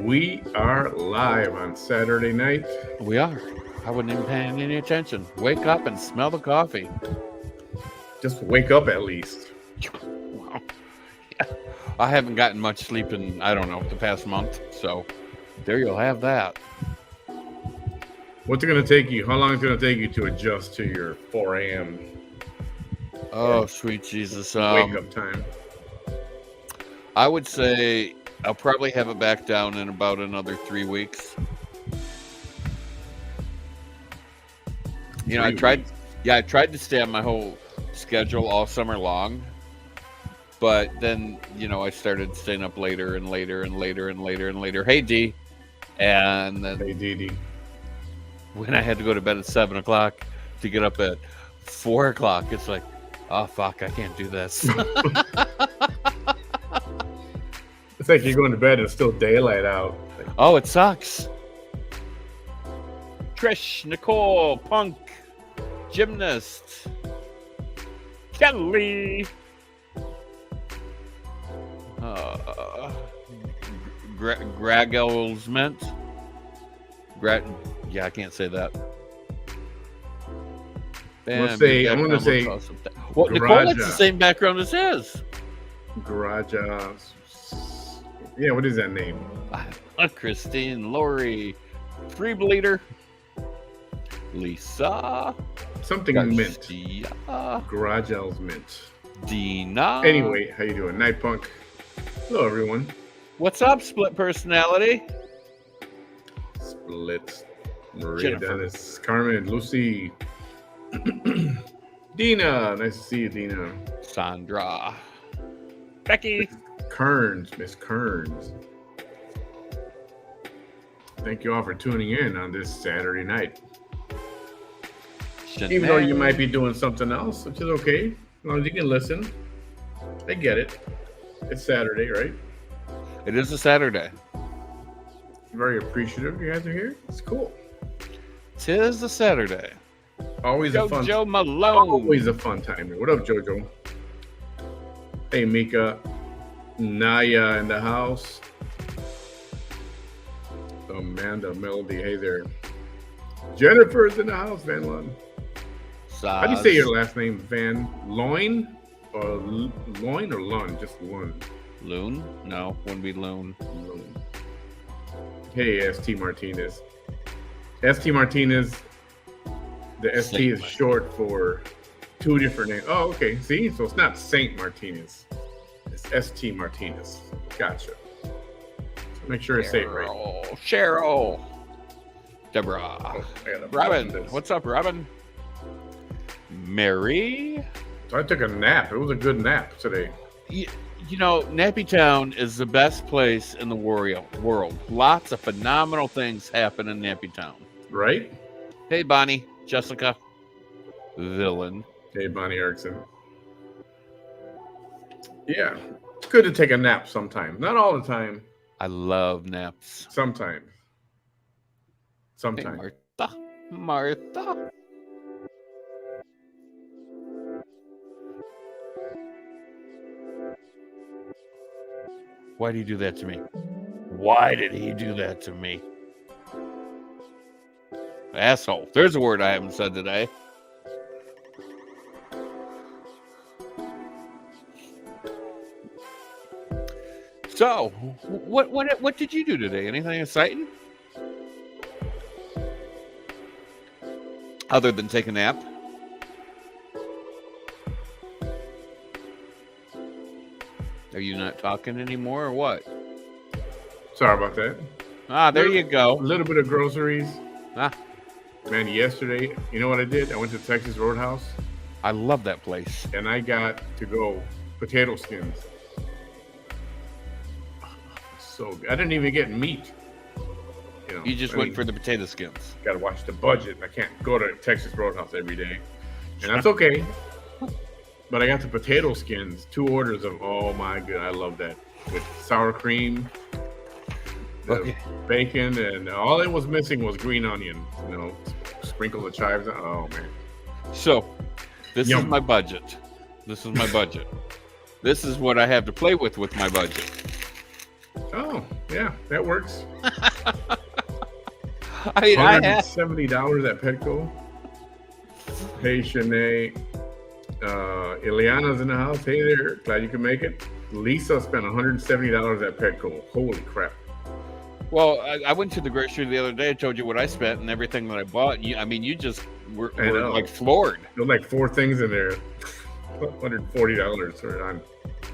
We are live on Saturday night. We are. I wasn't even paying any attention. Wake up and smell the coffee. Just wake up at least. Wow. Yeah. I haven't gotten much sleep in, I don't know, the past month. So there you'll have that. What's it going to take you? How long is it going to take you to adjust to your 4 a.m. Oh, sweet Jesus. wake up time? I would say I'll probably have it back down in about another 3 weeks. You know, I tried to stay on my whole schedule all summer long. But then, you know, I started staying up later and later and later and later and later. Hey, D. And then Hey, Dee. When I had to go to bed at 7 o'clock to get up at 4 o'clock, it's like, oh, fuck, I can't do this. It's like you're going to bed and it's still daylight out. Oh, it sucks. Trish, Nicole, Punk, Gymnast, Kelly, Gragelsment. Yeah, I can't say that. I'm going to say well, Nicole has the same background as his. Garage. Yeah, what is that name? Christine, Lori, Free Bleeder, Lisa. Something mint. Garage L's mint. Dina. Anyway, how you doing? Night Punk. Hello, everyone. What's up, Split Personality? Split. Maria, Dennis, Carmen, Lucy, Dina. Nice to see you, Dina. Sandra. Becky. Miss Kearns. Thank you all for tuning in on this Saturday night. Even though you might be doing something else, which is okay, as long as you can listen. I get it. It's Saturday, right? It is a Saturday. Very appreciative you guys are here. It's cool. 'Tis a Saturday. Always a fun. Jojo Malone. Always a fun time. What up, Jojo? Hey, Mika. Naya in the house. Amanda, Melody. Hey there. Jennifer's in the house. Van Lund. How do you say your last name? Van Loin or Loin or Lund? Just Lund. Loon? No, wouldn't be Loon. Hey, ST Martinez. ST Martinez. The ST is short for two different names. Oh, okay. See? So it's not Saint Martinez. It's ST Martinez. Gotcha. Make sure I say it right. Cheryl. Deborah. Oh, Robin. What's up, Robin? Mary. So I took a nap. It was a good nap today. You know, Nappy Town is the best place in the world. Lots of phenomenal things happen in Nappy Town. Right? Hey, Bonnie. Jessica. Villain. Hey, Bonnie Erickson. Yeah. It's good to take a nap sometimes. Not all the time. I love naps. Sometimes. Hey, Martha. Why did he do that to me? Why did he do that to me? Asshole. There's a word I haven't said today. So, what did you do today? Anything exciting? Other than take a nap? Are you not talking anymore or what? Sorry about that. There you go. A little bit of groceries. Ah. Man, yesterday, you know what I did? I went to Texas Roadhouse. I love that place. And I got to go potato skins. So good. I didn't even get meat. You just went for the potato skins. Got to watch the budget. I can't go to Texas Roadhouse every day. And that's okay. But I got the potato skins, 2 orders of, oh my god, I love that. With sour cream, the bacon, and all it was missing was green onion. Sprinkle the chives. Oh man. So, this is my budget. This is my budget. This is what I have to play with my budget. Oh. Yeah, that works. I mean, $170 at Petco. Hey, Shanae. Ileana's in the house. Hey there. Glad you can make it. Lisa spent $170 at Petco. Holy crap. Well, I went to the grocery the other day. I told you what I spent and everything that I bought. You just were like floored. There were like 4 things in there. $140 on.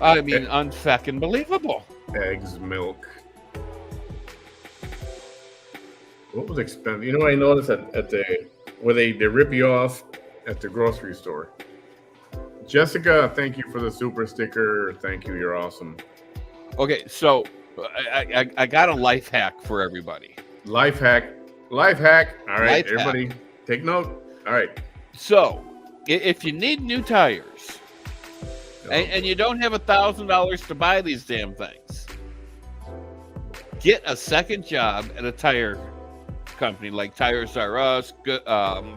I mean, unfucking believable. Eggs, milk. What was expensive? You know what I noticed at the where they rip you off at the grocery store? Jessica, thank you for the super sticker. Thank you. You're awesome. Okay, so I got a life hack for everybody. Life hack. All right, Life everybody, hack. take note. All right. So, if you need new tires and you don't have $1,000 to buy these damn things, get a second job at a tire company like Tires R Us,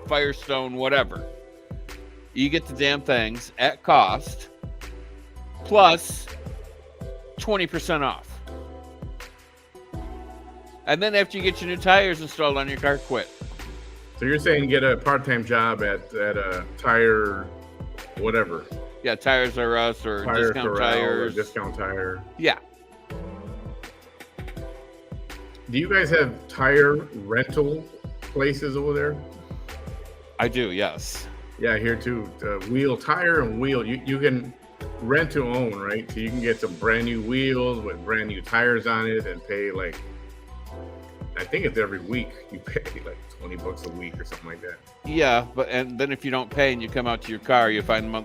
Firestone, whatever. You get the damn things at cost plus 20% off. And then after you get your new tires installed on your car, quit. So you're saying get a part-time job at a tire, whatever. Yeah, Tires R Us or Tire Discount Corral Tires. Or Discount Tire. Yeah. Do you guys have tire rental places over there? I do, yes. Yeah, here too. Wheel tire and wheel. You can rent to own, right? So you can get some brand new wheels with brand new tires on it and pay like, I think it's every week. You pay like $20 a week or something like that. Yeah, and then if you don't pay and you come out to your car, you find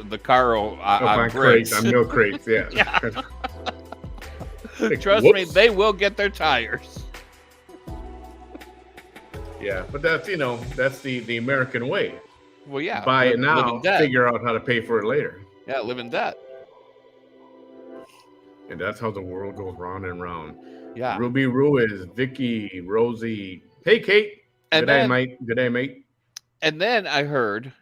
the car on crates, on milk crates. Yeah. Yeah. Like, Trust me, they will get their tires. Yeah, but that's the American way. Well, yeah. Buy it now, figure out how to pay for it later. Yeah, live in debt. And that's how the world goes round and round. Yeah. Ruby Ruiz, Vicky, Rosie. Hey, Kate. Good day, mate. And then I heard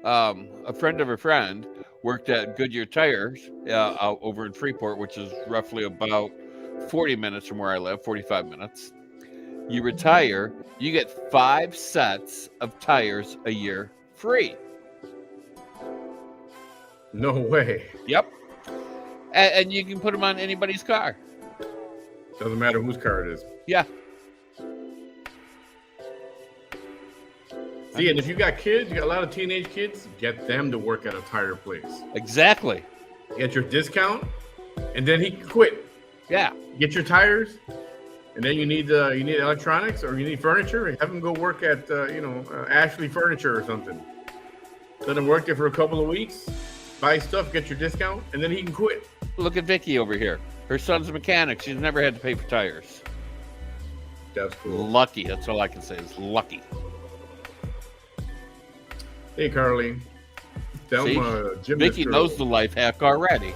a friend of a friend worked at Goodyear Tires over in Freeport, which is roughly about 40 minutes from where I live, 45 minutes. You retire, you get 5 sets of tires a year free. No way. Yep. And you can put them on anybody's car. Doesn't matter whose car it is. Yeah. See, and if you got kids, you got a lot of teenage kids, get them to work at a tire place. Exactly. Get your discount, and then he can quit. Yeah. Get your tires, and then you need electronics or you need furniture. Have him go work at Ashley Furniture or something. Let him work there for a couple of weeks, buy stuff, get your discount, and then he can quit. Look at Vicky over here. Her son's a mechanic. She's never had to pay for tires. That's cool. Lucky. That's all I can say is lucky. Hey, Carly. Thelma, Jim. Vicky knows the life hack already.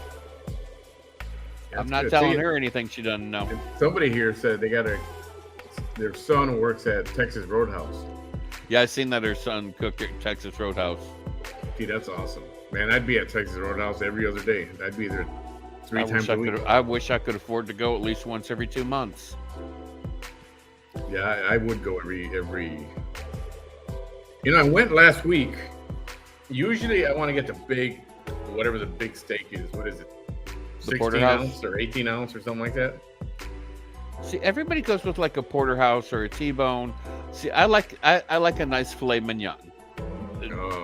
That's I'm not good. telling her anything she doesn't know. Somebody here said their son works at Texas Roadhouse. Yeah, I seen that her son cooked at Texas Roadhouse. Gee, that's awesome. Man, I'd be at Texas Roadhouse every other day. I'd be there 3 times a week. I wish I could afford to go at least once every 2 months. Yeah, I would go every. I went last week. Usually, I want to get the big, whatever the big steak is. What is it? 16 ounce or 18 ounce or something like that. See, everybody goes with like a porterhouse or a T-bone. See, I like a nice filet mignon.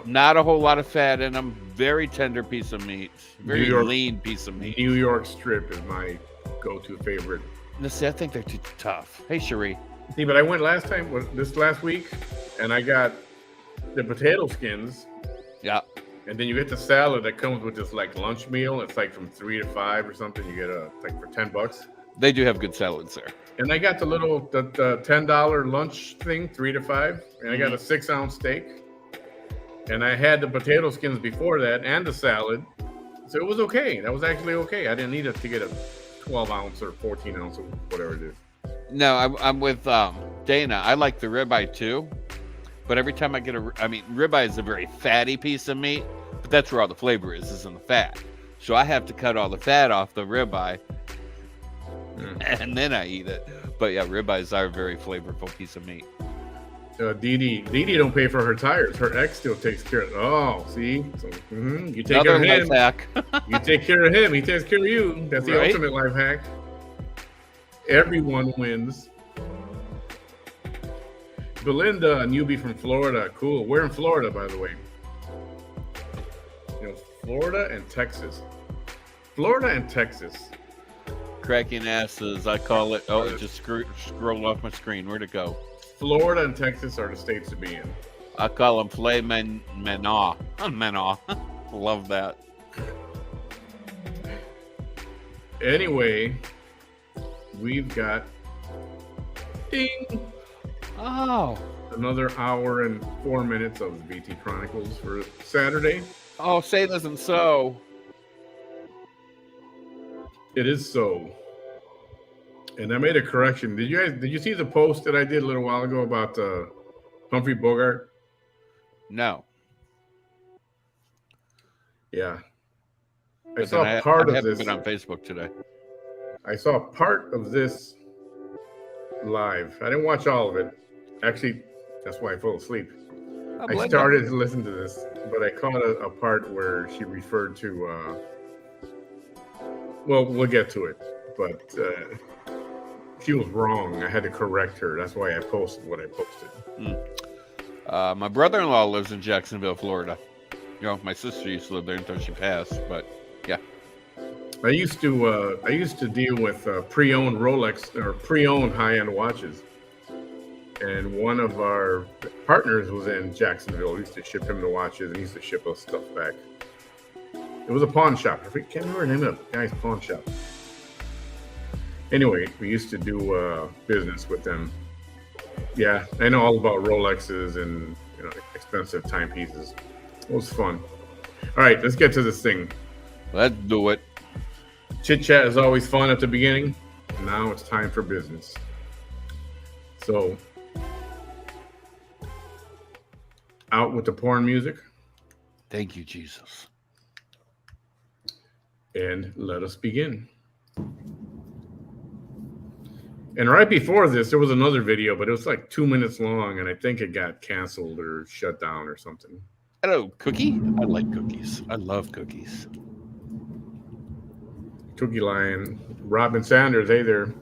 Not a whole lot of fat in them. Very tender piece of meat. Very lean piece of meat. New York strip is my go-to favorite. No, see, I think they're too tough. Hey, Cherie. See, but I went last week, and I got the potato skins. Yeah. And then you get the salad that comes with this like lunch meal. It's like from 3 to 5 or something. You get like for $10. They do have good salads there. And I got the $10 lunch thing, 3 to 5, and I got a 6-ounce steak. And I had the potato skins before that and the salad, so it was okay. That was actually okay. I didn't need to get a 12-ounce or 14-ounce or whatever it is. No, I'm with Dana. I like the ribeye too, but every time I get ribeye is a very fatty piece of meat, but that's where all the flavor is in the fat. So I have to cut all the fat off the ribeye. and then I eat it. But yeah, ribeyes are a very flavorful piece of meat. Dee don't pay for her tires. Her ex still takes care of. Oh, see, so, you take care Another of him. life hack. You take care of him. He takes care of you. That's the Right? ultimate life hack. Everyone wins. Belinda, a newbie from Florida. Cool. We're in Florida, by the way. Florida and Texas. Florida and Texas. Cracking asses, I call it. Oh, it just scrolled off my screen. Where'd it go? Florida and Texas are the states to be in. I call them filet mignon. Mignon. Love that. Anyway, we've got ding. Oh. Another hour and 4 minutes of the BT Chronicles for Saturday. Oh, say it isn't so. It is so. And I made a correction. Did you see the post that I did a little while ago about Humphrey Bogart? No. Yeah. I haven't been on Facebook today. I saw part of this live. I didn't watch all of it. Actually, that's why I fell asleep. I started to listen to this, but I caught a part where she referred to well, we'll get to it, but she was wrong. I had to correct her. That's why I posted what I posted. My brother-in-law lives in Jacksonville, Florida. My sister used to live there until she passed, but yeah. I used to deal with pre-owned Rolex or pre-owned high-end watches, and one of our partners was in Jacksonville. We used to ship him the watches, and he used to ship us stuff back. It was a pawn shop. I can't remember the name of the guy's pawn shop. Anyway, we used to do business with them. Yeah, I know all about Rolexes and expensive timepieces. It was fun. All right, let's get to this thing. Let's do it. Chit chat is always fun at the beginning. Now it's time for business. So, out with the porn music. Thank you, Jesus. And let us begin. And right before this, there was another video, but it was like 2 minutes long, and I think it got canceled or shut down or something. Hello, Cookie. I like cookies. I love cookies. Cookie Lion, Robin Sanders, hey there.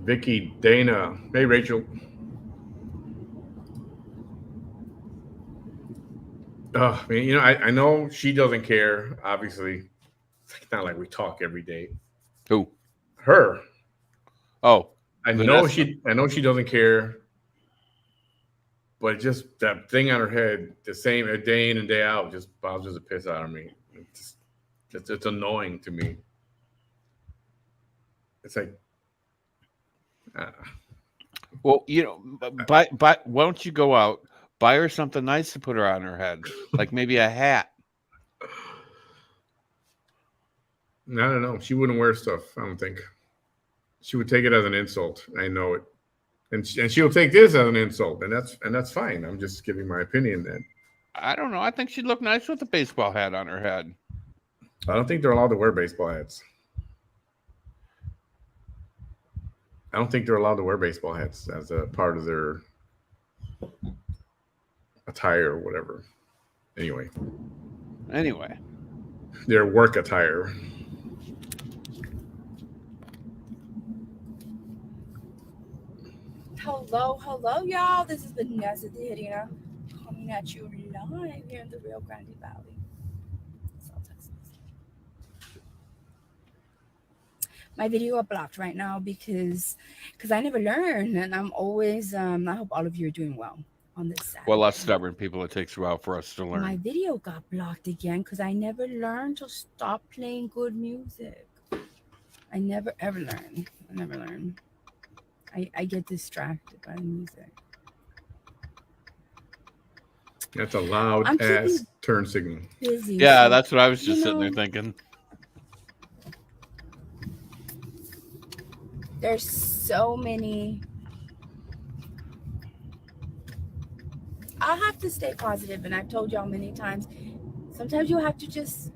Vicky, Dana, hey Rachel. Oh man, I know she doesn't care. Obviously, it's not like we talk every day. Who? Her. Oh, I know she doesn't care. But just that thing on her head, the same day in and day out, just bothers the piss out of me. It's annoying to me. It's like, well, why don't you go out, buy her something nice to put her on her head, like maybe a hat? I don't know. She wouldn't wear stuff. I don't think. She would take it as an insult. I know it, and she'll take this as an insult, and that's fine. I'm just giving my opinion. That I don't know. I think she'd look nice with a baseball hat on her head. I don't think they're allowed to wear baseball hats. I don't think they're allowed to wear baseball hats as a part of their attire or whatever. Anyway, their work attire. Hello, y'all. This is Vanessa Tijerina coming at you live here in the Rio Grande Valley, South Texas. My video got blocked right now because I never learn, and I'm always. I hope all of you are doing well on this Saturday. Well, us stubborn people, it takes a while for us to learn. My video got blocked again because I never learned to stop playing good music. I never ever learn. I never learn. I get distracted by the music. That's a loud ass turn signal. Busy. Yeah, that's what I was just sitting there thinking. There's so many. I'll have to stay positive, and I've told y'all many times. Sometimes you have to just.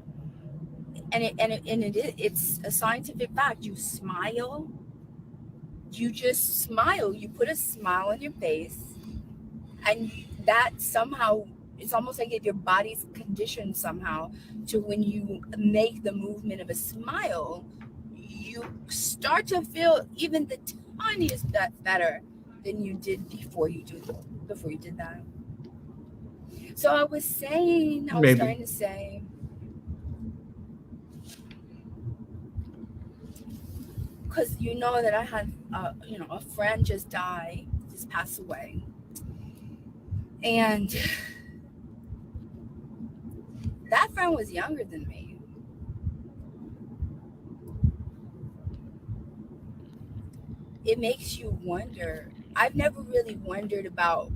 It's a scientific fact. You smile, you just smile. You put a smile on your face, and that somehow, it's almost like if your body's conditioned somehow to when you make the movement of a smile, you start to feel even the tiniest bit better than you did before you did that. So I was starting Maybe. to say, because you know that I had a friend just passed away, and that friend was younger than me. It makes you wonder. I've never really wondered about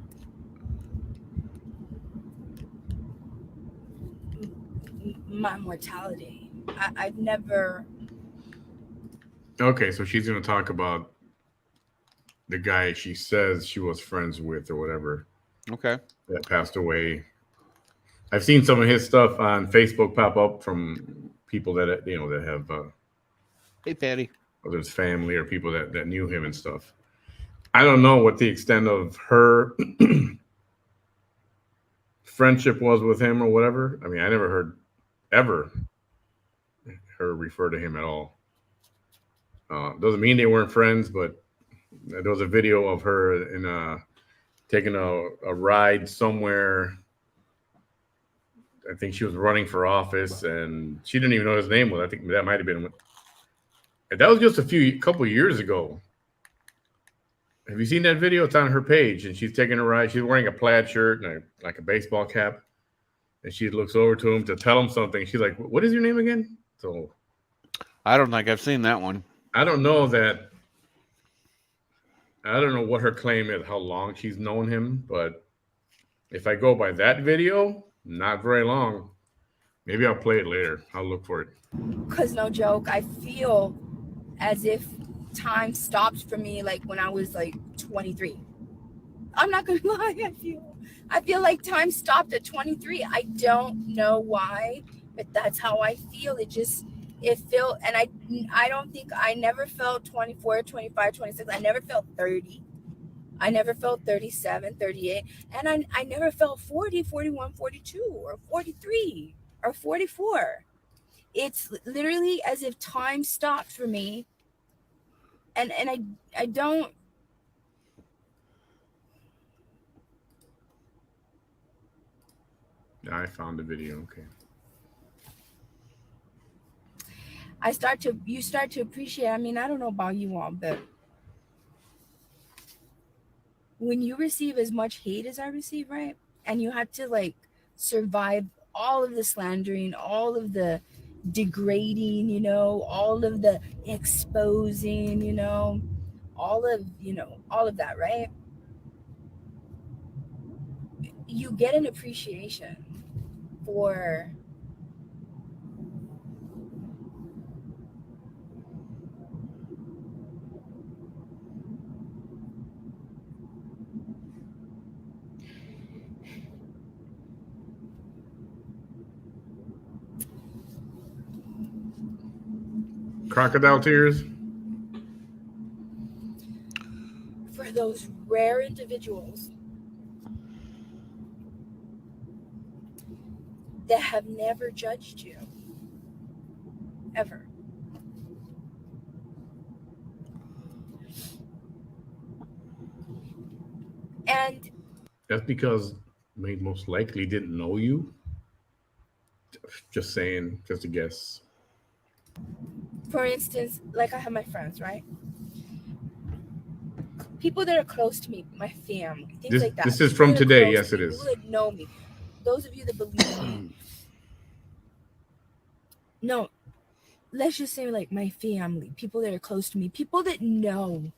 my mortality. I've never. Okay, so she's gonna talk about the guy she says she was friends with or whatever Okay. that passed away. I've seen some of his stuff on Facebook pop up from people that that have Hey, Patty. whether it's family or people that knew him and stuff. I don't know what the extent of her friendship was with him or whatever. I mean, I never heard ever her refer to him at all. Doesn't mean they weren't friends, but there was a video of her in taking a ride somewhere. I think she was running for office, and she didn't even know his name was. I think that might have been. That was just couple years ago. Have you seen that video? It's on her page, and she's taking a ride. She's wearing a plaid shirt and like a baseball cap, and she looks over to him to tell him something. She's like, "What is your name again?" So I don't think I've seen that one. I don't know that. I don't know what her claim is, how long she's known him, but if I go by that video, not very long. Maybe I'll play it later. I'll look for it. Because no joke, I feel as if time stopped for me like when I was like 23. I'm not gonna lie, I feel like time stopped at 23. I don't know why, but that's how I feel. It felt, and I don't think, I never felt 24, 25, 26. I never felt 30. I never felt 37, 38, and I never felt 40, 41, 42, or 43, or 44. It's literally as if time stopped for me, and I don't. I found the video. Okay. You start to appreciate. I mean, I don't know about you all, but when you receive as much hate as I receive, right? And you have to like survive all of the slandering, all of the degrading, all of the exposing, all of that, right? You get an appreciation for Crocodile tears. those rare individuals that have never judged you ever. And That's because they most likely didn't know you. Just saying, just a guess. for instance, like I have my friends, right? People that are close to me, my family, things like that. This is from today. Yes, it people is. People that know me, those of you that believe me. No, let's just say like my family, people that are close to me, people that know.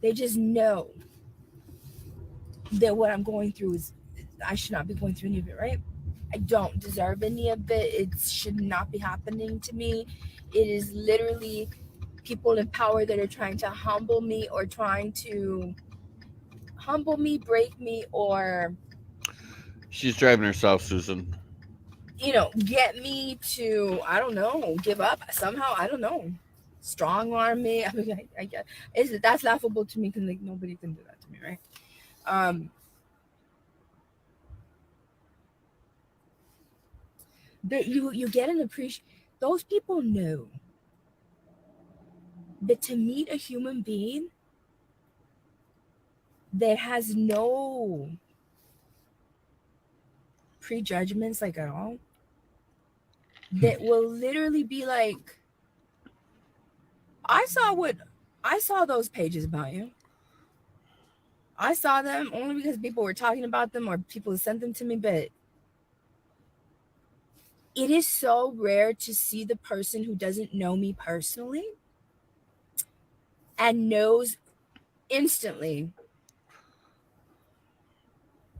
They just know that what I'm going through is, I should not be going through any of it, right? I don't deserve any of it. It should not be happening to me. It is literally people in power that are trying to humble me, or trying to break me, or She's driving herself, Susan. get me to, I don't know, give up somehow. I don't know. Strong arm me. I mean, I guess that's laughable to me because like nobody can do that to me, right? Um, but you get an appreciation. Those people know that to meet a human being that has no prejudgments like at all, that will literally be like, I saw what I saw those pages about you. I saw them only because people were talking about them or people sent them to me, but it is so rare to see the person who doesn't know me personally and knows instantly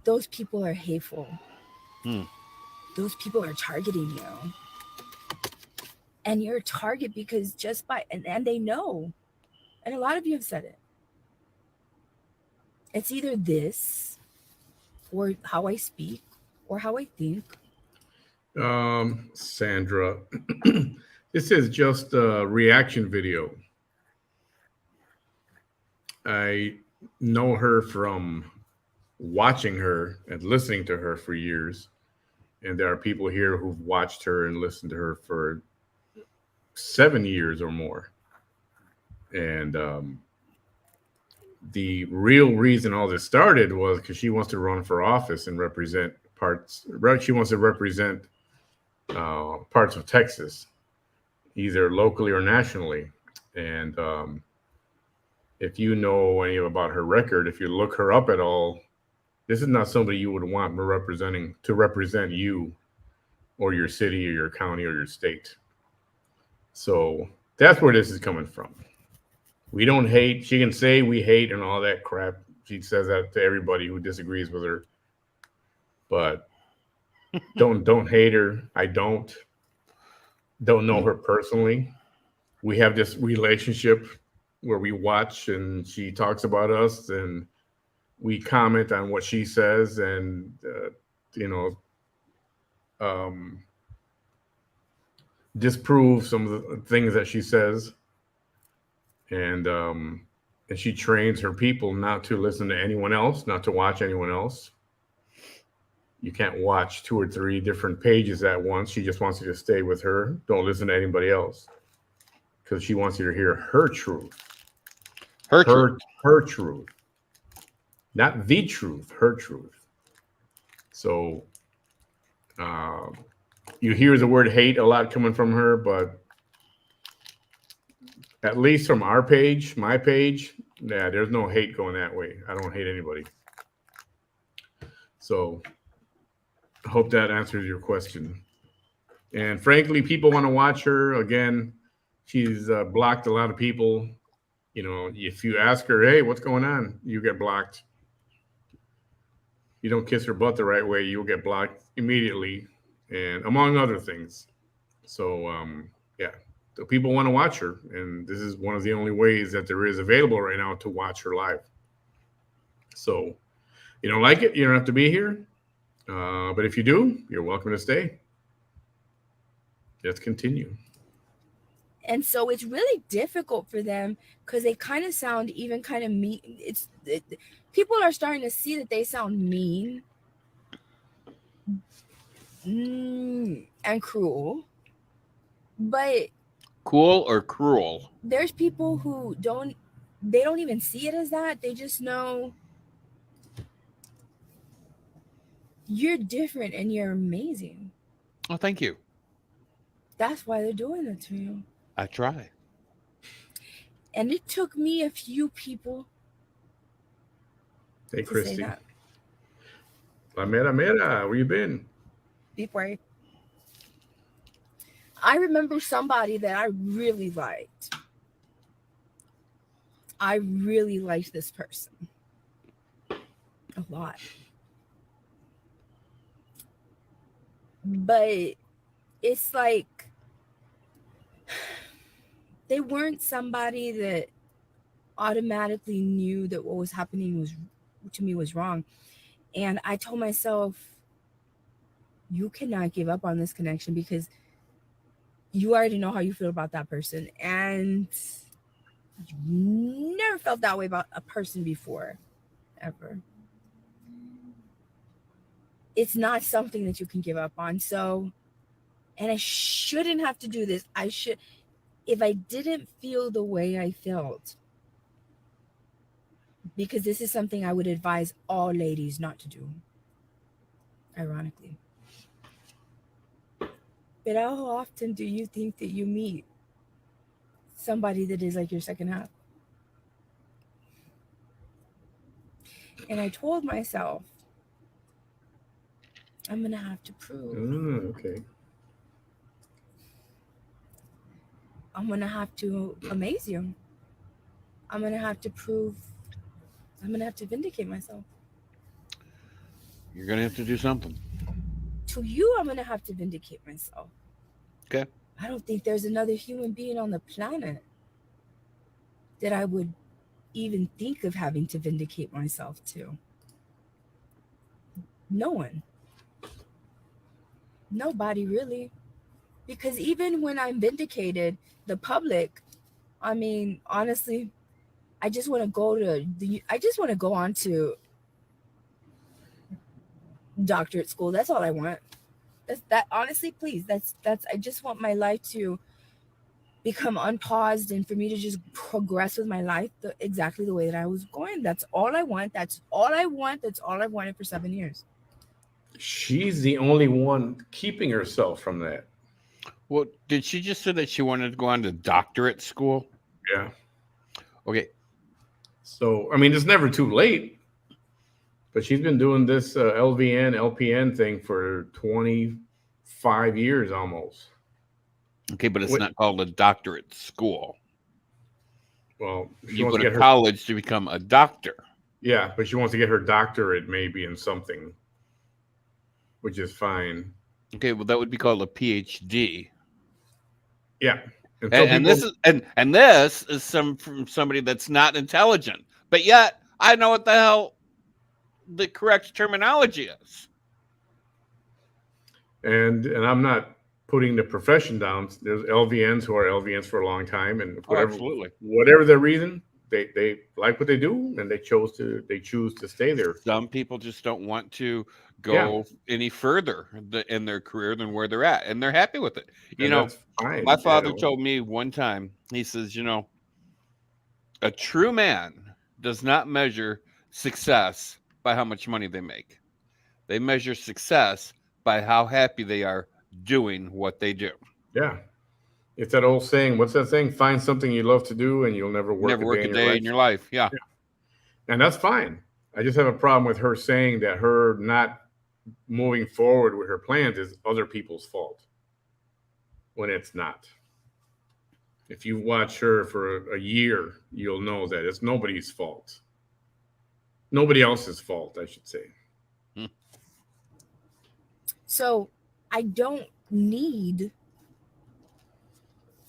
those people are hateful. Those people are targeting you. And you're a target because just by, and they know. And a lot of you have said it. It's either this or how I speak or how I think. Sandra, this is just a reaction video. I know her from watching her and listening to her for years. And there are people here who've watched her and listened to her for 7 years or more. And the real reason all this started was because she wants to run for office and represent parts. Right, she wants to represent parts of Texas, either locally or nationally. And if you know any about her record, if you look her up at all, this is not somebody you would want representing to represent you or your city or your county or your state. So that's where this is coming from. We don't hate. She can say we hate and all that crap. She says that to everybody who disagrees with her. But don't hate her. I don't know her personally. We have this relationship where we watch and she talks about us and we comment on what she says and you know um, disprove some of the things that she says, and she trains her people not to listen to anyone else, not to watch anyone else. You can't watch two or three different pages at once. She just wants you to stay with her. Don't listen to anybody else because she wants you to hear her truth, Her truth. her truth, not the truth, her truth. So uh, you hear the word hate a lot coming from her, but at least from our page, my page, yeah, there's no hate going that way. I don't hate anybody. So I hope that answers your question. And frankly, people want to watch her again. She's blocked a lot of people. You know, if you ask her, "Hey, what's going on?" You get blocked. You don't kiss her butt the right way, you'll get blocked immediately, and among other things. So yeah, the people want to watch her, and this is one of the only ways that there is available right now to watch her live. So you don't like it, you don't have to be here. But if you do, you're welcome to stay. Let's continue. And so it's really difficult for them because they kind of sound even kind of mean. People are starting to see that they sound mean and cruel. But Cool or cruel? there's people who they don't even see it as that. They just know you're different and you're amazing. Oh, thank you. That's why they're doing it to you. I try. And it took me a few people Hey, to say Christy. that. La mera mera, where you been? Before I remember somebody that I really liked. I really liked this person a lot. But it's like they weren't somebody that automatically knew that what was happening was to me was wrong. And I told myself, you cannot give up on this connection because you already know how you feel about that person, and you never felt that way about a person before, ever. It's not something that you can give up on. So, and I shouldn't have to do this. I should, if I didn't feel the way I felt, because this is something I would advise all ladies not to do, ironically. But how often do you think that you meet somebody that is like your second half? And I told myself, I'm going to have to prove. Okay. I'm going to have to amaze you. I'm going to have to prove. I'm going to have to vindicate myself. You're going to have to do something. To you, I'm going to have to vindicate myself. Okay. I don't think there's another human being on the planet that I would even think of having to vindicate myself to. No one. Nobody really. Because even when I'm vindicated, the public, I mean, honestly, I just want to go on to doctorate school. That's all I want. That honestly, please. That's I just want my life to become unpaused and for me to just progress with my life exactly the way that I was going. That's all I want. That's all I want. That's all I've wanted for 7 years. She's the only one keeping herself from that. Well, did she just say that she wanted to go on to doctorate school? Yeah. Okay. So, I mean, it's never too late, but she's been doing this LVN, LPN thing for 25 years almost. Okay, but it's not called a doctorate school. Well, you go to college to become a doctor. Yeah, but she wants to get her doctorate maybe in something, which is fine. Okay, well, that would be called a PhD. Yeah. And this is from somebody that's not intelligent, but yet I know what the hell the correct terminology is. And I'm not putting the profession down. There's LVNs who are LVNs for a long time, and whatever their reason, they like what they do, and they choose to stay there. Some people just don't want to go any further in their career than where they're at, and they're happy with it. You know, my father told me one time, he says, a true man does not measure success by how much money they make. They measure success by how happy they are doing what they do. Yeah. It's that old saying. What's that saying? Find something you love to do and you'll never work a day in your life. Yeah. And that's fine. I just have a problem with her saying that her not moving forward with her plans is other people's fault when it's not. If you watch her for a year, you'll know that it's nobody's fault. Nobody else's fault, I should say. So I don't need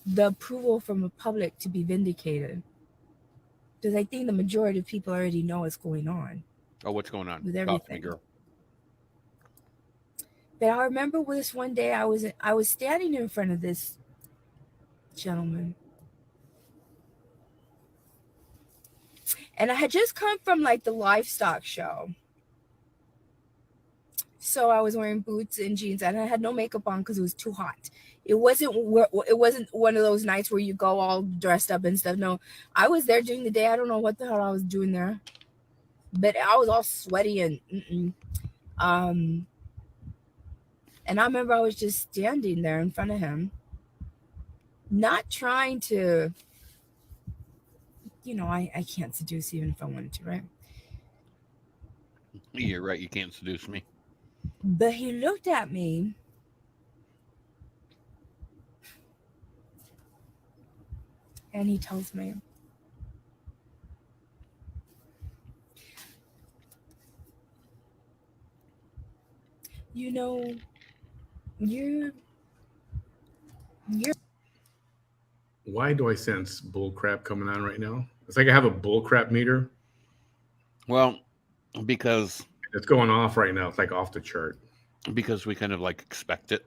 the approval from the public to be vindicated, because I think the majority of people already know what's going on. Oh, what's going on with everything? Talk to me, girl. But I remember this one day I was standing in front of this gentleman, and I had just come from like the livestock show. So I was wearing boots and jeans, and I had no makeup on because it was too hot. It wasn't one of those nights where you go all dressed up and stuff. No, I was there during the day. I don't know what the hell I was doing there, but I was all sweaty and and I remember I was just standing there in front of him, not trying to, I can't seduce even if I wanted to, right? You're right. You can't seduce me. But he looked at me and he tells me, you're Why do I sense bull crap coming on right now? It's like I have a bull crap meter. Well, because it's going off right now. It's like off the chart. because we kind of like expect it.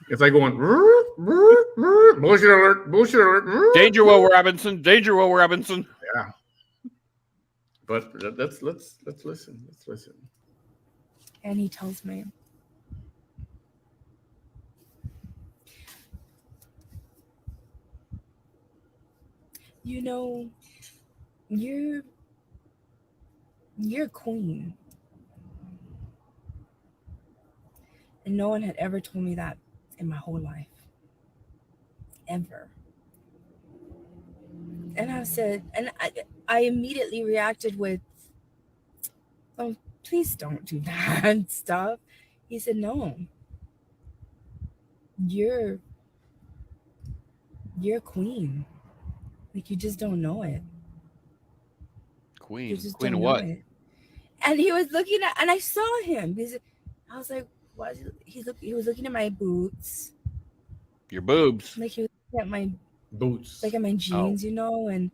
It's like going bullshit alert, bullshit alert. Danger, Will Robinson. Danger, Will Robinson. Yeah, but let's listen. Let's listen. And he tells me, you know, you're a queen. And no one had ever told me that in my whole life. Ever. And I said, and I immediately reacted with, oh, please don't do that stuff. He said, no, you're a queen. Like, you just don't know it. You Queen. just Queen don't of know what? it. And he was looking at, and I saw him. I was like, what? He was looking at my boots. Your boobs. Like, he was looking at my Boots. like at my jeans, and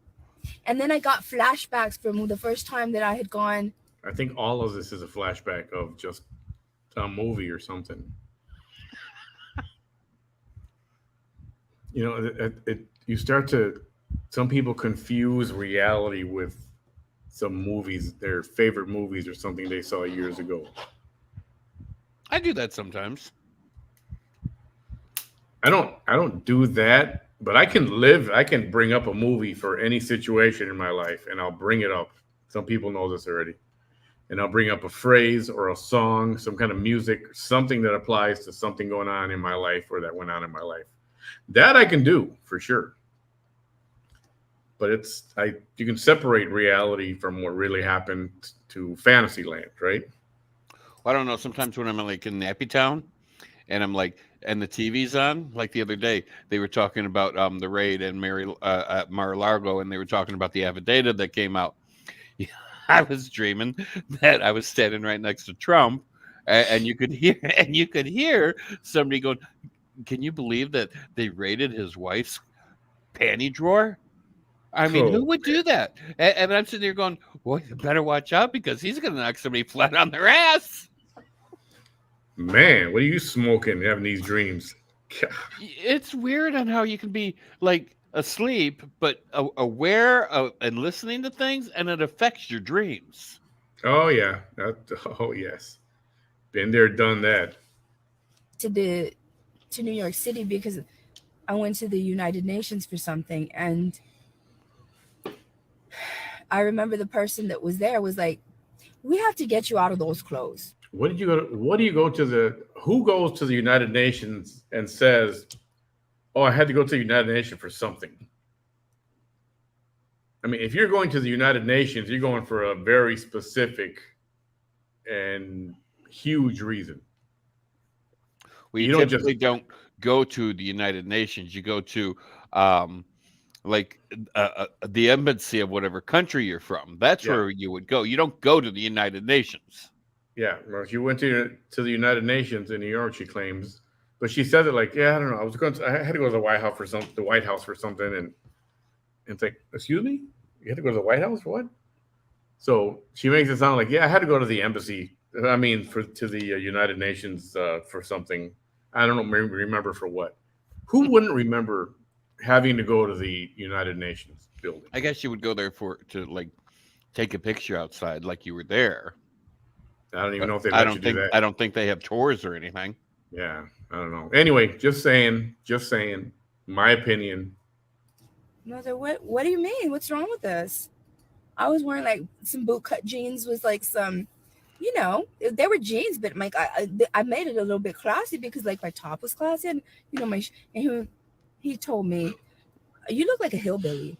then I got flashbacks from the first time that I had gone. I think all of this is a flashback of just a movie or something. You start to. Some people confuse reality with some movies, their favorite movies or something they saw years ago. I do that sometimes. I don't do that, but I can bring up a movie for any situation in my life and I'll bring it up. Some people know this already. And I'll bring up a phrase or a song, some kind of music, something that applies to something going on in my life or that went on in my life. That I can do for sure. But you can separate reality from what really happened to fantasy land, right? Well, I don't know. Sometimes when I'm like in Nappy Town and I'm like, and the TV's on, like the other day, they were talking about the raid and at Mar-a-Lago, and they were talking about the affidavit that came out. I was dreaming that I was standing right next to Trump, and you could hear somebody going, "Can you believe that they raided his wife's panty drawer?" I mean, who Oh, would do that? And I'm sitting there going, "Well, you better watch out because he's going to knock somebody flat on their ass." man, what are you smoking having these dreams? It's weird on how you can be like asleep, but aware of and listening to things, and it affects your dreams. Oh, yeah. Oh, yes. Been there, done that. To New York City because I went to the United Nations for something, and I remember the person that was there was like, "We have to get you out of those clothes." What do you go to who goes to the United Nations and says, "Oh, I had to go to the United Nations for something"? I mean, if you're going to the United Nations, you're going for a very specific and huge reason. Well, you You don't just typically don't go to the United Nations. You go to um, like the embassy of whatever country you're from. That's yeah. where you would go. You don't go to the United Nations. Yeah, well, she went to the United Nations in New York. She claims, but she said it like, yeah, I don't know. I had to go to the White House for something, and it's like, excuse me, you had to go to the White House for what? So she makes it sound like, yeah, I had to go to the embassy. I mean, to the United Nations for something. I don't know, remember for what? Who wouldn't remember having to go to the United Nations building? I guess you would go there to like take a picture outside, like you were there. I don't even But know if they let you do that. I don't think they have tours or anything. Yeah, I don't know. Anyway, just saying. My opinion. And I was like, what do you mean? What's wrong with this? I was wearing like some bootcut jeans with like some, they were jeans, but like I made it a little bit classy because like my top was classy, and he told me, "You look like a hillbilly."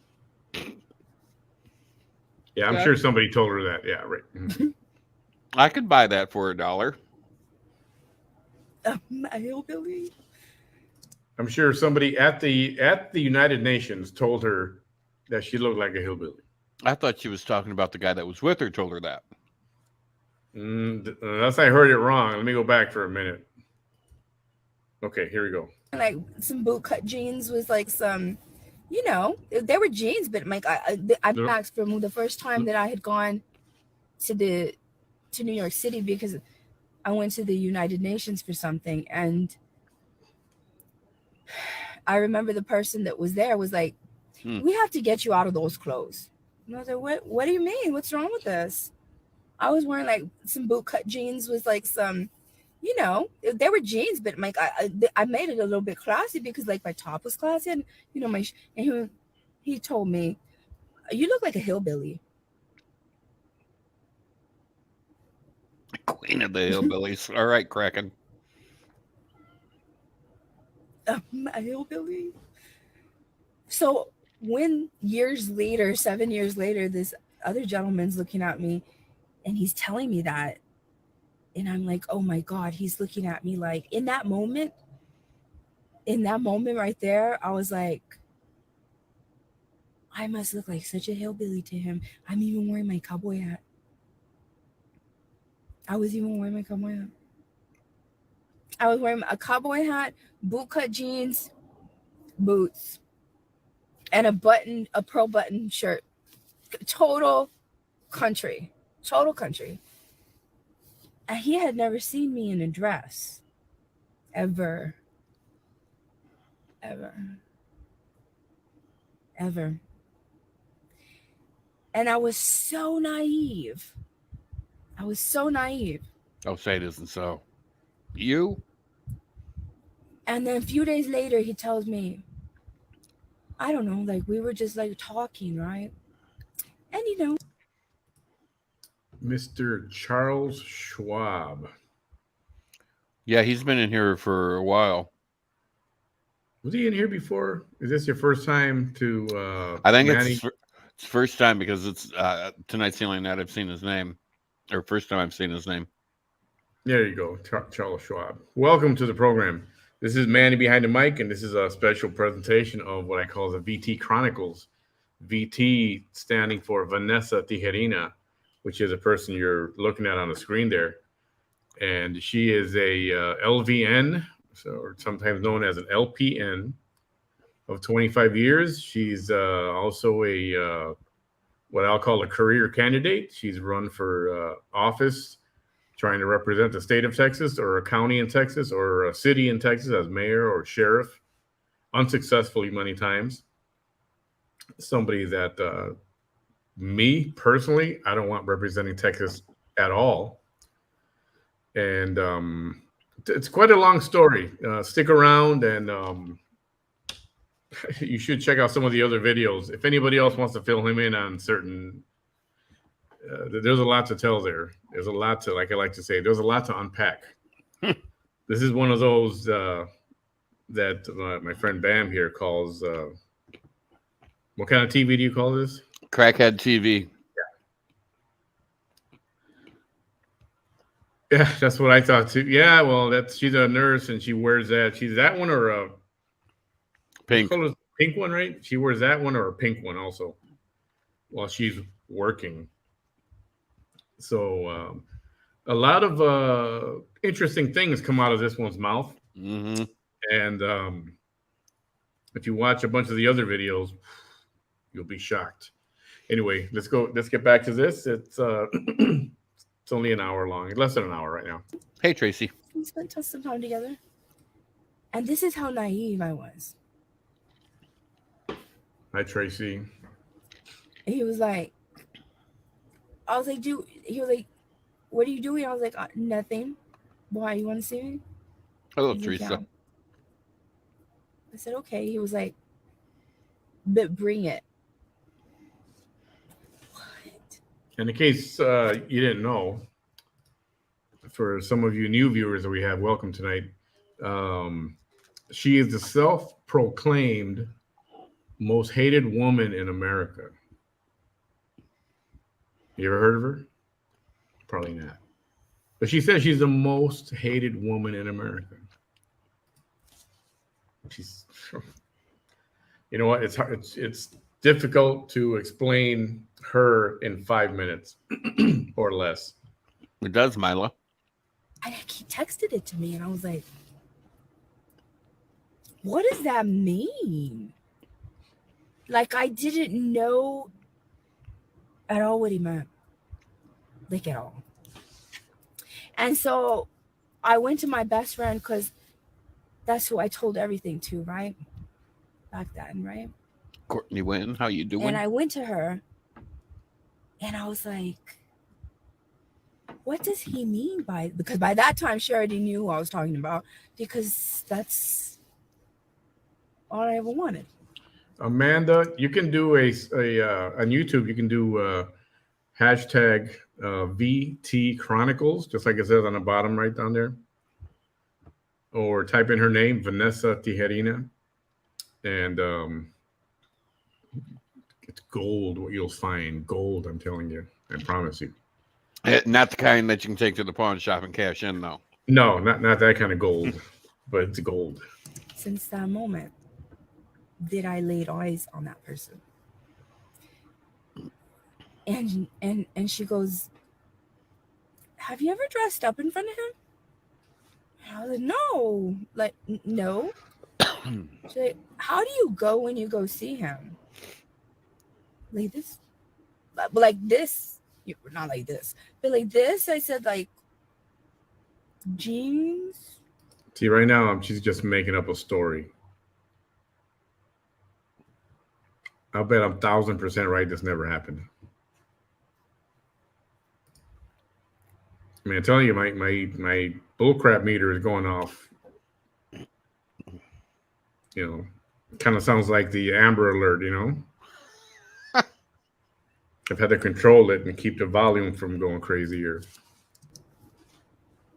Yeah, I'm Yeah. sure somebody told her that. Yeah, right. Mhm. I could buy that for $1. A hillbilly. I'm sure somebody at the United Nations told her that she looked like a hillbilly. I thought she was talking about the guy that was with her. Told her that. Unless I heard it wrong. Let me go back for a minute. Okay, here we go. Like some bootcut jeans with like some, they were jeans, but like I asked for the first time that I had gone to New York City because I went to the United Nations for something, and I remember the person that was there was like, we have to get you out of those clothes. And I was like, what do you mean? What's wrong with this? I was wearing like some bootcut jeans with like some, they were jeans, but like I made it a little bit classy because like my top was classy, and he told me, you look like a hillbilly. Queen of the hillbillies. All right, Kraken. A hillbilly. So when 7 years later, this other gentleman's looking at me and he's telling me that, and I'm like, oh my God, he's looking at me like in that moment right there, I was like, I must look like such a hillbilly to him. I'm even wearing my cowboy hat. I was wearing a cowboy hat, bootcut jeans, boots, and a pearl button shirt. Total country. And he had never seen me in a dress. Ever. And I was so naive. Oh, say it isn't so. You? And then a few days later, he tells me, I don't know, like we were just like talking, right? And Mr. Charles Schwab. Yeah, he's been in here for a while. Was he in here before? Is this your first time to I think Manny? it's first time because it's tonight's the only night I've seen his name. Or first time I've seen his name. There you go, Charles Schwab. Welcome to the program. This is Manny behind the mic, and this is a special presentation of what I call the VT Chronicles. VT standing for Vanessa Tijerina, which is a person you're looking at on the screen there. And she is a LVN, or sometimes known as an LPN, of 25 years. She's also a what I'll call a career candidate. She's run for office, trying to represent the state of Texas or a county in Texas or a city in Texas as mayor or sheriff, unsuccessfully many times. Somebody that me personally, I don't want representing Texas at all. And it's quite a long story. Stick around, and you should check out some of the other videos. If anybody else wants to fill him in on certain, there's a lot to tell there. There's a lot to, like I like to say, there's a lot to unpack. This is one of those that my friend Bam here calls, what kind of TV do you call this? Crackhead TV. Yeah, that's what I thought too. Yeah, well, she's a nurse and she wears that. She's that one or a pink one, right? She wears that one or a pink one also while she's working. So a lot of interesting things come out of this one's mouth. Mm-hmm. And if you watch a bunch of the other videos, you'll be shocked. Anyway, let's get back to this. It's it's only an hour long, less than an hour right now. Hey, Tracy. We spent some time together. And this is how naive I was. Hi, Tracy. He was like, I was like, dude, he was like, what are you doing? I was like, nothing. Why, you want to see me? Hello, Teresa. Like, yeah. I said, okay. He was like, but bring it. What? In case you didn't know, for some of you new viewers that we have, welcome tonight. She is the self-proclaimed most hated woman in America. You ever heard of her? Probably not. But she says she's the most hated woman in America. She's, you know what? It's hard. It's difficult to explain her in 5 minutes or less. It does, Mila. And he texted it to me, and I was like, what does that mean? Like, I didn't know at all what he meant. Like, at all. And so I went to my best friend because that's who I told everything to, right? Back then, right? Courtney Wynn, how you doing? And I went to her and I was like, what does he mean by, because by that time she already knew who I was talking about, because that's all I ever wanted. Amanda, you can do on YouTube. You can do hashtag VT Chronicles, just like it says on the bottom right down there, or type in her name, Vanessa Tijerina, and it's gold. What you'll find, gold. I'm telling you, I promise you. Not the kind that you can take to the pawn shop and cash in, though. No, not that kind of gold, but it's gold. Since that moment, did I laid eyes on that person? And she goes, have you ever dressed up in front of him? And I was like, no, like no. She's like, how do you go when you go see him? Like this, but like this, not like this, but like this. I said like jeans. See, right now she's just making up a story. I'll bet I'm 1,000% right. This never happened. I mean, I'm telling you, my bullcrap meter is going off. You know, kind of sounds like the Amber Alert. You know, I've had to control it and keep the volume from going crazy. Or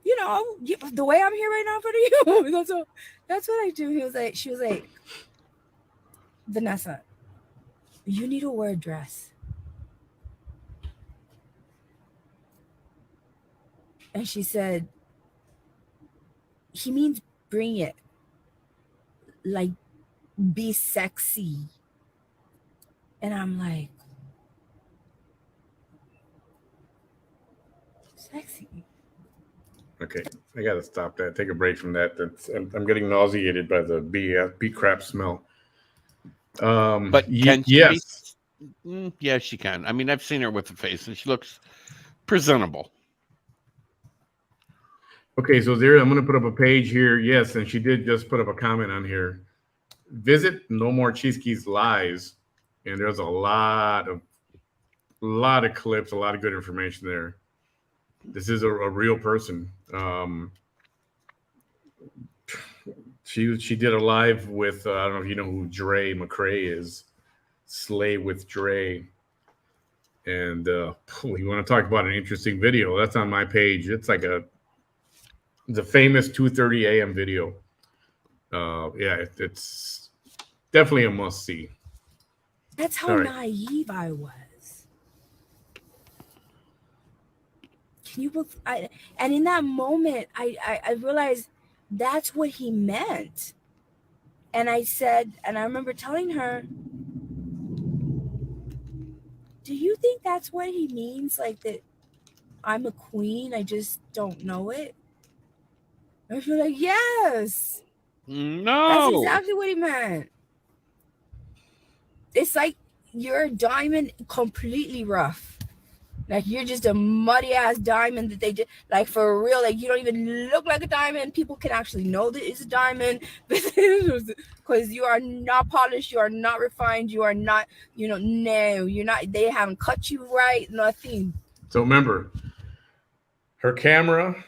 You know, the way I'm here right now for you. That's what I do. She was like, Vanessa, you need to wear a dress. And she said, he means bring it. Like, be sexy. And I'm like, sexy. okay, I gotta stop that. Take a break from that. I'm getting nauseated by the bee crap smell. But can she yes, be? Yeah, she can. I mean, I've seen her with the face, and she looks presentable. Okay, so there, I'm going to put up a page here. Yes, and she did just put up a comment on here. Visit No More Cheeseke's Lies, and there's a lot of clips, a lot of good information there. This is a real person. She did a live with I don't know if you know who Dre McCray is, Slay with Dre, and you want to talk about an interesting video? That's on my page. It's like the famous 2:30 a.m. video. Yeah, it's definitely a must see. That's how naive I was. Can you believe? And in that moment, I realized that's what he meant. And I said, and I remember telling her, do you think that's what he means? Like that I'm a queen, I just don't know it? And she was like, yes. No. That's exactly what he meant. It's like you're a diamond completely rough. Like you're just a muddy ass diamond that they just like for real. Like you don't even look like a diamond. People can actually know that it's a diamond because you are not polished. You are not refined. You are not. No, you're not. They haven't cut you right. Nothing. So remember, her camera.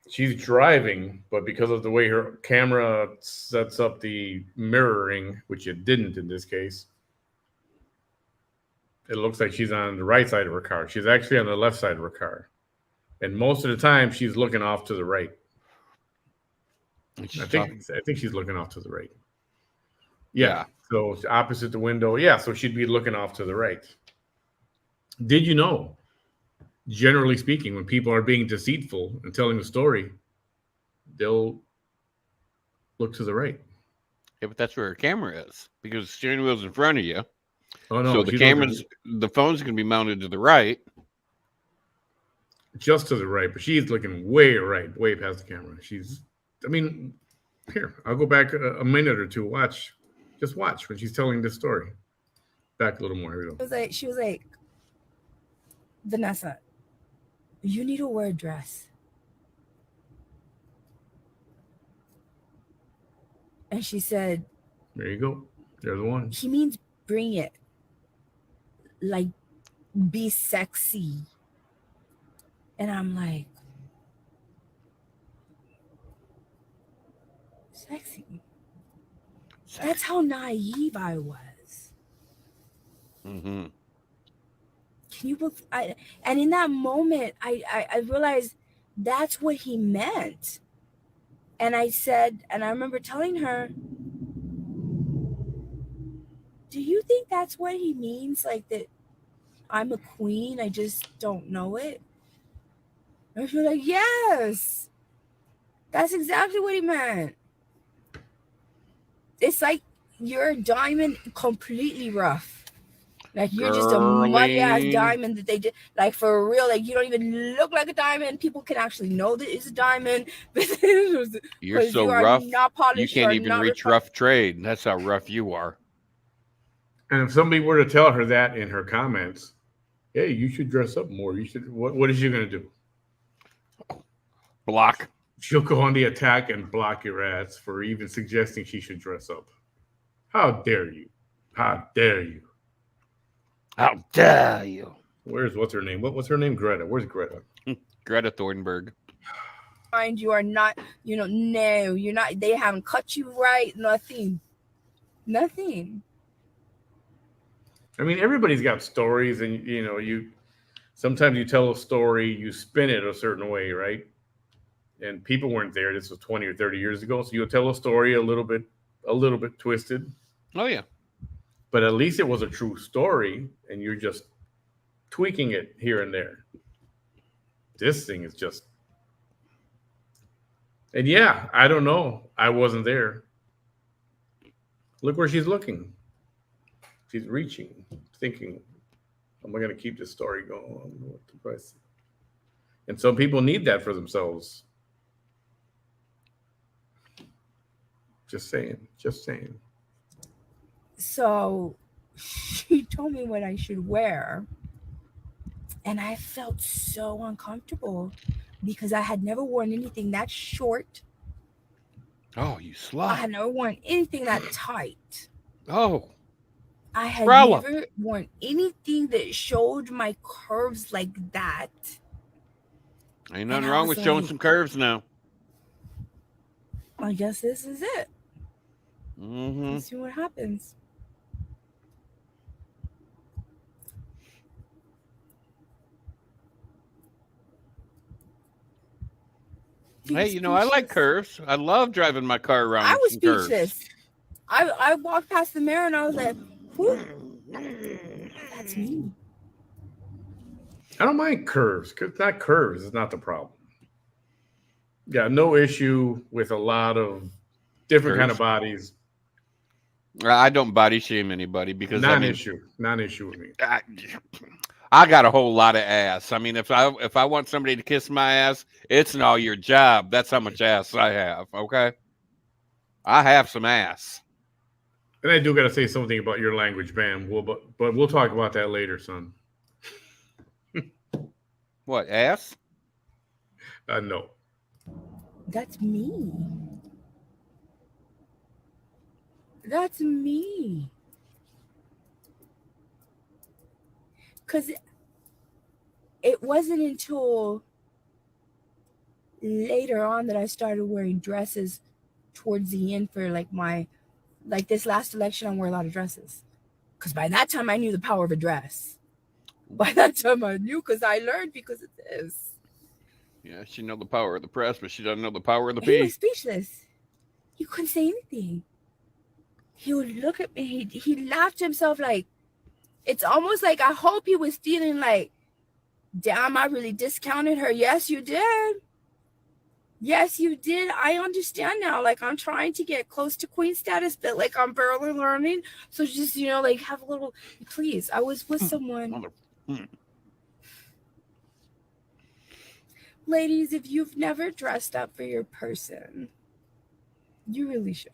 She's driving, but because of the way her camera sets up the mirroring, which it didn't in this case, it looks like she's on the right side of her car. She's actually on the left side of her car. And most of the time, she's looking off to the right. I think she's looking off to the right. Yeah. So opposite the window. Yeah. So she'd be looking off to the right. Did you know, generally speaking, when people are being deceitful and telling a story, they'll look to the right. Yeah, but that's where her camera is because the steering wheel's in front of you. Oh no! So the phone's going to be mounted to the right, just to the right. But she's looking way right, way past the camera. Here, I'll go back a minute or two. Just watch when she's telling this story. Back a little more. Here we go. She was like, Vanessa, you need to wear a dress. And she said, There you go. There's one. he means bring it. Like, be sexy. And I'm like, sexy? That's how naive I was. Mm-hmm. Can you believe? And in that moment, I realized that's what he meant. And I said, and I remember telling her, do you think that's what he means? Like that I'm a queen, I just don't know it? And she was like, yes, that's exactly what he meant. It's like you're a diamond completely rough. Like you're just a muddy ass diamond that they did, like for real. Like you don't even look like a diamond. People can actually know that it's a diamond. You're so you are rough. not polished. You can't even reach rough trade. That's how rough you are. And if somebody were to tell her that in her comments, hey, you should dress up more. You should. What is she going to do? Block. She'll go on the attack and block your ass for even suggesting she should dress up. How dare you? How dare you? How dare you? What's her name? What's her name? Greta. Where's Greta? Greta Thunberg. Mind you are not, no, you're not. They haven't cut you right. Nothing. I mean, everybody's got stories, and you sometimes you tell a story, you spin it a certain way, right? And people weren't there. This was 20 or 30 years ago, so you'll tell a story a little bit twisted. Oh yeah. But at least it was a true story, and you're just tweaking it here and there. This thing is just, and yeah, I don't know. I wasn't there. Look where she's looking. She's reaching, thinking, am I going to keep this story going? What the price? And some people need that for themselves. Just saying. So she told me what I should wear. And I felt so uncomfortable because I had never worn anything that short. Oh, you slut. I had never worn anything that tight. Oh. I had never worn anything that showed my curves like that. Ain't nothing wrong with showing some curves now. I guess this is it. Mm-hmm. Let's see what happens. Hey, I like curves. I love driving my car around. I was speechless. Curves. I walked past the mirror and I was like, that's me. I don't mind curves. Not curves is not the problem. Yeah, no issue with a lot of different kind of bodies. I don't body shame anybody because non-issue with me. I got a whole lot of ass. I mean, if I want somebody to kiss my ass, it's all your job. That's how much ass I have. Okay, I have some ass. And I do got to say something about your language, Bam. But we'll talk about that later, son. What, ass? No. That's me. That's me. Because it wasn't until later on that I started wearing dresses towards the end for like this last election. I wore a lot of dresses. Because by that time I knew the power of a dress. By that time I knew because I learned because of this. Yeah, she knows the power of the press, but she doesn't know the power of the He P. was speechless. He couldn't say anything. He would look at me. He laughed to himself like, it's almost like I hope he was feeling like, damn, I really discounted her. Yes, you did. Yes, you did. I understand now. Like, I'm trying to get close to queen status, but like I'm barely learning. So just, like have a little, please. I was with someone. Ladies, if you've never dressed up for your person, you really should.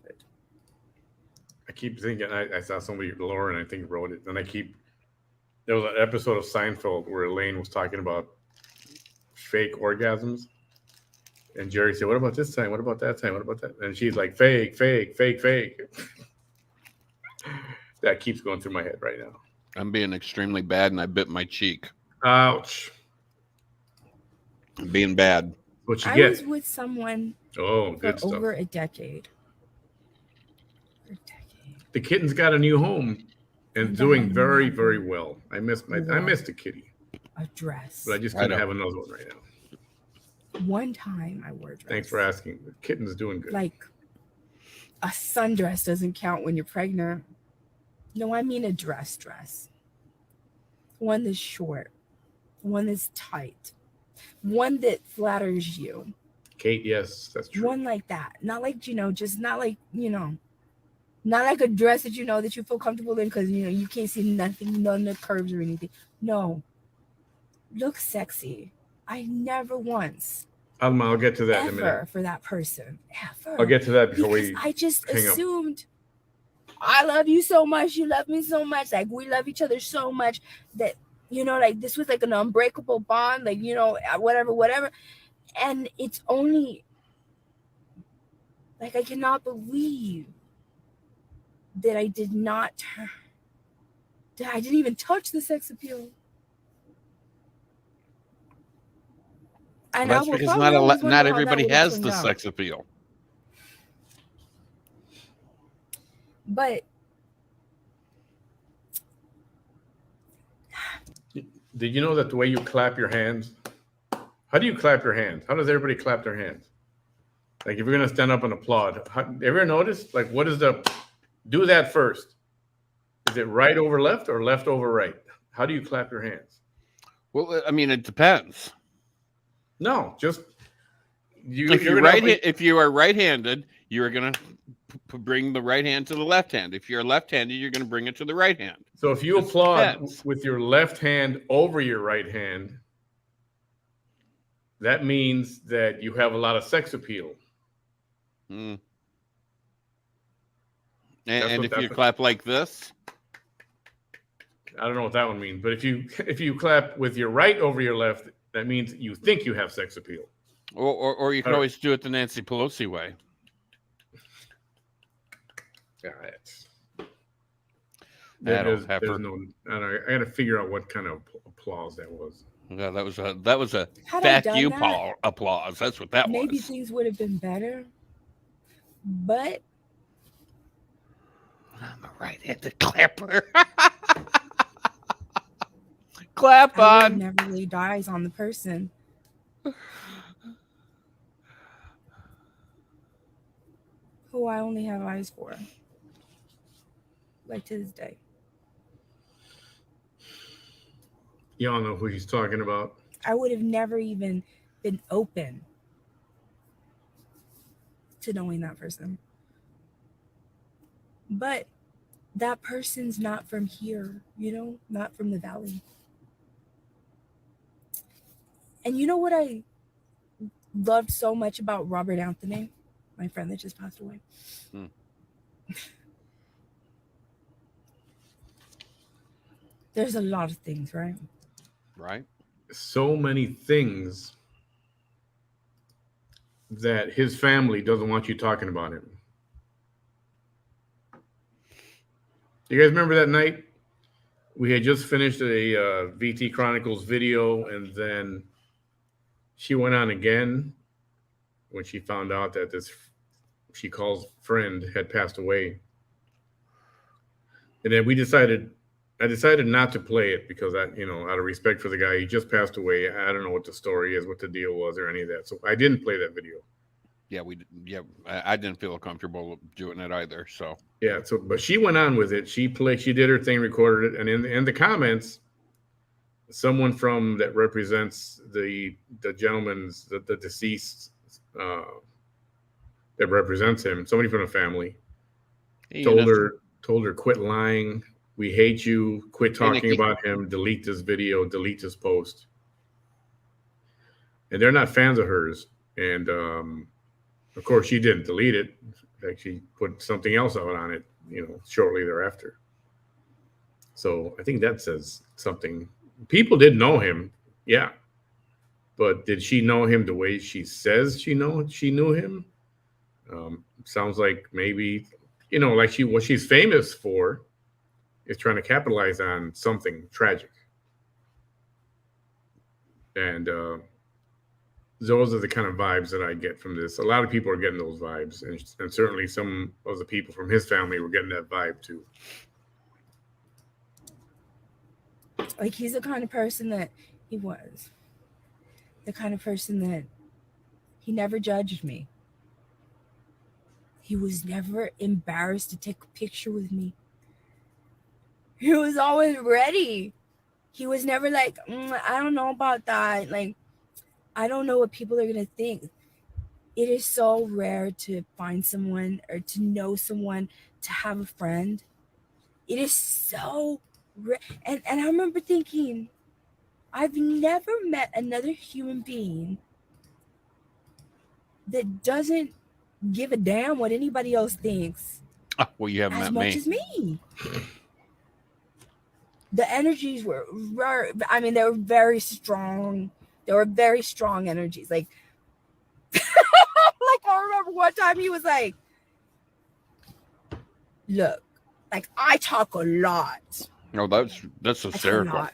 I keep thinking, I saw somebody, Lauren, I think wrote it, and there was an episode of Seinfeld where Elaine was talking about fake orgasms. And Jerry said, "What about this time? What about that time? What about that?" And she's like, "Fake, fake, fake, fake." That keeps going through my head right now. I'm being extremely bad, and I bit my cheek. Ouch! I'm being bad. What you I get? was with someone Oh, for good stuff. over a decade. The kitten's got a new home and And doing I very, never very well. I miss the kitty, A dress. but I just couldn't have another one right now. One time I wore a dress. Thanks for asking. The kitten's doing good. Like a sundress doesn't count when you're pregnant. No, I mean a dress. One that's short. One that's tight. One that flatters you. Kate, yes, that's true. One like that. Not like, just not like, not like a dress that that you feel comfortable in because, you can't see nothing, none of the curves or anything. No. Look sexy. I never once. Alma, I'll get to that in a minute. Ever for that person. Ever. I'll get to that before we I just hang up. assumed I love you so much. You love me so much. Like, we love each other so much that, like, this was like an unbreakable bond. Like, whatever. And it's only, like, I cannot believe that I did not, that I didn't even touch the sex appeal. And that's because not everybody has the sex appeal. But did you know that the way you clap your hands? How do you clap your hands? How does everybody clap their hands? Like, if you're gonna stand up and applaud, ever notice? Like, what is do that first? Is it right over left or left over right? How do you clap your hands? Well, I mean, it depends. No, just if you are right-handed, you're gonna bring the right hand to the left hand. If you're left-handed, you're gonna bring it to the right hand. So if you applaud with your left hand over your right hand, that means that you have a lot of sex appeal. And if you clap like this, I don't know what that one means, but if you clap with your right over your left, that means you think you have sex appeal. Or you can always do it the Nancy Pelosi way. Yeah, I got to figure out what kind of applause that was. Yeah, that was a vacuum applause. That's what that was. Maybe things would have been better, but I'm a right-handed clapper. Clap on. Never laid eyes on the person. Who I only have eyes for. Like, to this day. Y'all know who he's talking about. I would have never even been open to knowing that person. But that person's not from here, not from the valley. And you know what I loved so much about Robert Anthony, my friend that just passed away? There's a lot of things, right? Right. So many things that his family doesn't want you talking about him. You guys remember that night? We had just finished a VT Chronicles video, and then she went on again when she found out that this, she calls friend, had passed away. And then I decided not to play it because out of respect for the guy, he just passed away. I don't know what the story is, what the deal was, or any of that. So I didn't play that video. I didn't feel comfortable doing it either. So yeah. So, but she went on with it. She did her thing, recorded it, and in the comments, someone that represents the gentleman's the deceased that represents him, somebody from the family, told her quit lying. We hate you. Quit talking about him. Delete this video. Delete this post. And they're not fans of hers. And of course, she didn't delete it. In fact, she put something else out on it, shortly thereafter. So I think that says something. People did know him. Yeah. But did she know him the way she says she knew him? Sounds like maybe, like what she's famous for is trying to capitalize on something tragic, and those are the kind of vibes that I get from this. A lot of people are getting those vibes, and certainly some of the people from his family were getting that vibe too. Like, he's the kind of person that he was. The kind of person that he never judged me. He was never embarrassed to take a picture with me. He was always ready. He was never like, I don't know about that. Like, I don't know what people are going to think. It is so rare to find someone or to know someone, to have a friend. It is so rare. And I remember thinking, I've never met another human being that doesn't give a damn what anybody else thinks Well, you haven't as met much me. as me. The energies were, they were very strong. There were very strong energies. Like, I remember one time he was like, look, like, I talk a lot. No, that's hysterical.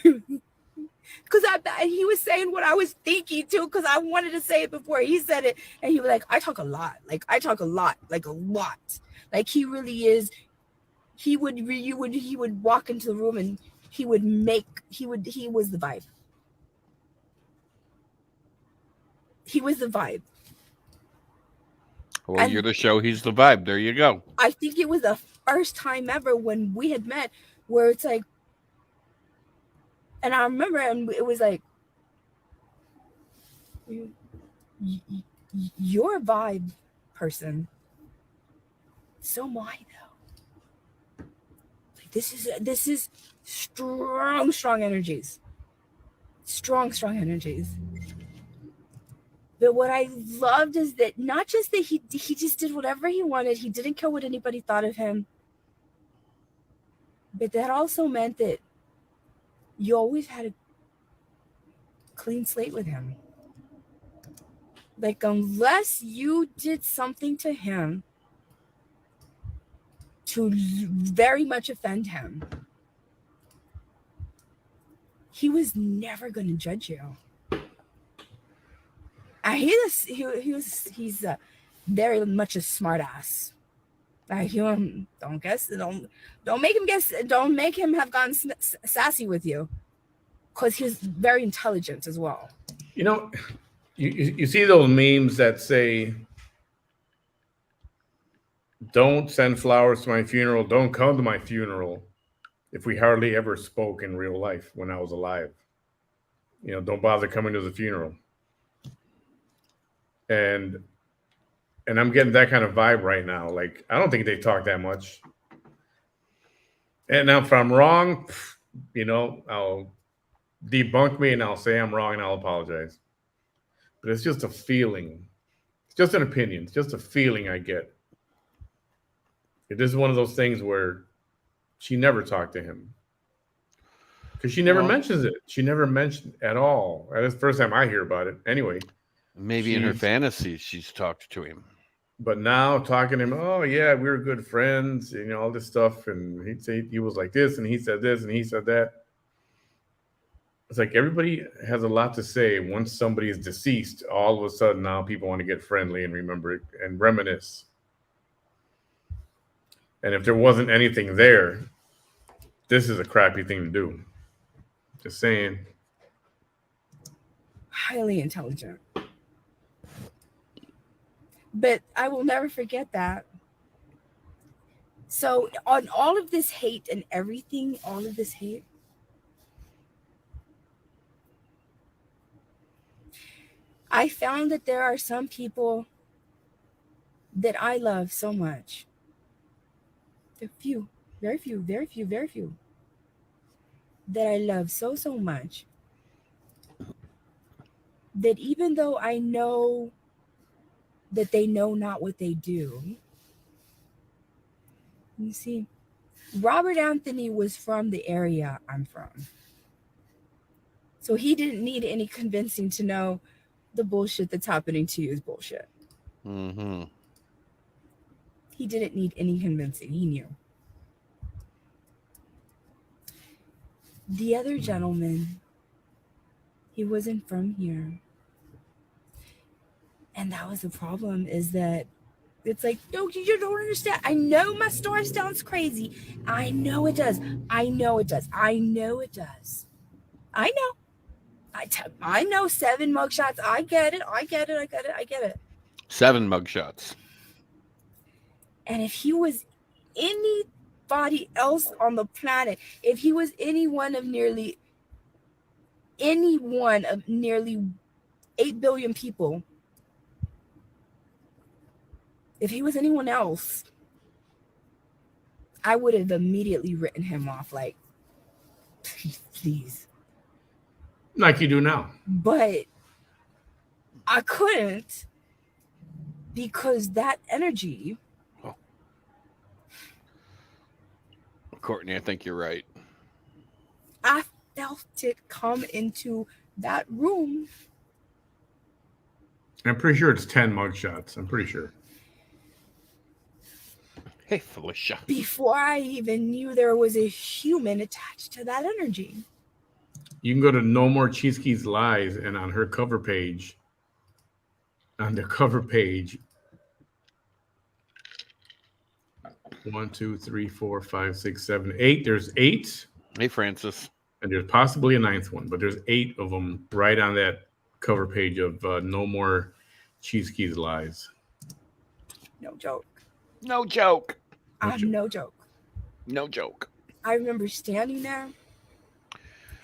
Because he was saying what I was thinking too, because I wanted to say it before he said it. And he was like, I talk a lot. Like, I talk a lot. Like, a lot. Like, he really is. He would walk into the room and he was the vibe. He was the vibe. Well, you're the show, he's the vibe. There you go. I think it was the first time ever when we had met where it's like, and I remember, and it was like, you're a vibe person. So am I, though. Like, this is strong energies. Strong energies. But what I loved is that not just that he just did whatever he wanted. He didn't care what anybody thought of him. But that also meant that you always had a clean slate with him. Like, unless you did something to him to very much offend him, he was never going to judge you. And he's very much a smart ass. Like, don't make him have gone sassy with you, because he's very intelligent as well. You see those memes that say, don't send flowers to my funeral, don't come to my funeral if we hardly ever spoke in real life when I was alive. Don't bother coming to the funeral. And I'm getting that kind of vibe right now. Like, I don't think they talk that much. And now if I'm wrong, I'll debunk me and I'll say I'm wrong and I'll apologize. But it's just a feeling. It's just an opinion. It's just a feeling I get. It is one of those things where she never talked to him. Because she never mentions it. She never mentioned at all. That's the first time I hear about it. Anyway. Maybe in her fantasies she's talked to him. But now talking to him, oh yeah, we were good friends, all this stuff, and he'd say he was like this, and he said this, and he said that. It's like everybody has a lot to say. Once somebody is deceased, all of a sudden now people want to get friendly and remember it and reminisce. And if there wasn't anything there, this is a crappy thing to do. Just saying. Highly intelligent. But I will never forget that. So on all of this hate and everything, all of this hate, I found that there are some people that I love so much. There are few, very few, that I love so much, that even though I know that they know not what they do. You see, Robert Anthony was from the area I'm from. So he didn't need any convincing to know the bullshit that's happening to you is bullshit. Mm-hmm. He didn't need any convincing. He knew. The other gentleman, he wasn't from here. And that was the problem, is that it's like, no, you don't understand. I know my story sounds crazy. I know it does. I know it does. I know it does. I know. I know 7 mugshots. I get it. I get it. I get it. I get it. 7 mugshots. And if he was anybody else on the planet, if he was any one of nearly 8 billion people, if he was anyone else, I would have immediately written him off, like, please. Like you do now. But I couldn't, because that energy. Oh. Courtney, I think you're right. I felt it come into that room. I'm pretty sure it's 10 mugshots. I'm pretty sure. Hey, Felicia. Before I even knew there was a human attached to that energy. You can go to No More Cheeseke's Lies, and on her cover page, on the cover page, 1, 2, 3, 4, 5, 6, 7, 8. There's 8. Hey, Francis. And there's possibly a 9th one, but there's 8 of them right on that cover page of No More Cheeseke's Lies. No joke. No joke. No joke. No joke. I remember standing there,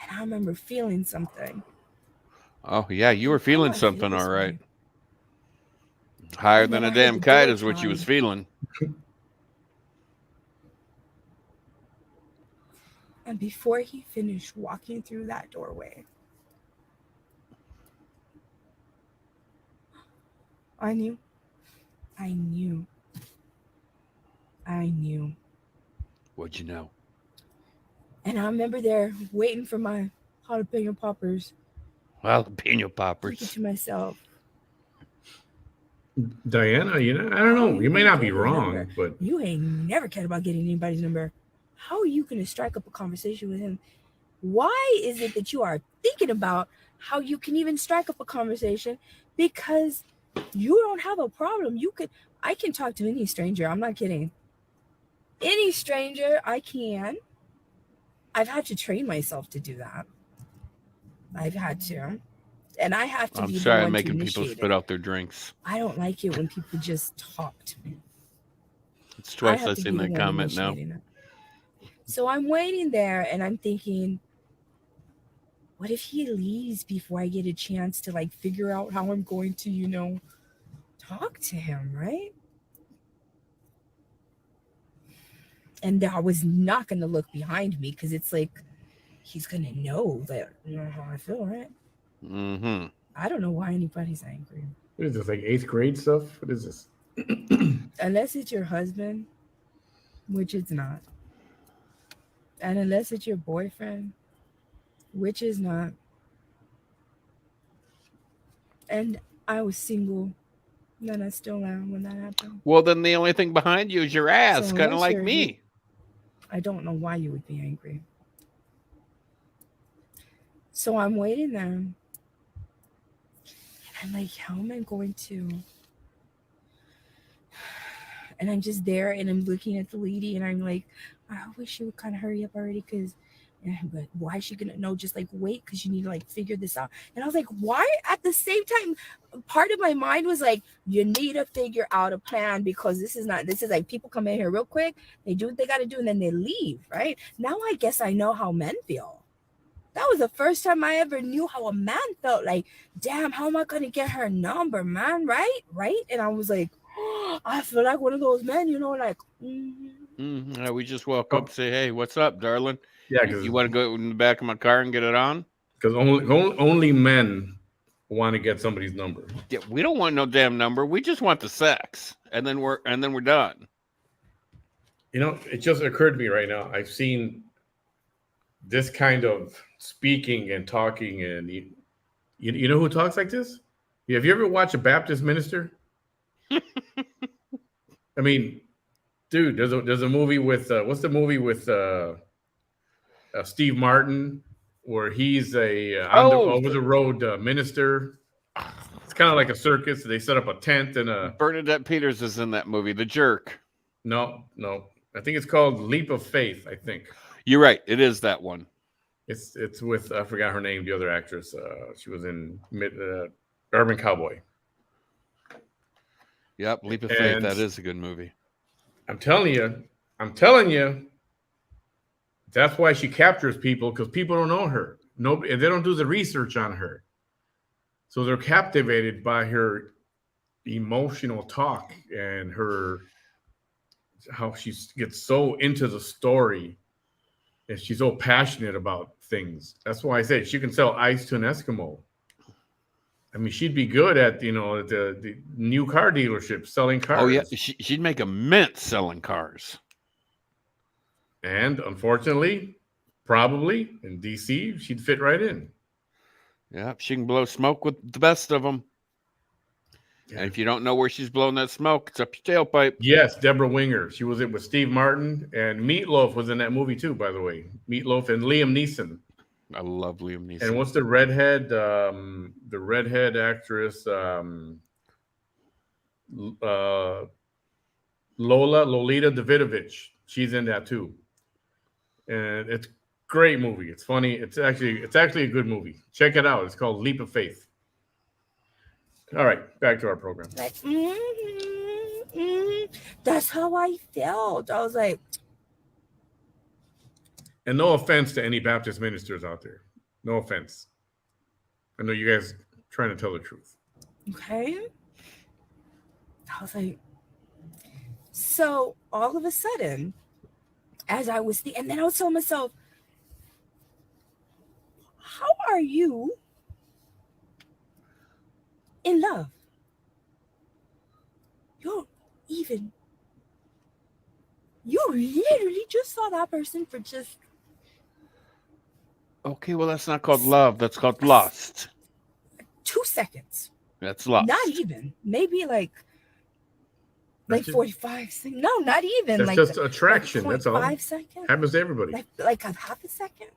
and I remember feeling something. Oh, yeah, you were feeling something, all right. Higher than a damn kite is what you was feeling. And before he finished walking through that doorway, I knew. What'd you know? And I remember there waiting for my jalapeno poppers. Jalapeno poppers. Thinking to myself, Diana, you know, I don't know. You may not be wrong, but you ain't never cared about getting anybody's number. How are you going to strike up a conversation with him? Why is it that you are thinking about how you can even strike up a conversation? Because you don't have a problem. I can talk to any stranger. I'm not kidding. Any stranger, I can. I've had to train myself to do that. I've had to. And I have to be the one to initiate it. I'm sorry, I'm making people spit out their drinks. I don't like it when people just talk to me. It's twice I've seen that comment now. So I'm waiting there and I'm thinking, what if he leaves before I get a chance to like figure out how I'm going to, talk to him, right? And I was not going to look behind me because it's like, he's going to know that, how I feel, right? Mm-hmm. I don't know why anybody's angry. What is this, like 8th grade stuff? What is this? Unless it's your husband, which it's not. And unless it's your boyfriend, which is not. And I was single, and I still am when that happened. Well, then the only thing behind you is your ass, kind of like me. I don't know why you would be angry. So I'm waiting there. And I'm like, how am I going to? And I'm just there and I'm looking at the lady and I'm like, I wish she would kind of hurry up already because, but why is she going to know? Just like wait because you need to like figure this out. And I was like, why? At the same time, part of my mind was like, you need to figure out a plan because this is like people come in here real quick. They do what they got to do and then they leave, right? Now I guess I know how men feel. That was the first time I ever knew how a man felt. Like, damn, how am I going to get her number, man? Right? And I was like, oh, I feel like one of those men, like, we just walk up and say, hey, what's up, darling? Yeah, you want to go in the back of my car and get it on? Because only men want to get somebody's number. Yeah, we don't want no damn number. We just want the sex, and then we're done. It just occurred to me right now. I've seen this kind of speaking and talking, and you know who talks like this? Have you ever watched a Baptist minister? I mean, dude, there's a movie with what's the movie with Steve Martin where he's a on the Oh, over the road minister. It's kind of like a circus. They set up a tent and a Bernadette Peters is in that movie, The Jerk. no. I think it's called Leap of Faith. I think You're right. It is that one. it's with I forgot her name, the other actress. She was in Urban Cowboy. Yep, Leap of Faith. And That is a good movie. I'm telling you, that's why she captures people because people don't know her. Nobody, they don't do the research on her, so they're captivated by her emotional talk and her how she gets so into the story and she's so passionate about things. That's why I say she can sell ice to an Eskimo. I mean, she'd be good at the new car dealership selling cars. Oh yeah, she'd make a mint selling cars. And unfortunately, probably in DC, she'd fit right in. Yeah, she can blow smoke with the best of them. Yeah. And if you don't know where she's blowing that smoke, it's up your tailpipe. Yes, Deborah Winger. She was it with Steve Martin, and Meatloaf was in that movie too, by the way. Meatloaf and Liam Neeson. I love Liam Neeson. And what's the redhead? The redhead actress, Lolita Davidovich. She's in that too, and it's a great movie. It's funny. It's actually a good movie. Check it out. It's called Leap of Faith. All right, back to our program. Like, that's how I felt. I was like, and no offense to any Baptist ministers out there. No offense. I know you guys are trying to tell the truth. Okay. I was like, so all of a sudden, as I was and then I was telling myself, how are you in love? You literally just saw that person for just. Okay, well, that's not called love. That's called lust. 2 seconds. That's lust. Not even. Maybe like 45 seconds. No, not even. That's like just attraction. Like that's all. 5 seconds. Happens to everybody. Like a half a second.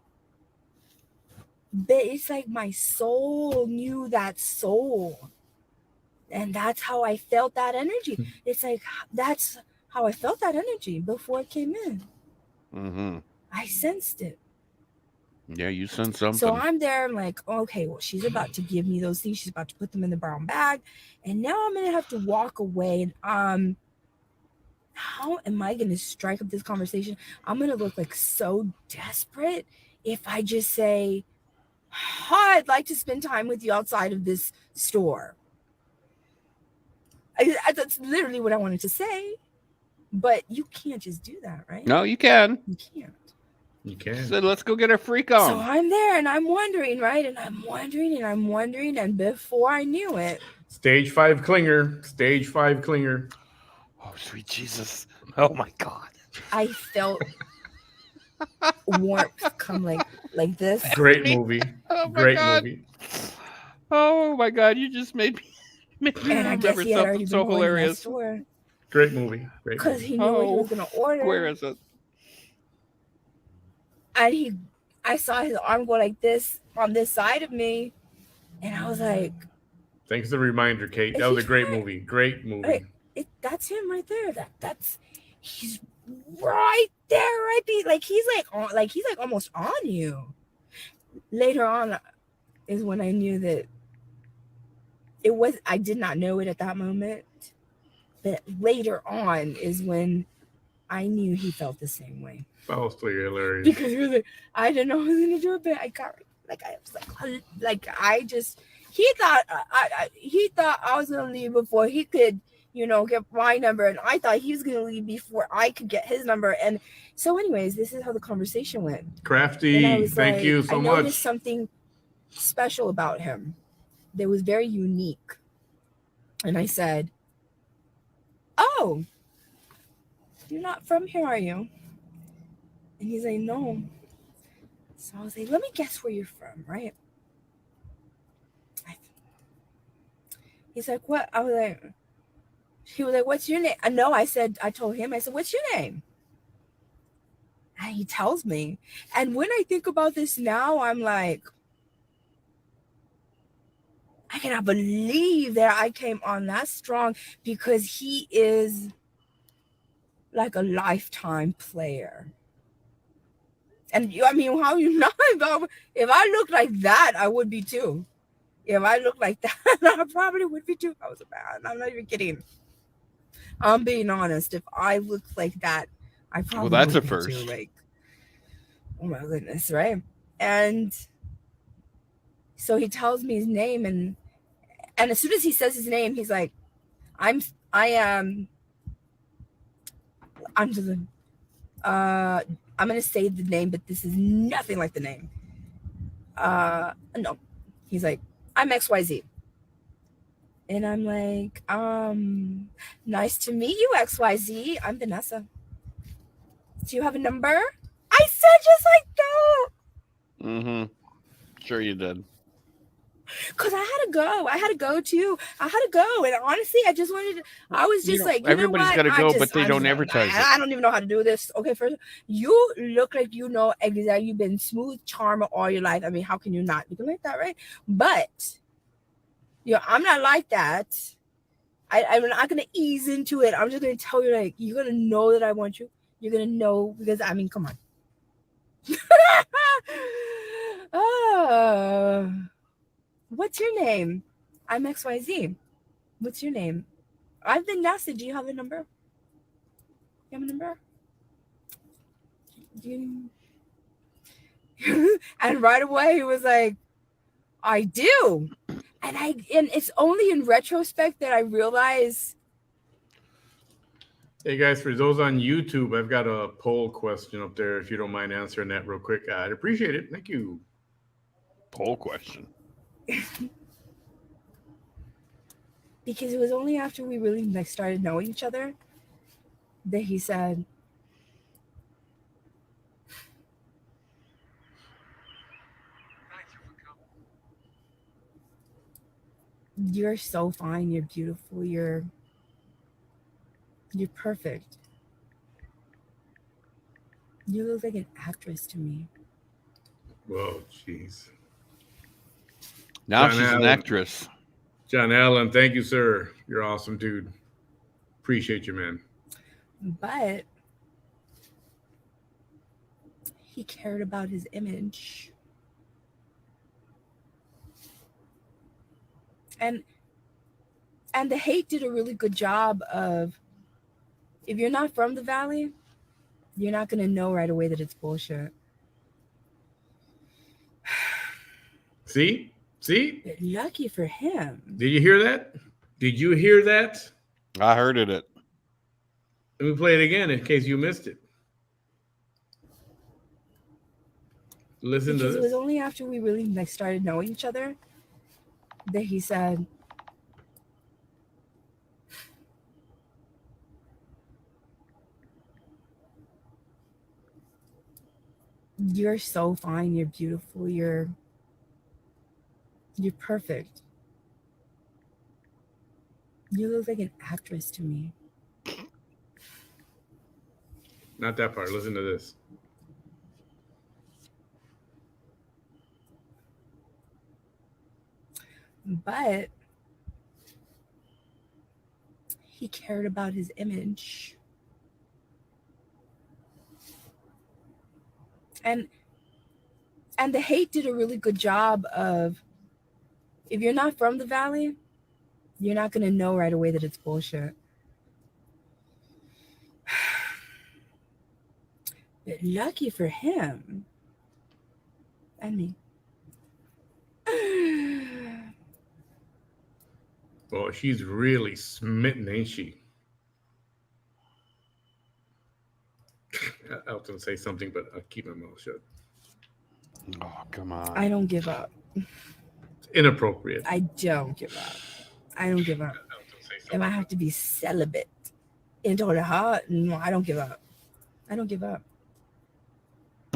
But it's like my soul knew that soul. And that's how I felt that energy. It's like, that's how I felt that energy before it came in. Mm-hmm. I sensed it. Yeah, you sensed something. So I'm there. I'm like, okay, well, she's about to give me those things. She's about to put them in the brown bag. And now I'm going to have to walk away. And how am I going to strike up this conversation? I'm going to look like so desperate if I just say, hi, I'd like to spend time with you outside of this store. That's literally what I wanted to say. But you can't just do that, right? No, you can. You can't. You can. So let's go get a freak on. So I'm there and I'm wondering, right? And I'm wondering. And before I knew it. Stage 5 clinger. Stage 5 clinger. Oh, sweet Jesus. Oh, my God. I felt warmth come like this. Great movie. Oh, Great God. movie. Oh, my God. You just made me and I guess he had already been so going hilarious. to that store. Great movie. Because he knew what he was going to order. Where is it? And I saw his arm go like this on this side of me. And I was like. Thanks for the reminder, Kate. That was a great movie. Great movie. That's him right there. He's right there, right? He's like almost on you. Later on is when I knew that I did not know it at that moment. But later on is when I knew he felt the same way. That was pretty hilarious. Because he was like, I didn't know I was gonna do it, but he thought I was gonna leave before he could, get my number, and I thought he was gonna leave before I could get his number. And so, anyways, this is how the conversation went. Crafty, thank you so much. I noticed something special about him that was very unique, and I said, "Oh, you're not from here, are you?" And he's like, "No." So I was like, let me guess where you're from, right? He's like, what? I was like, he was like, what's your name? I know. I told him, I said, what's your name? And he tells me. And when I think about this now, I'm like, I cannot believe that I came on that strong, because he is like a lifetime player. And I mean, how you not? If I looked like that, I would be too. If I looked like that, I probably would be too. I was bad. I'm not even kidding. I'm being honest. If I looked like that, I probably that's would a be first. too. Like, oh my goodness, right? And so he tells me his name, and as soon as he says his name, he's like, I'm just I'm gonna say the name, but this is nothing like the name. No. He's like, I'm XYZ. And I'm like, nice to meet you, XYZ. I'm Vanessa. Do you have a number? I said just like that. Mm-hmm. Sure you did. Because I had to go. I had to go too. I had to go. And honestly, I just wanted to, I was just like, everybody's got to go, but they don't advertise it. I don't even know how to do this. Okay, first, you look like you know exactly. You've been smooth charmer all your life. I mean, how can you not be like that, right? But, I'm not like that. I'm not going to ease into it. I'm just going to tell you, like, you're going to know that I want you. You're going to know, because, I mean, come on. What's your name? I'm XYZ. What's your name? I'm Vanessa. Do you have a number? You have a number? And right away he was like, I do. And it's only in retrospect that I realize. Hey guys, for those on YouTube, I've got a poll question up there. If you don't mind answering that real quick, I'd appreciate it. Thank you. Poll question. Because it was only after we really started knowing each other that he said, you're so fine, you're beautiful, you're perfect. You look like an actress to me. Whoa, jeez. Now John she's Allen. An actress. John Allen, thank you, sir. You're awesome, dude. Appreciate you, man. But he cared about his image. And the hate did a really good job of, if you're not from the Valley, you're not going to know right away that it's bullshit. See? But lucky for him. Did you hear that? Did you hear that? I heard it. Let me play it again in case you missed it. Listen because to this. It was only after we really started knowing each other that he said, you're so fine, you're beautiful, you're perfect. You look like an actress to me. Not that part. Listen to this. But he cared about his image. And the hate did a really good job of, if you're not from the Valley, you're not going to know right away that it's bullshit. But lucky for him and me. Well, she's really smitten, ain't she? I was going to say something, but I'll keep my mouth shut. Oh, come on. I don't give up. It's inappropriate. I don't give up. I don't give up. If I have to be celibate into the heart, no, I don't give up. I don't give up.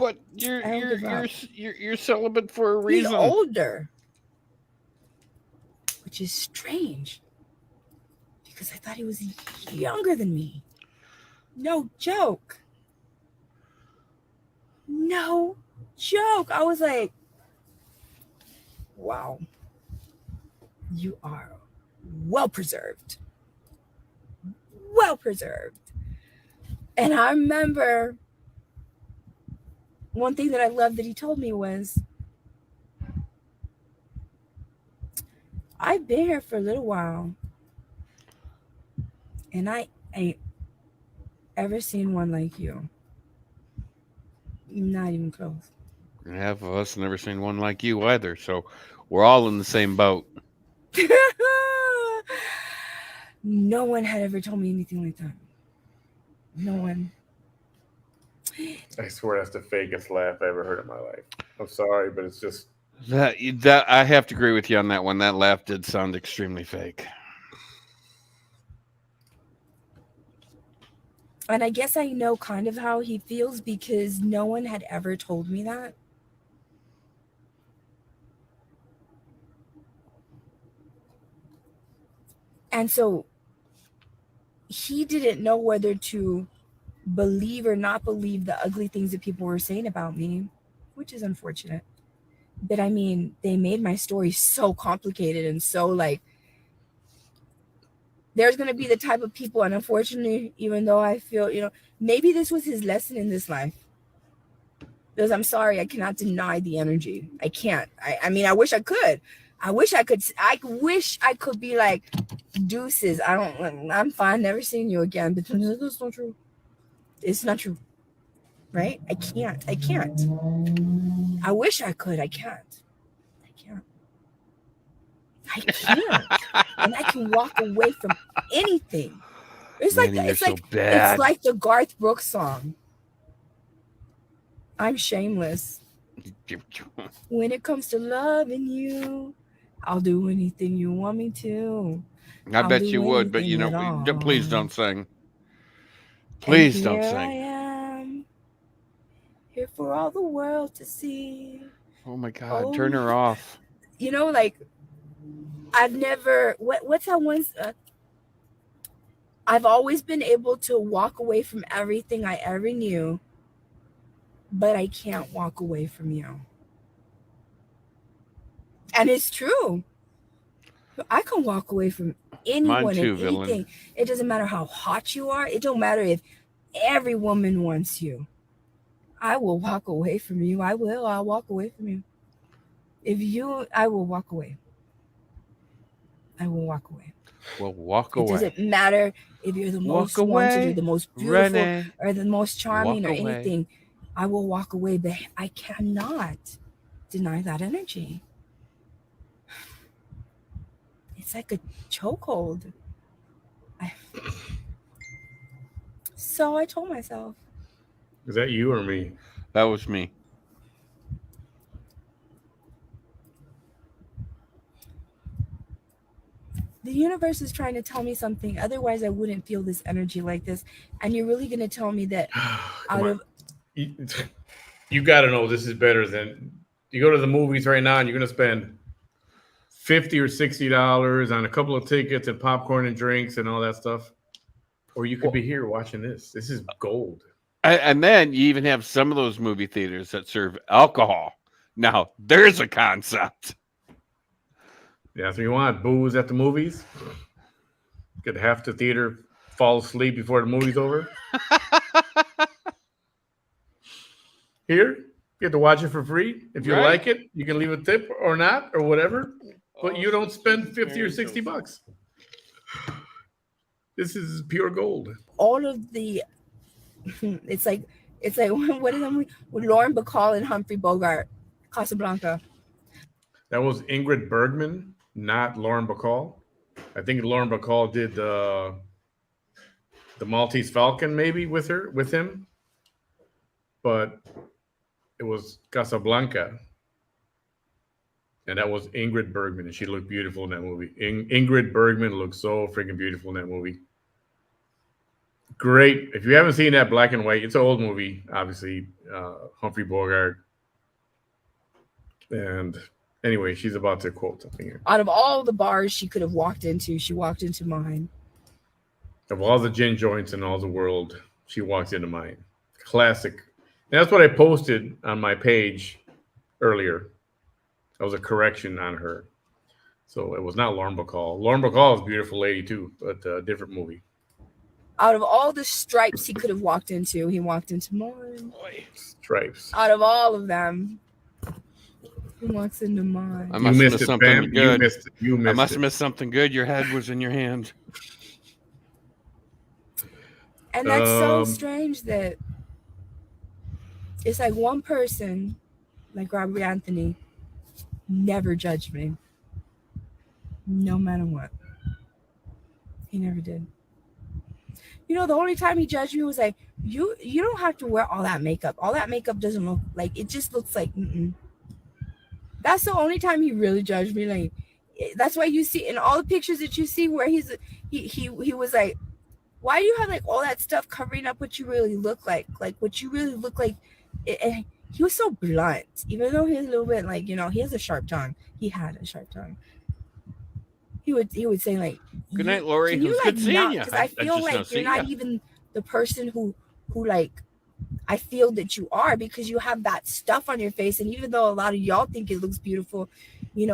But I don't give up. you're celibate for a He's reason. older, which is strange because I thought he was younger than me. No joke. No joke. I was like, wow, you are well preserved. Well preserved. And I remember one thing that I loved that he told me was, I've been here for a little while and I ain't ever seen one like you. Not even close. Half of us never seen one like you either, so we're all in the same boat. No one had ever told me anything like that. No one. I swear that's the fakest laugh I ever heard in my life. I'm sorry, but it's just That I have to agree with you on that one. That laugh did sound extremely fake. And I guess I know kind of how he feels because no one had ever told me that. And so he didn't know whether to believe or not believe the ugly things that people were saying about me, which is unfortunate. But I mean, they made my story so complicated and so like, there's going to be the type of people, and unfortunately, even though I feel, maybe this was his lesson in this life. Because I'm sorry, I cannot deny the energy. I can't. I mean, I wish I could. I wish I could be like, deuces. I'm fine, never seeing you again. But that's not true. It's not true. Right? I can't. I wish I could. I can't. I can't. And I can walk away from anything. It's Manny, like you're it's so like bad. it's like the Garth Brooks song. I'm shameless. When it comes to loving you, I'll do anything you want me to. I I'll bet do you would, but anything at all. please don't sing. And Please don't here I sing. am, here for all the world to see. Oh my God, turn her off. Like I've never. What's that one? I've always been able to walk away from everything I ever knew, but I can't walk away from you. And it's true. I can walk away from anyone too, and villain. anything. It doesn't matter how hot you are. It don't matter if every woman wants you. I will walk away from you. I will. I'll walk away from you. I will walk away. I will walk away. Well, walk It away. doesn't matter if you're the most wanted or the most beautiful Renee. or the most charming Walk or away. anything. I will walk away, but I cannot deny that energy. It's like a chokehold. So I told myself. is that you or me? That was me. The universe is trying to tell me something. Otherwise, I wouldn't feel this energy like this. And you're really going to tell me that out of... You got to know this is better than... You go to the movies right now and you're going to spend $50 or $60 on a couple of tickets and popcorn and drinks and all that stuff. Or you could be here watching this. This is gold. And then you even have some of those movie theaters that serve alcohol. Now, there's a concept. Yeah, so you want booze at the movies? Get half the theater fall asleep before the movie's over. Here, you get to watch it for free. If you like it, you can leave a tip or not or whatever. But you don't spend 50 or 60 bucks. This is pure gold. All of the... It's like what is that movie? With Lauren Bacall and Humphrey Bogart, Casablanca. That was Ingrid Bergman, not Lauren Bacall. I think Lauren Bacall did the Maltese Falcon maybe with him. But it was Casablanca. And that was Ingrid Bergman, and she looked beautiful in that movie. Ingrid Bergman looked so freaking beautiful in that movie. Great. If you haven't seen that, black and white, it's an old movie, obviously. Humphrey Bogart. And anyway, she's about to quote something here. Out of all the bars she could have walked into, she walked into mine. Of all the gin joints in all the world, she walks into mine. Classic. And that's what I posted on my page earlier. That was a correction on her. So it was not Lauren Bacall. Lauren Bacall is a beautiful lady too, but a different movie. Out of all the stripes he could have walked into, he walked into mine. Stripes. Out of all of them, he walks into mine. I must have missed something good. You missed I must it. have missed something good. Your head was in your hand. And that's so strange that it's like one person, like Robert Anthony, never judged me. No matter what. He never did. You know, the only time he judged me was like, you don't have to wear all that makeup. All that makeup doesn't look like, it just looks like, That's the only time he really judged me. Like, that's why you see in all the pictures that you see where he was like, why do you have like all that stuff covering up what you really look like? Like what you really look like. And he was so blunt, even though he's a little bit like, he has a sharp tongue. He had a sharp tongue. He would say like, good night, Lori. It was good seeing you. Because I feel like you're not even the person who like I feel that you are, because you have that stuff on your face. And even though a lot of y'all think it looks beautiful, he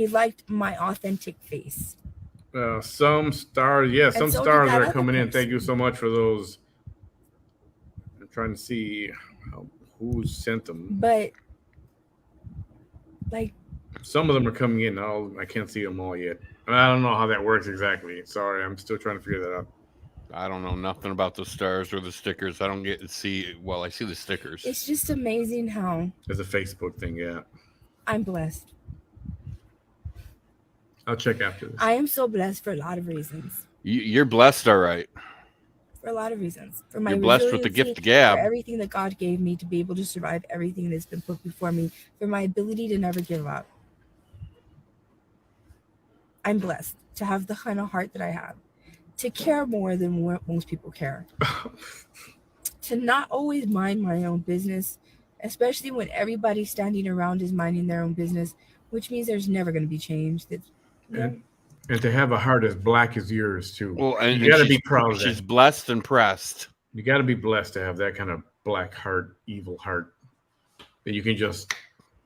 liked my authentic face. Some stars, some so stars are coming in. Thank you so much for those. I'm trying to see who sent them. But like, some of them are coming in. I can't see them all yet. I don't know how that works exactly. Sorry, I'm still trying to figure that out. I don't know nothing about the stars or the stickers. I don't get to see. Well, I see the stickers. It's just amazing how. It's a Facebook thing, yeah. I'm blessed. I'll check after this. I am so blessed for a lot of reasons. You're blessed, all right. For a lot of reasons. For my You're blessed with the gift of gab. For everything that God gave me to be able to survive everything that's been put before me. For my ability to never give up. I'm blessed to have the kind of heart that I have. To care more than what most people care. To not always mind my own business. Especially when everybody standing around is minding their own business. Which means there's never going to be change. And to have a heart as black as yours too. Well, and you got to be proud of that. She's blessed and pressed. You got to be blessed to have that kind of black heart, evil heart, that you can just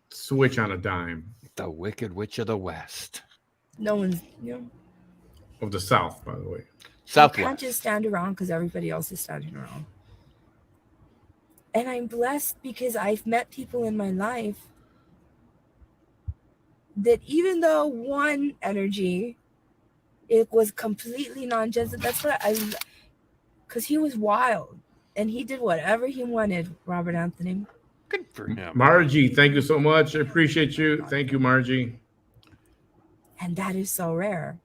switch on a dime. The Wicked Witch of the West. No one's, of the South, by the way. Southwest. You can't just stand around because everybody else is standing around. And I'm blessed because I've met people in my life that even though one energy, it was completely non-judgmental. That's what because he was wild and he did whatever he wanted, Robert Anthony. Good for him. Margie, thank you so much. I appreciate you. Thank you, Margie. And that is so rare.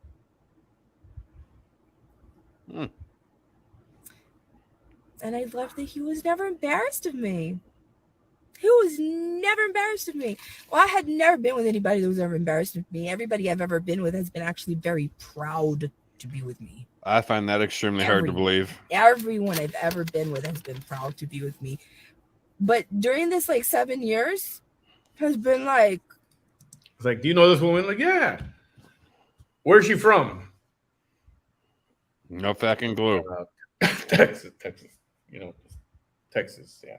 And I love that he was never embarrassed of me. He was never embarrassed of me. Well, I had never been with anybody that was ever embarrassed of me. Everybody I've ever been with has been actually very proud to be with me. I find that extremely hard to believe. Everyone I've ever been with has been proud to be with me. But during this 7 years has been like... It's like, do you know this woman? Like, yeah. Where's she from? No fucking clue. Texas. Texas, yeah.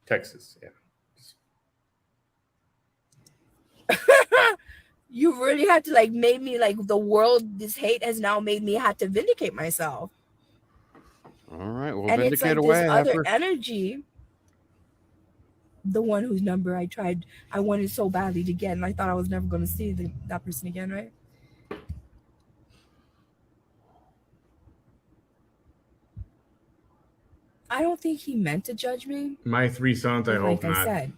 Texas, yeah. You really had to made me the world, this hate has now made me have to vindicate myself. All right, well, and vindicate it's away. This other energy, the one whose number I wanted so badly to get, and I thought I was never going to see that person again, right? I don't think he meant to judge me. My 3 sons, I hope not. Like I said,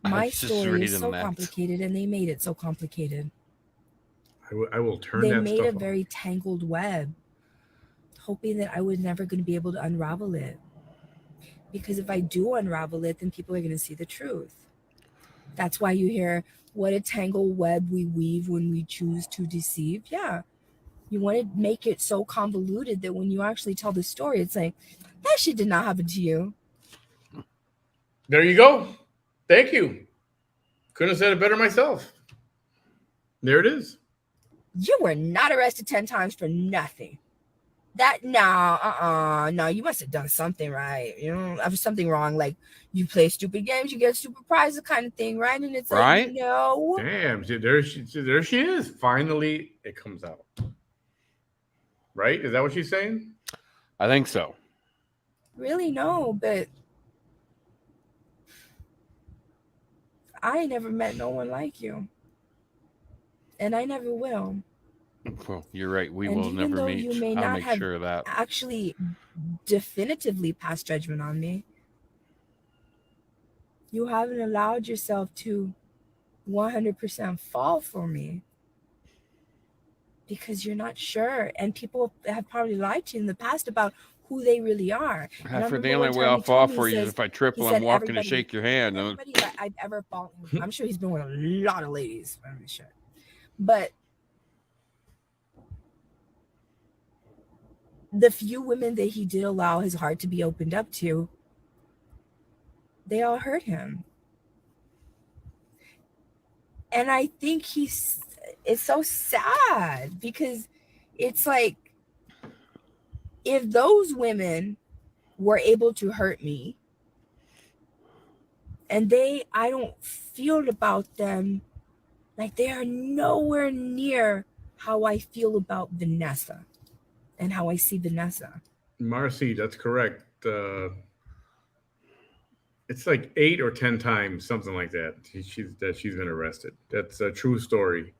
my story is so complicated, and they made it so complicated. I will turn that stuff off. They made a very tangled web, hoping that I was never going to be able to unravel it. Because if I do unravel it, then people are going to see the truth. That's why you hear, What a tangled web we weave when we choose to deceive. Yeah. You want to make it so convoluted that when you actually tell the story, it's like, that shit did not happen to you. There you go. Thank you. Couldn't have said it better myself. There it is. You were not arrested 10 times for nothing. No, you must have done something right. You know, there was something wrong. Like, you play stupid games, you get stupid prizes, kind of thing, right? And it's Right? like, no. Damn, there she is. Finally, it comes out. Right? Is that what she's saying? I think so. Really, no, but I never met no one like you. And I never will. Well, you're right. We And will even never though meet. you may I'll not make have sure of that. actually definitively passed judgment on me, you haven't allowed yourself to 100% fall for me because you're not sure. And people have probably lied to you in the past about who they really are. And I For the remember only one way time I'll he fall told me, for he you is says- if I trip he while I'm said walking to everybody- shake your hand. everybody that I've ever fallen with, I'm sure he's been with a lot of ladies, I'm sure. But the few women that he did allow his heart to be opened up to, they all hurt him. And I think it's so sad because it's like, if those women were able to hurt me, and I don't feel about them like they are nowhere near how I feel about Vanessa and how I see Vanessa. Marcy, that's correct. It's like 8 or 10 times, something like that. She's been arrested. That's a true story.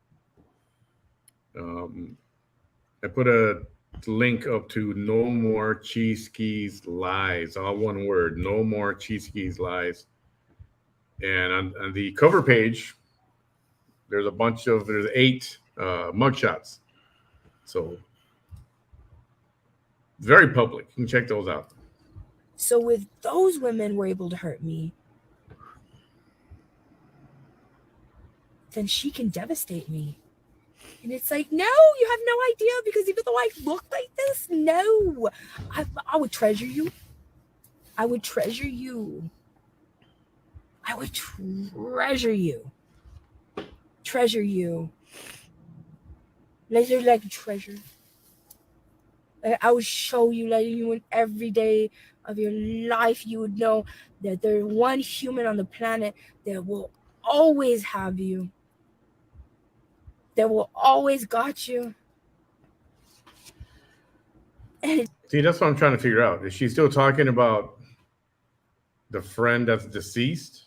I put a link up to No More Cheeseke's Lies, all one word. No More Cheeseke's Lies. And on the cover page, there's 8 mugshots. So very public. You can check those out. So if those women were able to hurt me, then she can devastate me. And it's like, no, you have no idea, because even though I look like this, no, I would treasure you. I would treasure you. I would treasure you. Treasure you. Like a treasure. I would show you, letting you in every day of your life, you would know that there's one human on the planet that will always have you, that will always got you. And See, that's what I'm trying to figure out. Is she still talking about the friend that's deceased?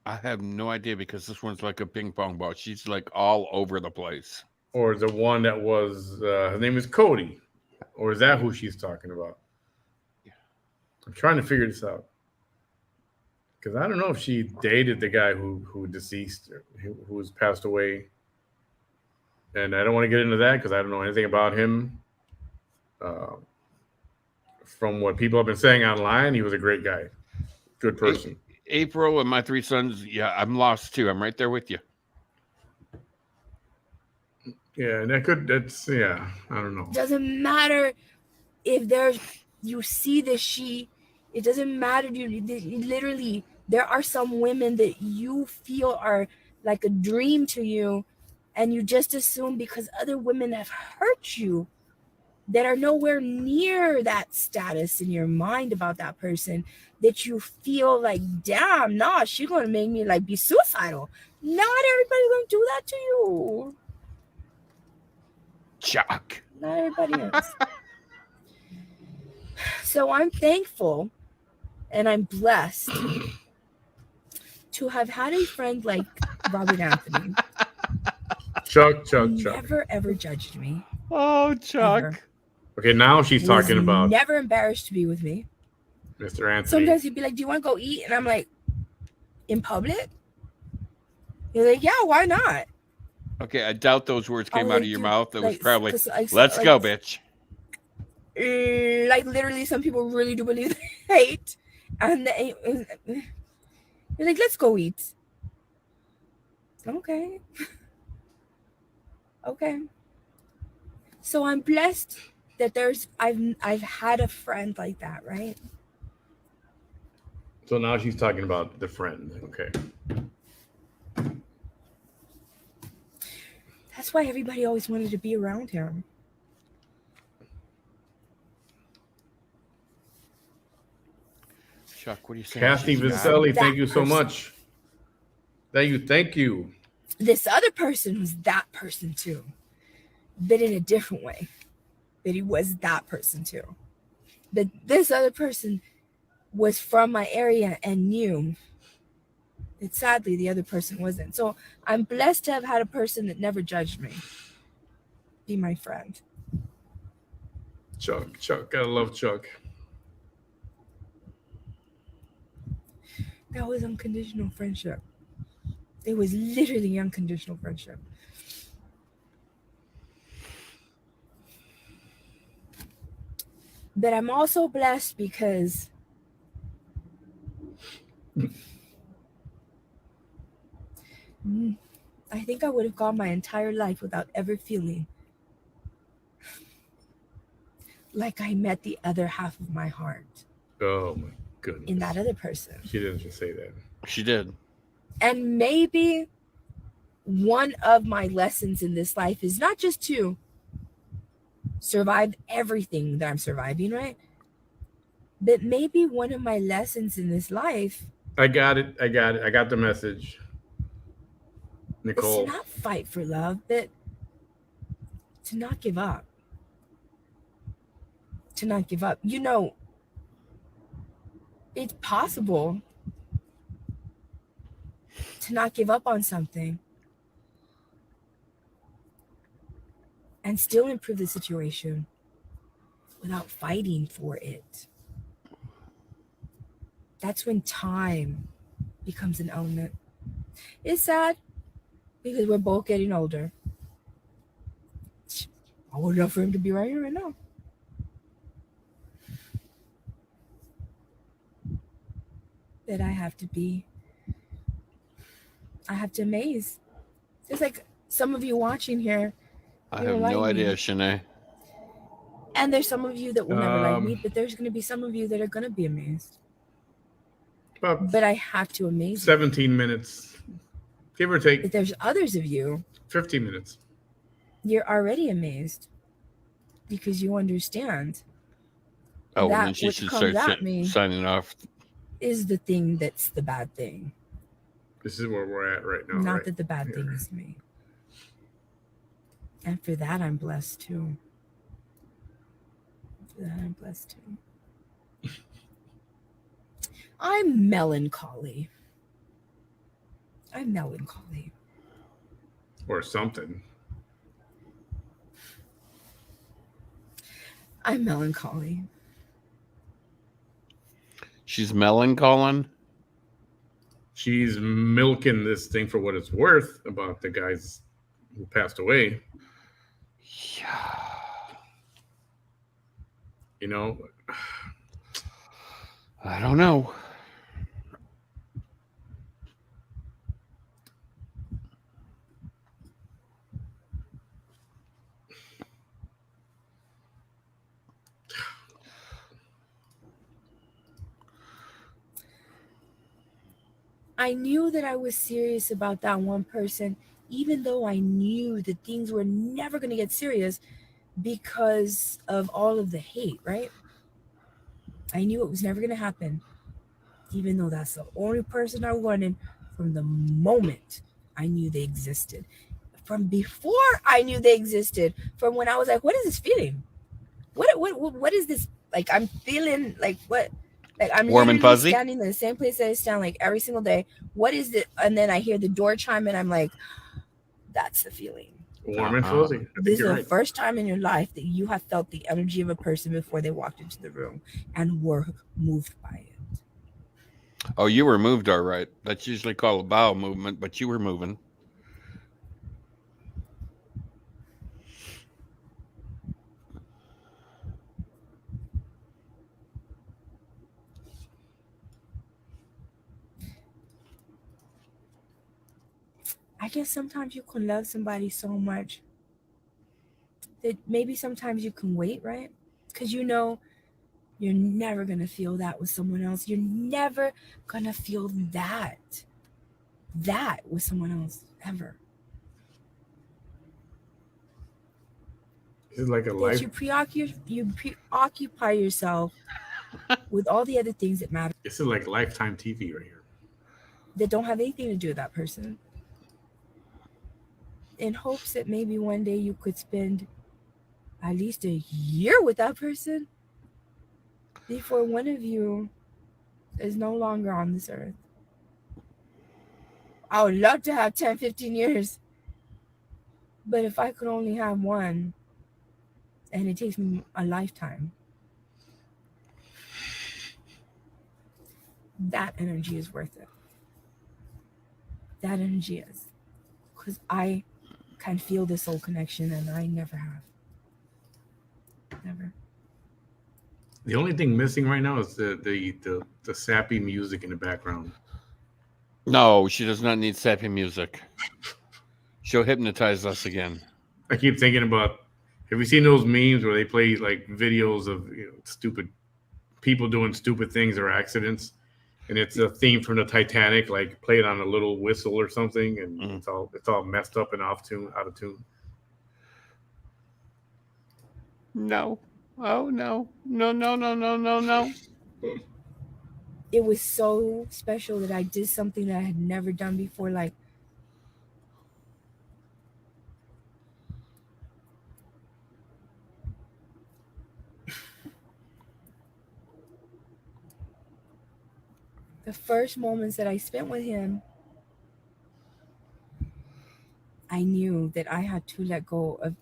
I have no idea, because this one's like a ping pong ball. She's like all over the place. Or is the one that was, his name is Cody? Or is that who she's talking about? I'm trying to figure this out. Because I don't know if she dated the guy who deceased, who's passed away. And I don't want to get into that because I don't know anything about him. From what people have been saying online, he was a great guy. Good person. April and my 3 sons, yeah, I'm lost too. I'm right there with you. Yeah, and I don't know. doesn't matter if you see that it doesn't matter. Literally, there are some women that you feel are like a dream to you, and you just assume because other women have hurt you that are nowhere near that status in your mind about that person, that you feel like, damn, nah, she's gonna make me like be suicidal. Not everybody's gonna do that to you. Chuck. Not everybody is. So I'm thankful and I'm blessed to have had a friend like Robert Anthony. Chuck. Never ever judged me. Oh, Chuck. Ever. Okay, now she's talking about never embarrassed to be with me. Mr. Anthony. Sometimes he'd be like, do you want to go eat? And I'm like, in public? You're like, yeah, why not? Okay, I doubt those words came out of your mouth. It was probably, like, let's go, bitch. Like, literally, some people really do believe they hate. And you're like, let's go eat. Okay. Okay. So I'm blessed that I've had a friend like that, right? So now she's talking about the friend. Okay. That's why everybody always wanted to be around him. Chuck, what are you saying? Kathy She's a guy? Viselli, That thank you so person. much. Thank you. This other person was that person too, but in a different way. But he was that person too. But this other person was from my area and knew that sadly the other person wasn't. So I'm blessed to have had a person that never judged me be my friend. Chuck, gotta love Chuck. That was unconditional friendship. It was literally unconditional friendship. But I'm also blessed because I think I would have gone my entire life without ever feeling like I met the other half of my heart Oh my goodness. in that other person. She didn't just say that. She did. And maybe one of my lessons in this life is not just to survive everything that I'm surviving, right? But maybe one of my lessons in this life I got it. I got the message. is to Nicole. not fight for love, but to not give up. To not give up. You know, it's possible to not give up on something and still improve the situation without fighting for it. That's when time becomes an element. It's sad because we're both getting older. I would love for him to be right here right now. That I have to amaze. It's like some of you watching here. I have no idea, Shanae. And there's some of you that will never like me, but there's going to be some of you that are going to be amazed. But I have to amaze 17 minutes, give or take. But there's others of you. 15 minutes. You're already amazed because you understand. Oh, that and then she which should comes start at me signing off. Is the thing that's the bad thing. This is where we're at right now. Not right? that the bad thing is me. And for that, I'm blessed too. I'm melancholy. Or something. I'm melancholy. She's melancholy. She's milking this thing for what it's worth about the guys who passed away. Yeah. You know, I don't know. I knew that I was serious about that one person, even though I knew that things were never going to get serious because of all of the hate, right? I knew it was never going to happen, even though that's the only person I wanted from the moment I knew they existed. From before I knew they existed, from when I was like, what is this feeling? What is this? Like, I'm feeling like what? Like, I'm warm and fuzzy, standing in the same place that I stand like every single day. What is it? And then I hear the door chime and I'm like, that's the feeling. Warm and fuzzy. This is the first time in your life that you have felt the energy of a person before they walked into the room and were moved by it. Oh, you were moved, all right. That's usually called a bowel movement, but you were moving. I guess sometimes you can love somebody so much that maybe sometimes you can wait, right? Because you know you're never going to feel that with someone else. You're never going to feel that with someone else ever. It's like a That life. you preoccupy yourself with all the other things that matter This is like Lifetime TV right here. that don't have anything to do with that person, in hopes that maybe one day you could spend at least a year with that person before one of you is no longer on this earth. I would love to have 10, 15 years, but if I could only have one and it takes me a lifetime, that energy is worth it. That energy is. Because I can feel the soul connection and I never have. Never. The only thing missing right now is the sappy music in the background. No, she does not need sappy music. She'll hypnotize us again. I keep thinking about. Have you seen those memes where they play like videos of stupid people doing stupid things or accidents, and it's a theme from the Titanic, like played on a little whistle or something, and it's all messed up and out of tune. No. Oh no. No. It was so special that I did something that I had never done before. Like, the first moments that I spent with him, I knew that I had to let go of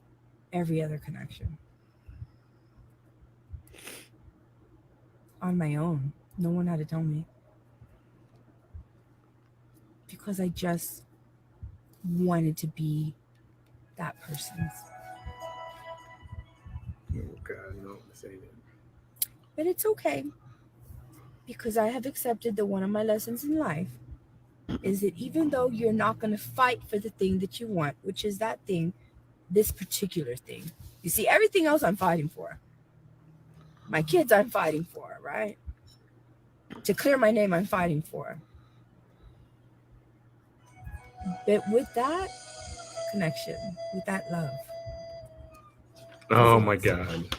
every other connection on my own. No one had to tell me. Because I just wanted to be that person's. Oh God, no, this ain't it. But it's okay. Because I have accepted that one of my lessons in life is that even though you're not going to fight for the thing that you want, which is that thing, this particular thing. You see, everything else I'm fighting for. My kids I'm fighting for, right? To clear my name I'm fighting for. But with that connection, with that love. Oh my God.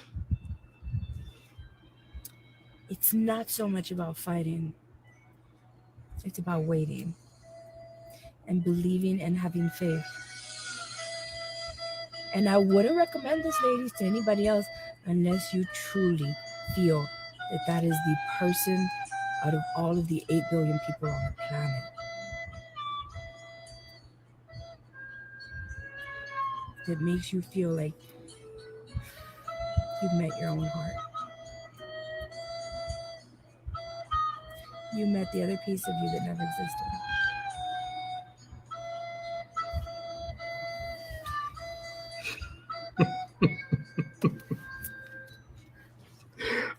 It's not so much about fighting. It's about waiting and believing and having faith. And I wouldn't recommend this, ladies, to anybody else unless you truly feel that that is the person out of all of the 8 billion people on the planet that makes you feel like you've met your own heart. You met the other piece of you that never existed.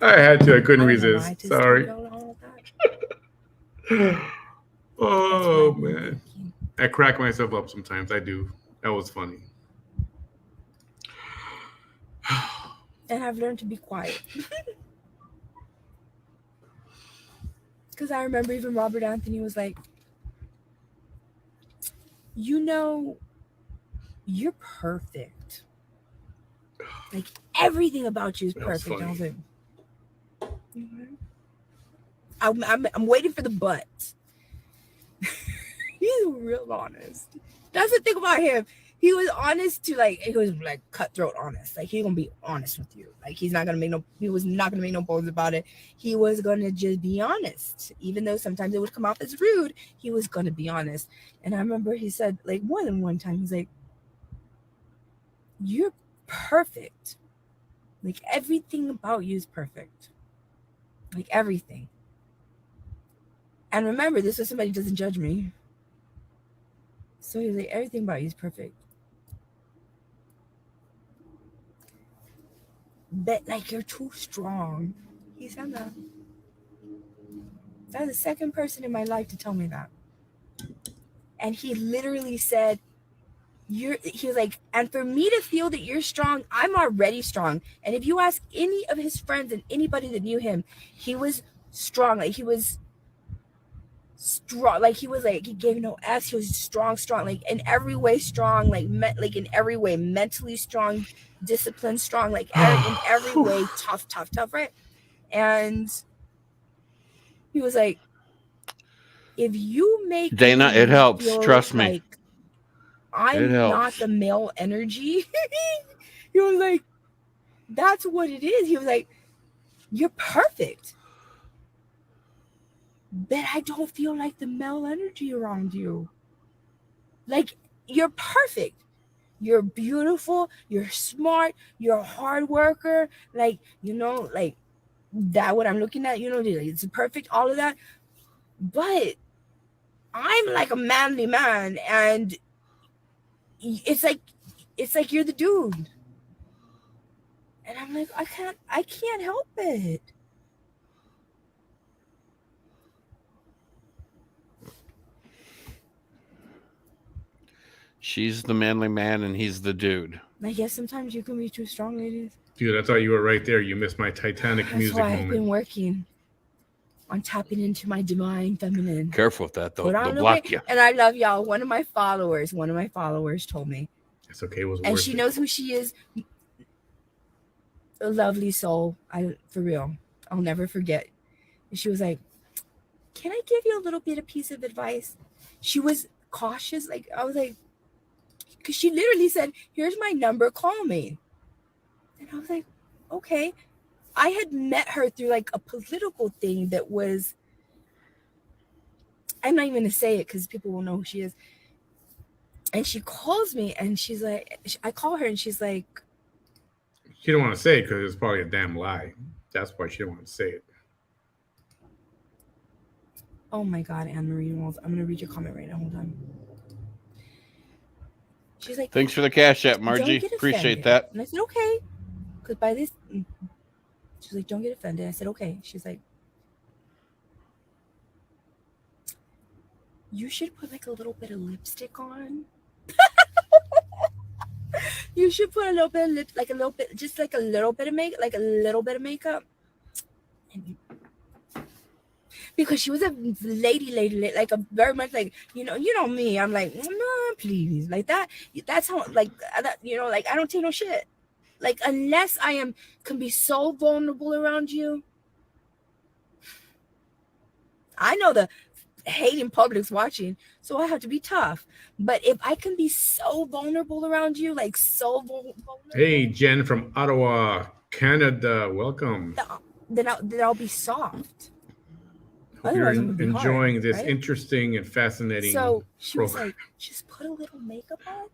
I had to. I couldn't I don't know why I resist. just Sorry. told y'all all that. Oh That's what I've been man, thinking. I crack myself up sometimes. I do. That was funny. And I've learned to be quiet. Because I remember even Robert Anthony was like, you know, you're perfect. Like, everything about you is That was perfect. And I was funny. like, I'm waiting for the but. He's real honest. That's the thing about him. He was honest to he was like cutthroat honest. Like, he's gonna be honest with you. Like, he was not gonna make no bones about it. He was gonna just be honest. Even though sometimes it would come off as rude, he was gonna be honest. And I remember he said, like, more than one time, he's like, you're perfect. Like, everything about you is perfect. Like, everything. And remember, this is somebody who doesn't judge me. So he's like, everything about you is perfect. But like, you're too strong. He said that. That's the second person in my life to tell me that. And he literally said, he was like, and for me to feel that you're strong, I'm already strong. And if you ask any of his friends and anybody that knew him, he was strong. Like, he was strong. Like, he was like, he gave no F's. He was strong, like in every way strong, like in every way mentally strong, disciplined strong, like in every way tough, right? And he was like, if you make Dana, me it helps. feel Trust me. like I'm not the male energy, he was like, that's what it is. He was like, you're perfect, but I don't feel like the male energy around you. Like, you're perfect. You're beautiful. You're smart. You're a hard worker. Like, you know, like that, what I'm looking at, you know, it's perfect, all of that. But I'm like a manly man, and it's like you're the dude. And I'm like, I can't help it. She's the manly man and he's the dude. I guess sometimes you can be too strong, ladies. Dude, I thought you were right there. You missed my Titanic music That's why moment. I've been working on tapping into my divine feminine. Careful with that, though. They'll block you. And I love y'all. One of my followers told me. It's okay. It was and worth she it. knows who she is. A lovely soul. For real. I'll never forget. And she was like, can I give you a little bit of piece of advice? She was cautious. Like, I was like, because she literally said, here's my number, call me. And I was like, okay. I had met her through like a political thing that was, I'm not even going to say it because people will know who she is. And she calls me and she's like, I call her and she's like, she don't want to say it because it's probably a damn lie. That's why she don't want to say it. Oh my God, Anne-Marie Walls. I'm going to read your comment right now. Hold on. She's like, thanks for the cash app, Margie. Appreciate that. And I said, okay. Because by this, she's like, don't get offended. I said, okay. She's like, you should put like a little bit of lipstick on. You should put a little bit of just like a little bit of makeup. And because she was a lady, like a very much like, you know me. I'm like, no, please, like that. That's how, like that, like I don't take no shit. Like, unless I can be so vulnerable around you. I know the hating public's watching, so I have to be tough. But if I can be so vulnerable around you, like so vulnerable. Hey, Jen from Ottawa, Canada, welcome. Then I'll be soft. Hope you're enjoying this interesting and fascinating. So she was like, just put a little makeup on.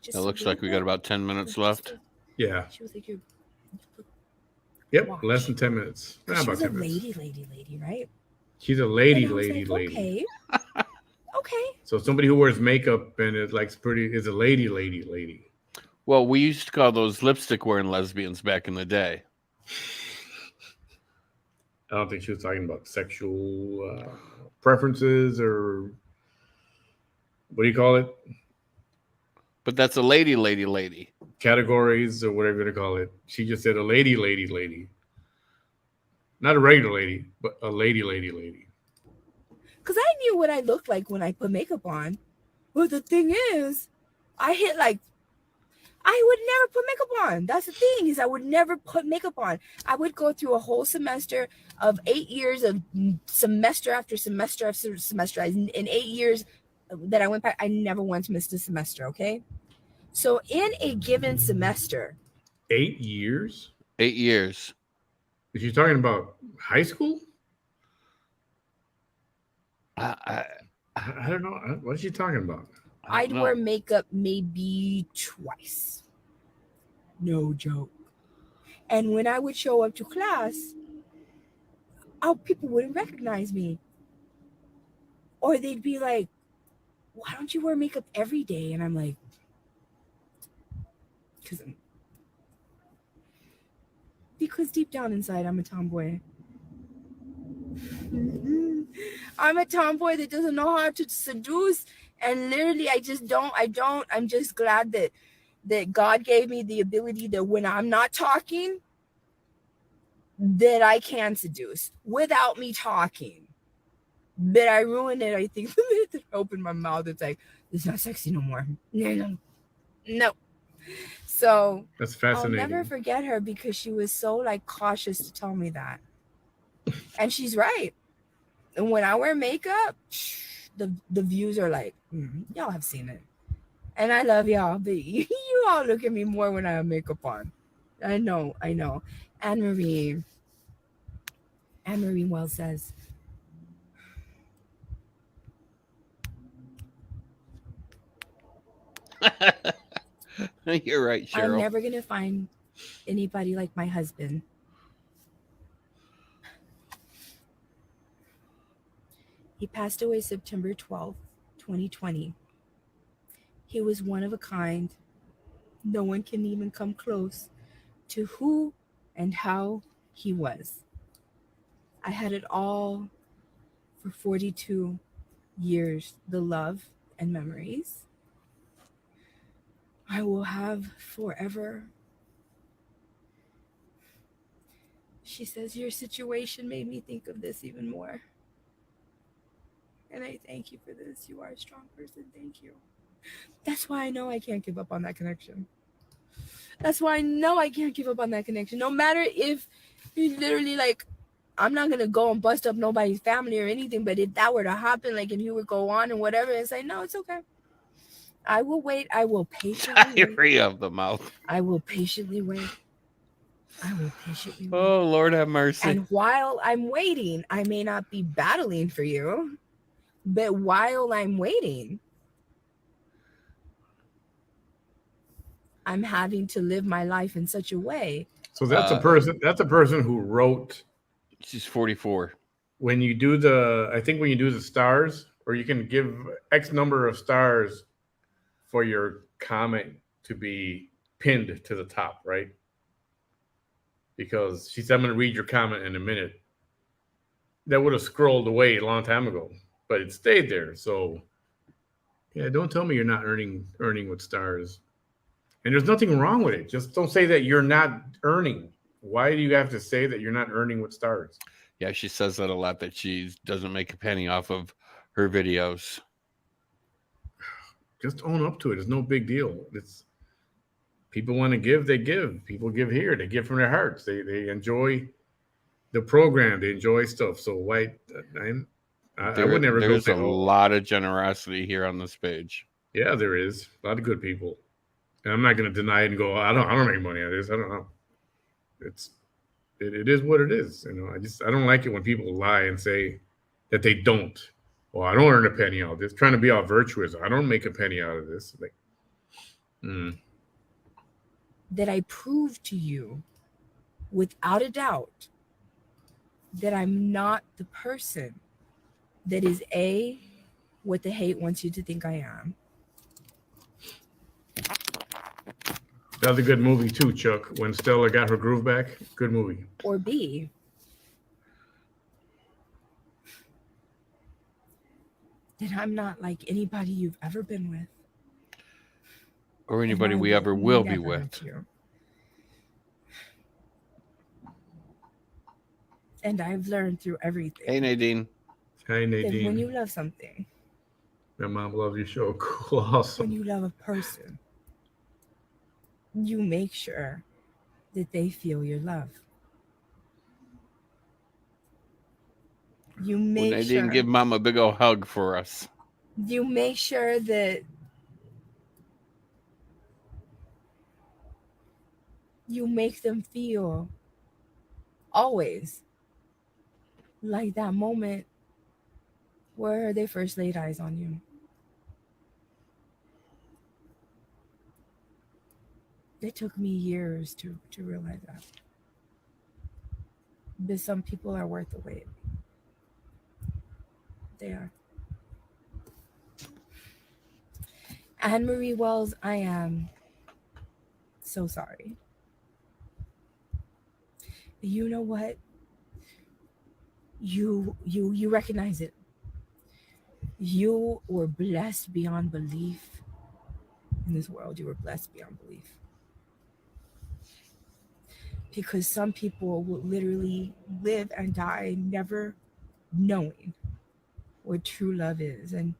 It looks like we got about 10 minutes left. Yeah. She was like, yep, less than 10 minutes. She was a lady, right? She's a lady. Okay. Okay. So somebody who wears makeup and is like is a lady. Well, we used to call those lipstick wearing lesbians back in the day. I don't think she was talking about sexual preferences or what do you call it? But that's a lady. Categories or whatever you're going to call it. She just said a lady. Not a regular lady, but a lady. Because I knew what I looked like when I put makeup on. But the thing is, I would never put makeup on. That's the thing, is I would never put makeup on. I would go through a whole semester of 8 years of semester after semester after semester. In 8 years that I went back, I never once missed a semester, okay? So in a given semester. 8 years? 8 years. Is she talking about high school? I don't know. What is she talking about? I'd wear makeup maybe twice. No joke. And when I would show up to class, people wouldn't recognize me. Or they'd be like, why don't you wear makeup every day? And I'm like, because deep down inside, I'm a tomboy. I'm a tomboy that doesn't know how to seduce And literally, I'm just glad that God gave me the ability that when I'm not talking, that I can seduce without me talking. But I ruined it, I think, the minute that I opened my mouth. It's like, it's not sexy no more. No. So That's I'll fascinating. never forget her because she was so like cautious to tell me that. And she's right. And when I wear makeup, the views are like, y'all have seen it. And I love y'all, but you all look at me more when I have makeup on. I know. Anne Marie Wells says, You're right, I'm Cheryl. never going to find anybody like my husband. He passed away September 12th, 2020. He was one of a kind. No one can even come close to who and how he was. I had it all for 42 years, the love and memories I will have forever. She says, your situation made me think of this even more. And I thank you for this. You are a strong person. Thank you. That's why I know I can't give up on that connection. That's why I know I can't give up on that connection. No matter if you literally like, I'm not gonna go and bust up nobody's family or anything, but if that were to happen, like, and he would go on and whatever and say, no, it's okay. I will wait. I will patiently wait. Diarrhea of the mouth. I will patiently wait. Oh, Lord have mercy. And while I'm waiting, I may not be battling for you, but while I'm waiting, I'm having to live my life in such a way. So that's a person. That's a person who wrote. She's 44. When you do the stars, or you can give X number of stars for your comment to be pinned to the top, right? Because she said, I'm going to read your comment in a minute. That would have scrolled away a long time ago, but it stayed there. So, yeah, don't tell me you're not earning with stars. And there's nothing wrong with it. Just don't say that you're not earning. Why do you have to say that you're not earning with stars? Yeah, she says that a lot, that she doesn't make a penny off of her videos. Just own up to it. It's no big deal. It's people want to give, they give. People give here. They give from their hearts. They enjoy the program. They enjoy stuff. So why I would never go There's say, a lot of generosity here on this page. Yeah, there is a lot of good people, and I'm not going to deny it and go, I don't make money out of this. I don't know. It is what it is. You know, I don't like it when people lie and say that they don't. Well, I don't earn a penny out of this. Trying to be all virtuous. I don't make a penny out of this. Like, that I prove to you without a doubt that I'm not the person that is what the hate wants you to think I am. That was a good movie too, Chuck. When Stella got her groove back, good movie. Or B, that I'm not like anybody you've ever been with. Or anybody we ever will be with. And I've learned through everything. Hey, Nadine. Hi, Nadine. That when you love something. My mom loves your show. Cool, awesome. When you love a person, you make sure that they feel your love. You make Nadine, sure. give Mom a big old hug for us. You make sure that you make them feel always like that moment where they first laid eyes on you. It took me years to realize that. But some people are worth the wait. They are. Anne Marie Wells, I am so sorry. You know what? You recognize it. You were blessed beyond belief in this world. You were blessed beyond belief. Because some people will literally live and die never knowing what true love is. And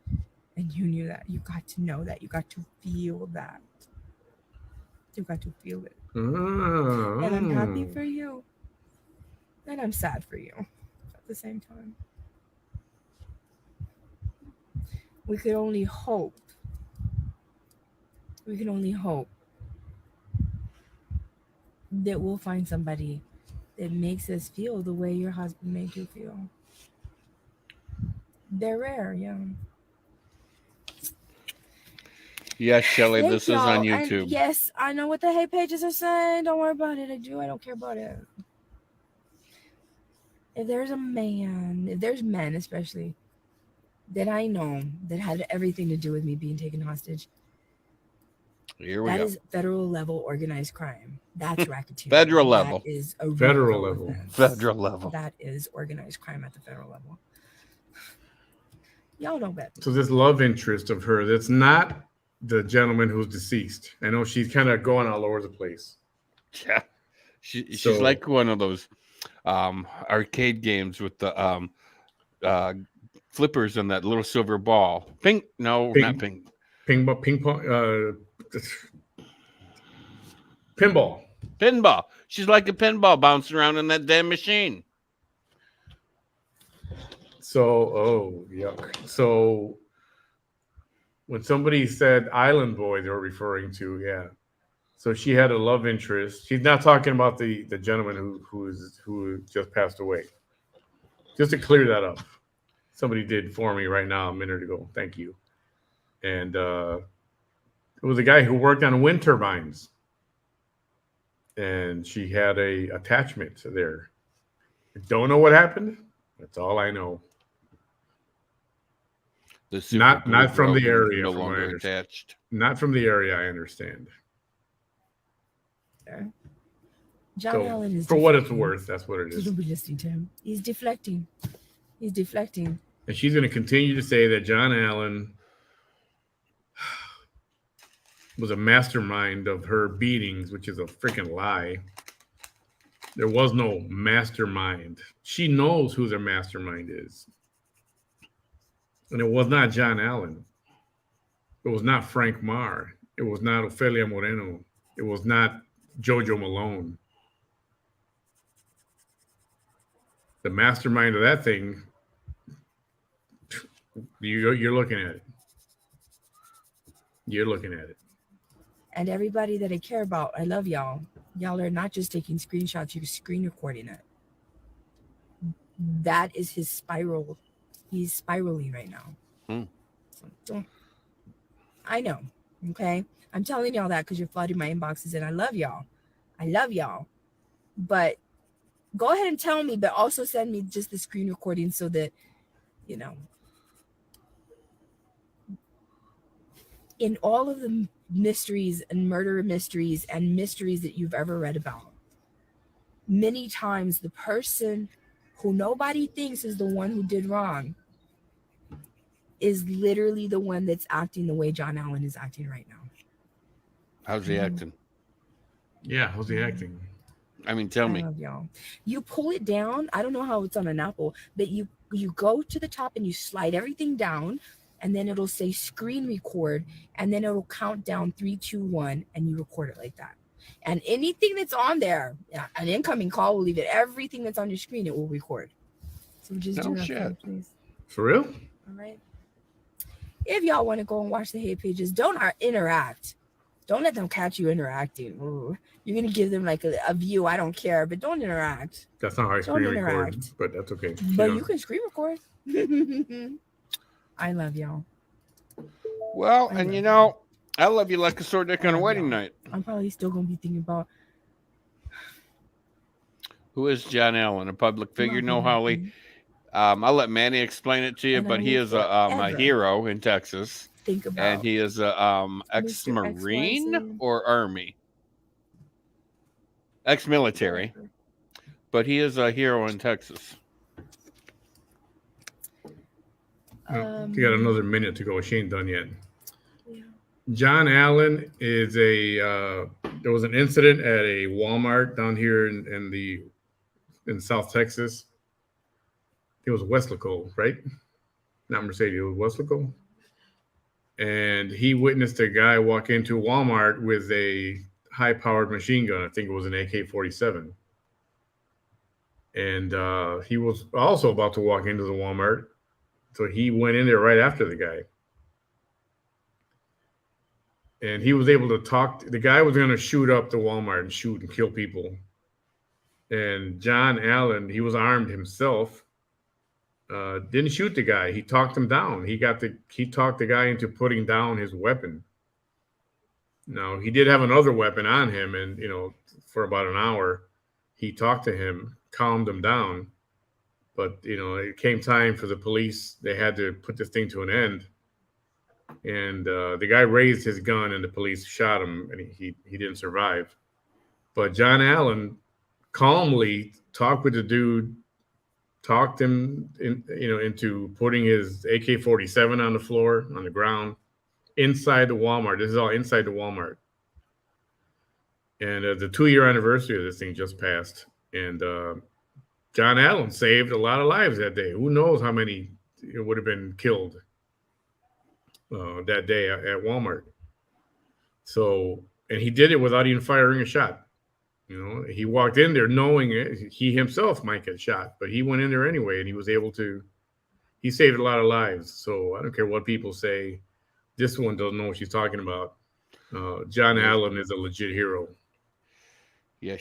you knew that. You got to know that. You got to feel that. You got to feel it. And I'm happy for you. And I'm sad for you at the same time. We could only hope. We can only hope that we'll find somebody that makes us feel the way your husband made you feel. They're rare, yeah. Yes, Shelly, Thank this is on y'all. And YouTube. yes, I know what the hate pages are saying. Don't worry about it. I don't care about it. If there's a man, if there's men especially, that I know that had everything to do with me being taken hostage, Here we that go. is federal level organized crime. That's racketeering. Federal level. That is a Federal RICO level. offense. Federal level. That is organized crime at the federal level. Y'all know better. So this love interest of hers, it's not the gentleman who's deceased. I know she's kind of going all over the place. Yeah. She's So- like one of those arcade games with the flippers and that little silver ball. Ping. No, Ping. not ping. Ping pong, pinball. Pinball. She's like a pinball bouncing around in that damn machine. So, oh, yuck. So, when somebody said Island Boy, they were referring to, yeah. So she had a love interest. She's not talking about the gentleman who just passed away. Just to clear that up, somebody did for me right now a minute ago. Thank you. And it was a guy who worked on wind turbines, and she had a attachment there. I don't know what happened. That's all I know. The super Not glue from the broke and area, no from what I longer understand. attached. Not from the area, I understand. John So, Allen is for what it's deflecting. worth, that's what it So is. don't be listening to him. He's deflecting. He's deflecting. And she's going to continue to say that John Allen was a mastermind of her beatings, which is a freaking lie. There was no mastermind. She knows who their mastermind is. And it was not John Allen. It was not Frank Marr. It was not Ofelia Moreno. It was not Jojo Malone. The mastermind of that thing, you're looking at it. You're looking at it. And everybody that I care about, I love y'all. Y'all are not just taking screenshots, you're screen recording it. That is his spiral. He's spiraling right now. So don't. I know. Okay. I'm telling y'all that because you're flooding my inboxes and I love y'all. I love y'all. But go ahead and tell me, but also send me just the screen recording so that, you know, in all of the mysteries and murder mysteries and mysteries that you've ever read about, many times the person who nobody thinks is the one who did wrong is literally the one that's acting the way John Allen is acting right now. How's he acting? Yeah, how's he acting? I mean, tell I me. love y'all. You pull it down. I don't know how it's on an Apple, but you go to the top and you slide everything down, and then it'll say screen record, and then it'll count down 3, 2, 1, and you record it like that. And anything that's on there, an incoming call will leave it. Everything that's on your screen, it will record. So just No do that shit. for me, please. For real? All right. If y'all want to go and watch the hate pages, don't interact. Don't let them catch you interacting. Ooh. You're going to give them like a view. I don't care, but don't interact. That's not how I Don't screen record, interact. but that's okay. But you can screen record. I love y'all. Well, I and love you know, I love you like a sore dick on a love wedding y'all. night. I'm probably still going to be thinking about Who is John Allen? A public figure? my No, Holly. husband. I'll let Manny explain it to you, And I but he will is a forever hero in Texas, Think about and he is a ex-marine XYZ. or army, ex-military, but he is a hero in Texas. You got another minute to go. She ain't done yet. Yeah. John Allen is there was an incident at a Walmart down here in South Texas. It was Westlaco, right? Not Mercedes, it was Westlaco. And he witnessed a guy walk into Walmart with a high-powered machine gun. I think it was an AK-47. And he was also about to walk into the Walmart, so he went in there right after the guy. And he was able to talk. The guy was going to shoot up the Walmart and shoot and kill people. And John Allen, he was armed himself. Didn't shoot the guy. He talked him down. He talked the guy into putting down his weapon. Now, he did have another weapon on him, and for about an hour, he talked to him, calmed him down. But it came time for the police. They had to put this thing to an end. And the guy raised his gun, and the police shot him, and he didn't survive. But John Allen calmly talked with the dude, talked him into putting his AK-47 on the floor, on the ground, inside the Walmart. This is all inside the Walmart. And the 2-year anniversary of this thing just passed. And John Allen saved a lot of lives that day. Who knows how many would have been killed that day at Walmart. So, and he did it without even firing a shot. He walked in there knowing he himself might get shot, but he went in there anyway, and he was able to. He saved a lot of lives. So I don't care what people say. This one doesn't know what she's talking about. John Allen is a legit hero. Yeah,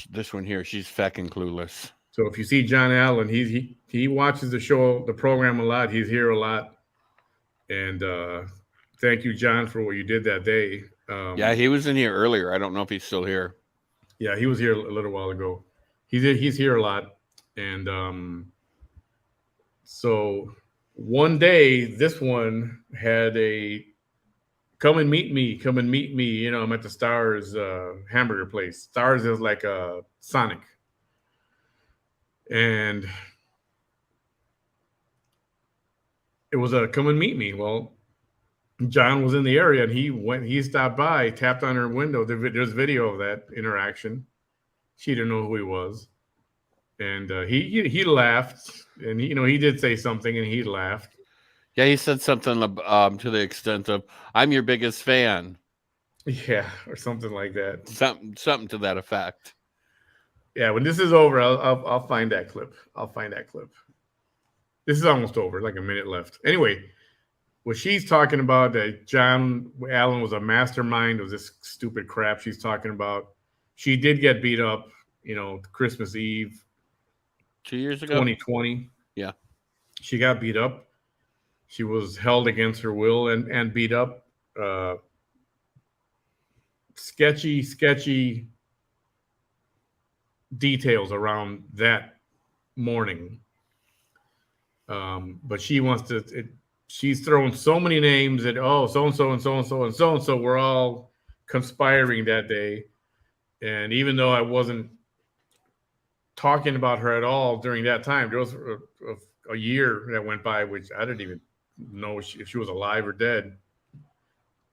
this one here, she's fucking clueless. So if you see John Allen, he watches the program a lot. He's here a lot. And thank you, John, for what you did that day. Yeah, he was in here earlier. I don't know if he's still here. Yeah, he was here a little while ago. He's here a lot. And so one day, this one had a come and meet me. I'm at the Stars hamburger place. Stars is like a Sonic. And it was a come and meet me. Well, John was in the area, and he stopped by, tapped on her window. There's video of that interaction. She didn't know who he was. And he laughed, and he did say something, and he laughed. Yeah, he said something to the extent of, "I'm your biggest fan." Yeah, or something like that. Something to that effect. Yeah, when this is over, I'll find that clip. This is almost over, like a minute left. Anyway, what she's talking about, that John Allen was a mastermind of this stupid crap she's talking about. She did get beat up, Christmas Eve. 2 years ago? 2020. Yeah. She got beat up. She was held against her will and beat up. Sketchy details around that morning. But she wants to... She's throwing so many names that, so-and-so and so-and-so and so-and-so were all conspiring that day. And even though I wasn't talking about her at all during that time, there was a year that went by, which I didn't even know if she was alive or dead.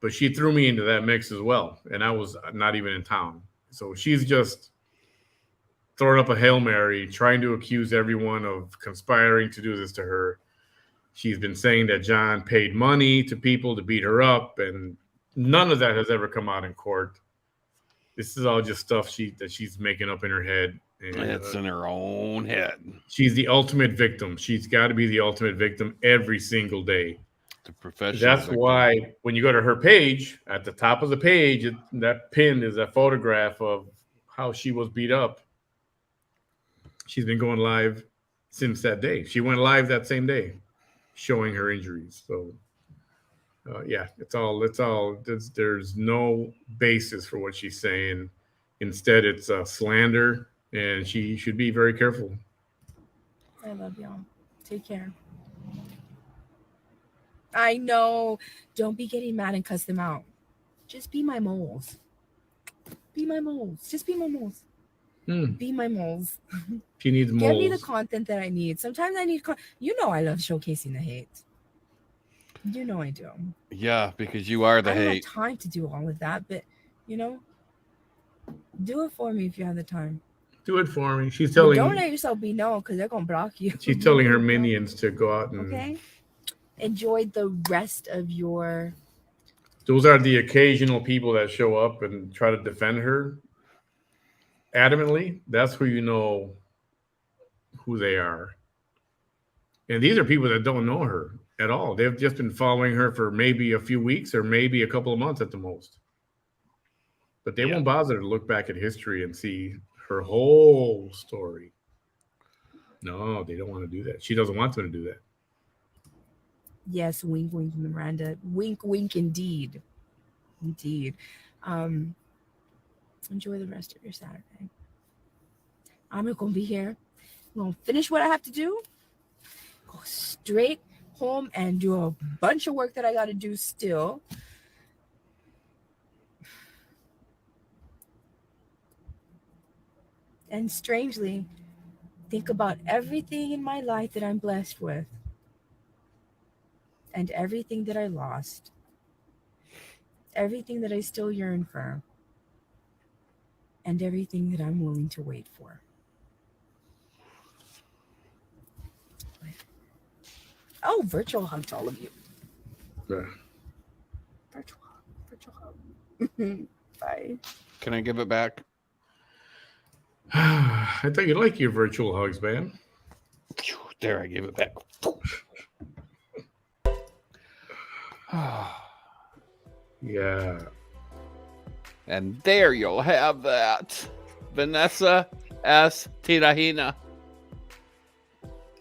But she threw me into that mix as well. And I was not even in town. So she's just throwing up a Hail Mary, trying to accuse everyone of conspiring to do this to her. She's been saying that John paid money to people to beat her up, and none of that has ever come out in court. This is all just stuff that she's making up in her head. And, it's in her own head. She's the ultimate victim. She's got to be the ultimate victim every single day. The professional. That's victim. Why when you go to her page, at the top of the page, that pin is a photograph of how she was beat up. She's been going live since that day. She went live that same day, showing her injuries. So, there's no basis for what she's saying. Instead, it's slander, and she should be very careful. I love y'all. Take care. I know. Don't be getting mad and cuss them out. Just be my moles. Be my moles. Just be my moles. Be my moles. She needs moles. Give me the content that I need. Sometimes I need I love showcasing the hate. You know I do. Yeah, because you are the I don't have hate. time to do all of that, but you know, do it for me if you have the time. Do it for me. But don't let yourself be known because they're gonna block you. She's telling her minions to go out and. Okay. Enjoy the rest of your. Those are the occasional people that show up and try to defend her adamantly. That's who you know who they are. And these are people that don't know her at all. They've just been following her for maybe a few weeks or maybe a couple of months at the most. But they won't bother to look back at history and see her whole story. No, they don't want to do that. She doesn't want them to do that. Yes, wink, wink, Miranda. Wink, wink, indeed. Indeed. Um, enjoy the rest of your Saturday. I'm not gonna be here. I'm gonna finish what I have to do. Go straight home and do a bunch of work that I got to do still. And strangely, think about everything in my life that I'm blessed with and everything that I lost, everything that I still yearn for, and everything that I'm willing to wait for. Oh, virtual hug to all of you. Yeah. Virtual hug. Bye. Can I give it back? I thought you like your virtual hugs, man. There, I gave it back. Yeah. And there you'll have that. Vanessa S. Tijerina.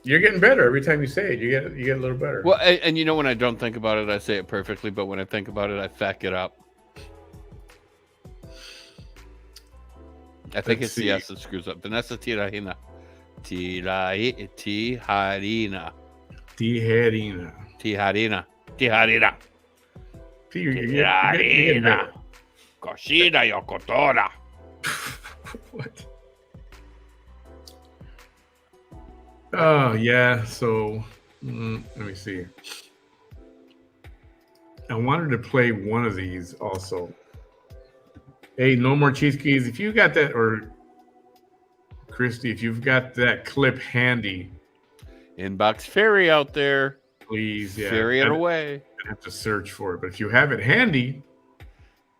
You're getting better every time you say it. You get a little better. Well, and you know, when I don't think about it, I say it perfectly. But when I think about it, I fuck it up. I think it's the S that screws up. Vanessa Tijerina. Tijerina. Tijerina. Tijerina. Tijerina. Tijerina. Cocina yocotora. What? Oh, yeah. So, let me see. I wanted to play one of these also. Hey, no more cheese keys. If you got that, or Christy, if you've got that clip handy, Inbox Fairy out there. Please, yeah. Ferry it away. I have to search for it, but if you have it handy,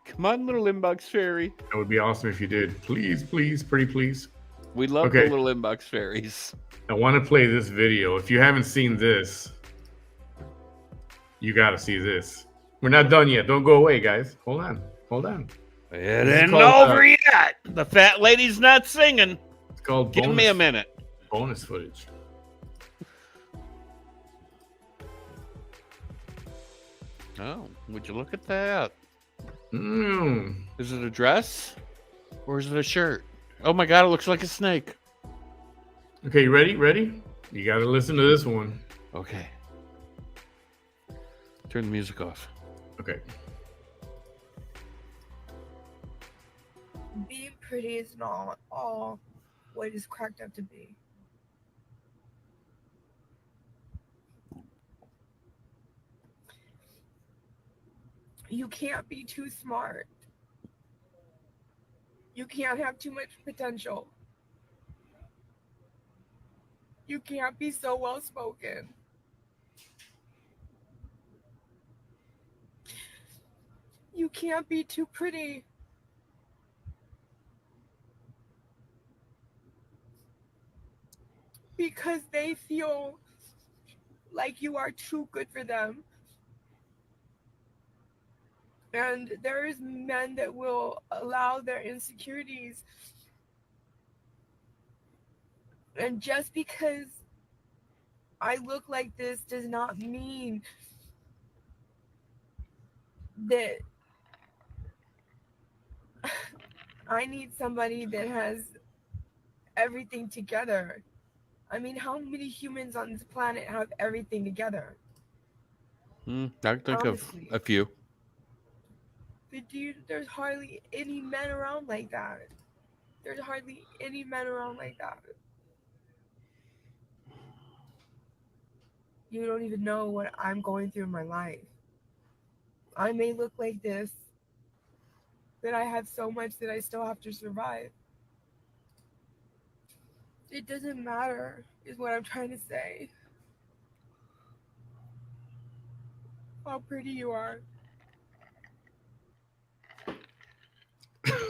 come on, little Inbox Fairy. That would be awesome if you did. Please, please, pretty please. We love the little Inbox Fairies. I want to play this video. If you haven't seen this, you got to see this. We're not done yet. Don't go away, guys. Hold on. It ain't over yet. The fat lady's not singing. It's called Give me a minute. Bonus footage. Oh, would you look at that? Mm. Is it a dress? Or is it a shirt? Oh my God, it looks like a snake. Okay, you ready? Ready? You got to listen to this one. Okay. Turn the music off. Okay. Being pretty is not all what it is cracked up to be. You can't be too smart. You can't have too much potential. You can't be so well spoken. You can't be too pretty. Because they feel like you are too good for them. And there's men that will allow their insecurities. And just because I look like this does not mean that I need somebody that has everything together. I mean, how many humans on this planet have everything together? I can think of a few. But dude, there's hardly any men around like that. There's hardly any men around like that. You don't even know what I'm going through in my life. I may look like this, but I have so much that I still have to survive. It doesn't matter, is what I'm trying to say. How pretty you are.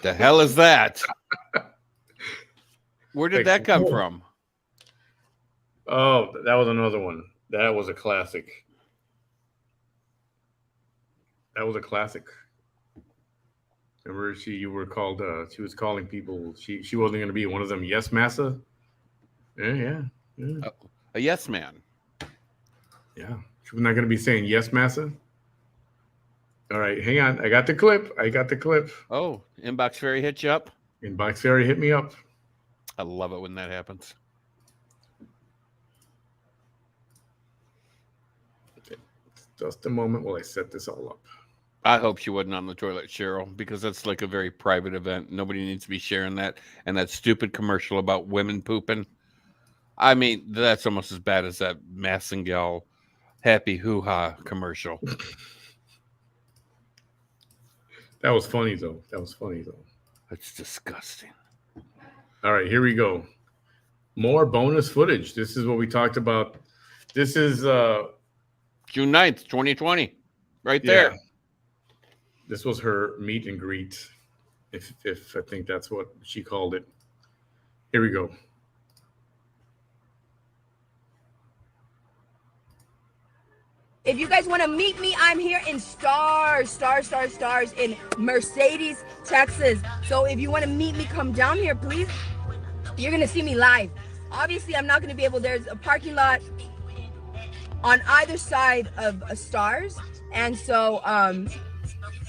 The hell is that? Where did that come oh, from? oh, that was another one. That was a classic. That was a classic. Remember, you were called. She was calling people. She wasn't going to be one of them. Yes, massa. Yeah. A yes man. Yeah. She was not going to be saying yes, massa. All right, hang on. I got the clip. Oh, inbox fairy hit you up. Inbox fairy hit me up. I love it when that happens. Okay. Just a moment while I set this all up. I hope she wasn't on the toilet, Cheryl, because that's like a very private event. Nobody needs to be sharing that. And that stupid commercial about women pooping. I mean, that's almost as bad as that Massengale Happy Hoo Ha commercial. That was funny though. That's disgusting. All right, here we go. More bonus footage. This is what we talked about. This is June 9th, 2020. Right yeah. there. This was her meet and greet. If I think that's what she called it. Here we go. If you guys want to meet me, I'm here in Stars in Mercedes, Texas. So if you want to meet me, come down here, please. You're going to see me live. Obviously, I'm not going to be able, there's a parking lot on either side of Stars. And so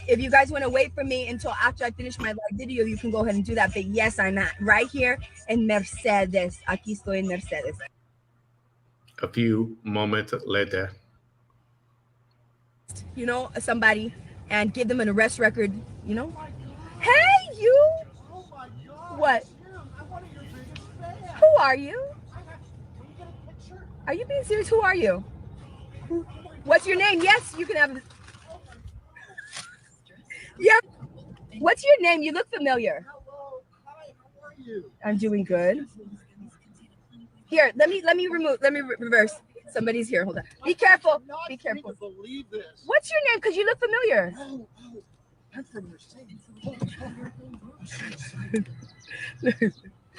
if you guys want to wait for me until after I finish my live video, you can go ahead and do that. But yes, I'm at right here in Mercedes. Aquí estoy en Mercedes. A few moments later. You know, somebody, and give them an arrest record, you know. Hey, you! What? Who are you? Are you being serious? Who are you? What's your name? Yes, you can have. Yeah. What's your name? You look familiar. Hello. Hi, how are you? I'm doing good. Here, let me reverse. Somebody's here. Hold on. Be careful. Be careful. I can't believe this. What's your name? Because you look familiar. Oh, I'm from Mercedes.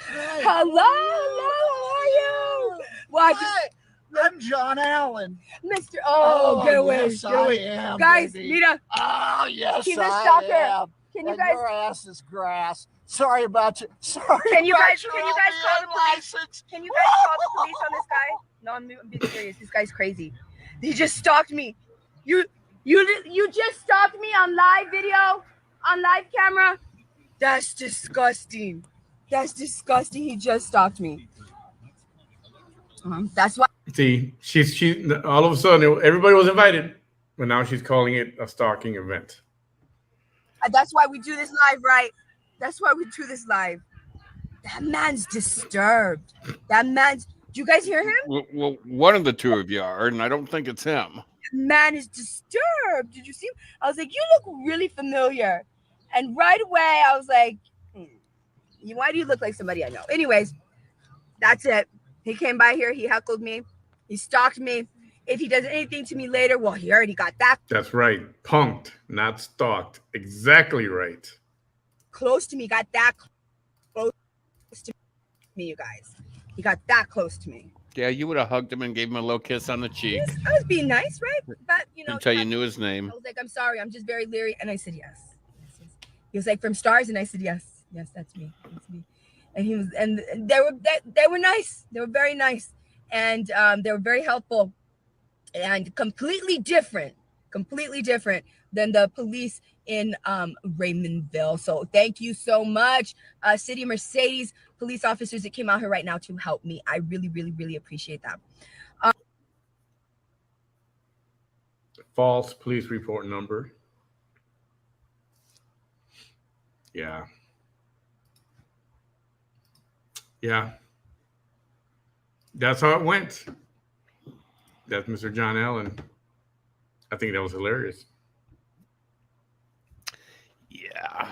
Hello, how are you? Well, Hi, I'm John Allen. Mr. Oh, get away. Yes, I am, Guys, baby. Nita. Oh, yes, He's a I stalker. am. Can you And guys? your ass is grass. Sorry about you. Sorry. Can you about guys? your Can you guys call the police? license. Can you guys call the police on this guy? No, I'm being serious. This guy's crazy. He just stalked me. You just stalked me on live video, on live camera. That's disgusting. That's disgusting. He just stalked me. That's why. See, she all of a sudden everybody was invited, but now she's calling it a stalking event. That's why we do this live, right? That's why we do this live. That man's disturbed. That man's. Do you guys hear him? Well, one of the two of you are, and I don't think it's him. That man is disturbed. Did you see him? I was like, you look really familiar. And right away, I was like, why do you look like somebody I know? Anyways, that's it. He came by here. He heckled me. He stalked me. If he does anything to me later, well, he already got that. That's right. Punked, not stalked. Exactly right. Close to me. Got that close to me, you guys. He got that close to me. Yeah, you would have hugged him and gave him a little kiss on the cheek. I was being nice, right? But, you know. Until you knew his name. I was like, I'm sorry. I'm just very leery. And I said, yes. He was like, from Stars? And I said, yes. Yes, that's me. That's me. And he was, and they were nice. They were very nice. And they were very helpful. And completely different than the police in Raymondville. So thank you so much, City Mercedes police officers that came out here right now to help me. I really, really, really appreciate that. False police report number. Yeah. That's how it went. That's Mr. John Allen. I think that was hilarious. Yeah.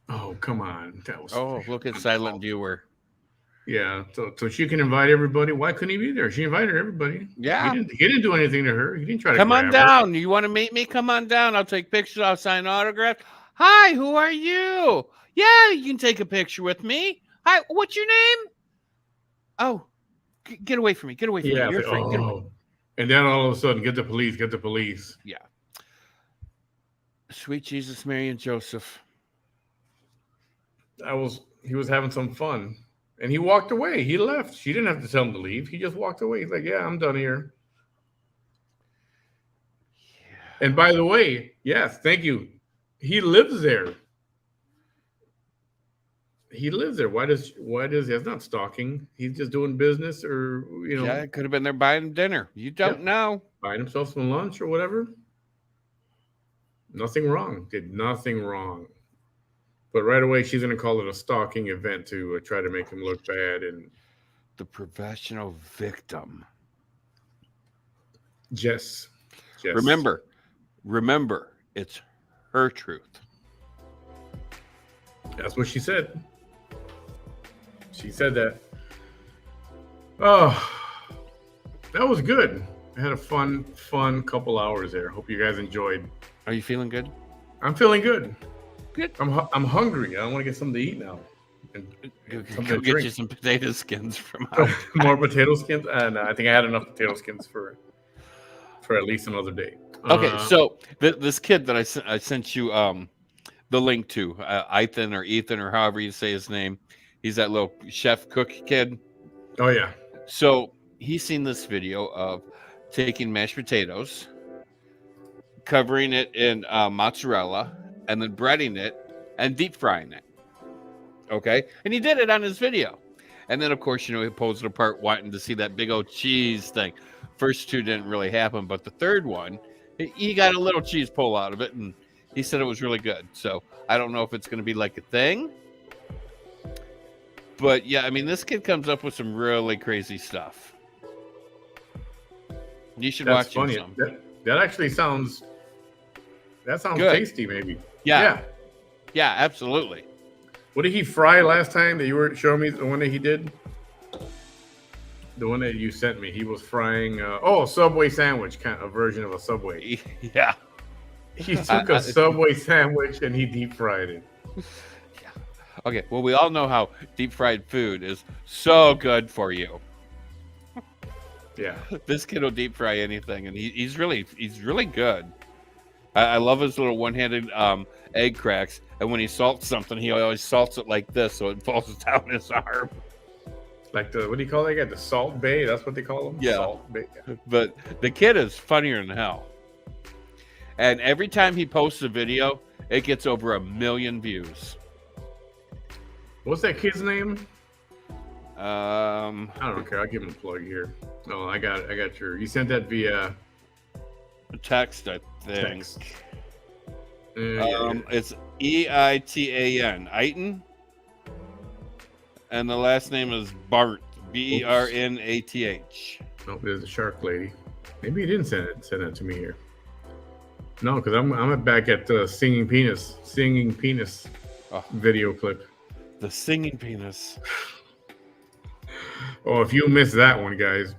Oh, come on. That was Oh, look at silent viewer. Yeah, so she can invite everybody. Why couldn't he be there? She invited everybody. Yeah. He didn't do anything to her. He didn't try to Come on grab her. down. You want to meet me? Come on down. I'll take pictures. I'll sign autographs. Hi, who are you? Yeah, you can take a picture with me. Hi, what's your name? Oh, get away from me. Get away from me. You're like, afraid. Get away. And then all of a sudden, get the police. Yeah. Sweet Jesus, Mary, and Joseph. He was having some fun. And he walked away. He left. She didn't have to tell him to leave. He just walked away. He's like, yeah, I'm done here. Yeah. And by the way, yes, thank you. He lives there. Why does he's not stalking? He's just doing business, or Yeah, it could have been there buying dinner. You don't know. Buying himself some lunch or whatever. Nothing wrong. Did nothing wrong. But right away, she's going to call it a stalking event to try to make him look bad. And the professional victim. Jess. Remember, it's her truth. That's what she said. She said that. Oh, that was good. I had a fun couple hours there. Hope you guys enjoyed. Are you feeling good? I'm feeling good. Good. I'm hungry. I want to get something to eat now. And go get you some potato skins from more potato skins. No, I think I had enough potato skins for at least another day. Okay, so this kid that I sent you the link to, Ethan or however you say his name, he's that little chef cook kid. Oh yeah. So he's seen this video of taking mashed potatoes, covering it in mozzarella, and then breading it and deep frying it. Okay. And he did it on his video. And then, of course, he pulls it apart wanting to see that big old cheese thing. First two didn't really happen, but the third one, he got a little cheese pull out of it, and he said it was really good. So I don't know if it's going to be like a thing. But, yeah, I mean, this kid comes up with some really crazy stuff. You should watch him some. That actually sounds good. Tasty, maybe. Yeah, absolutely. What did he fry last time that you were showing me? The one that he did? The one that you sent me. He was frying, a Subway sandwich, kind of a version of a Subway. Yeah. He took a Subway sandwich and he deep fried it. Yeah. Okay, well, we all know how deep fried food is so good for you. Yeah. This kid will deep fry anything, and he's really good. I love his little one-handed egg cracks, and when he salts something, he always salts it like this, so it falls down his arm. Like what do you call that guy? The Salt Bay? That's what they call him? Yeah. Salt Bay. Yeah. But the kid is funnier than hell. And every time he posts a video, it gets over 1 million views. What's that kid's name? I don't care. I'll give him a plug here. Oh, I got you sent that via text, I think. Text. It's EITAN, Eitan, and the last name is Bart, BERNATH. Oh, there's a shark lady. Maybe he didn't send it to me here. No, because I'm back at the singing penis video clip. The singing penis. Oh, if you missed that one, guys.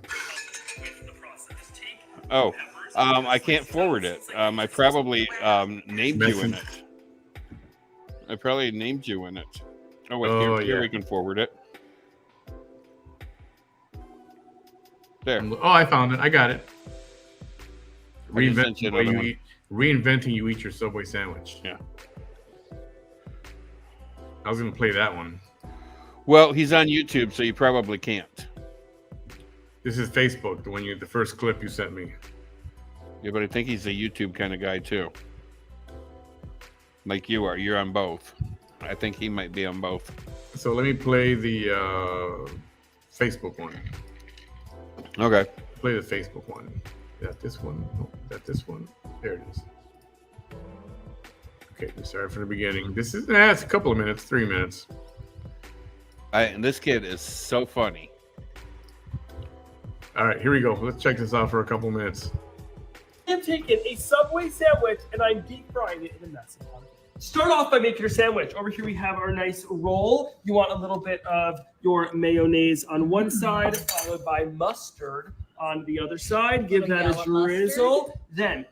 Oh, I can't forward it. I probably named you in it. I probably named you in it. Oh, wait, here we can forward it. There. Oh, I found it. I got it. Reinventing you eat your Subway sandwich. Yeah. I was going to play that one. Well, he's on YouTube, so you probably can't. This is Facebook, the first clip you sent me. Yeah, but I think he's a YouTube kind of guy too. Like you are. You're on both. I think he might be on both. So let me play the Facebook one. Okay. Play the Facebook one. Is that this one? No, is that this one? There it is. Okay, sorry for the beginning. This is it's a couple of minutes, 3 minutes. And this kid is so funny. All right, here we go. Let's check this out for a couple minutes. I'm taking a Subway sandwich and I'm deep frying it in a mess of butter. Start off by making your sandwich. Over here we have our nice roll. You want a little bit of your mayonnaise on one side, followed by mustard on the other side. Give that a drizzle. Then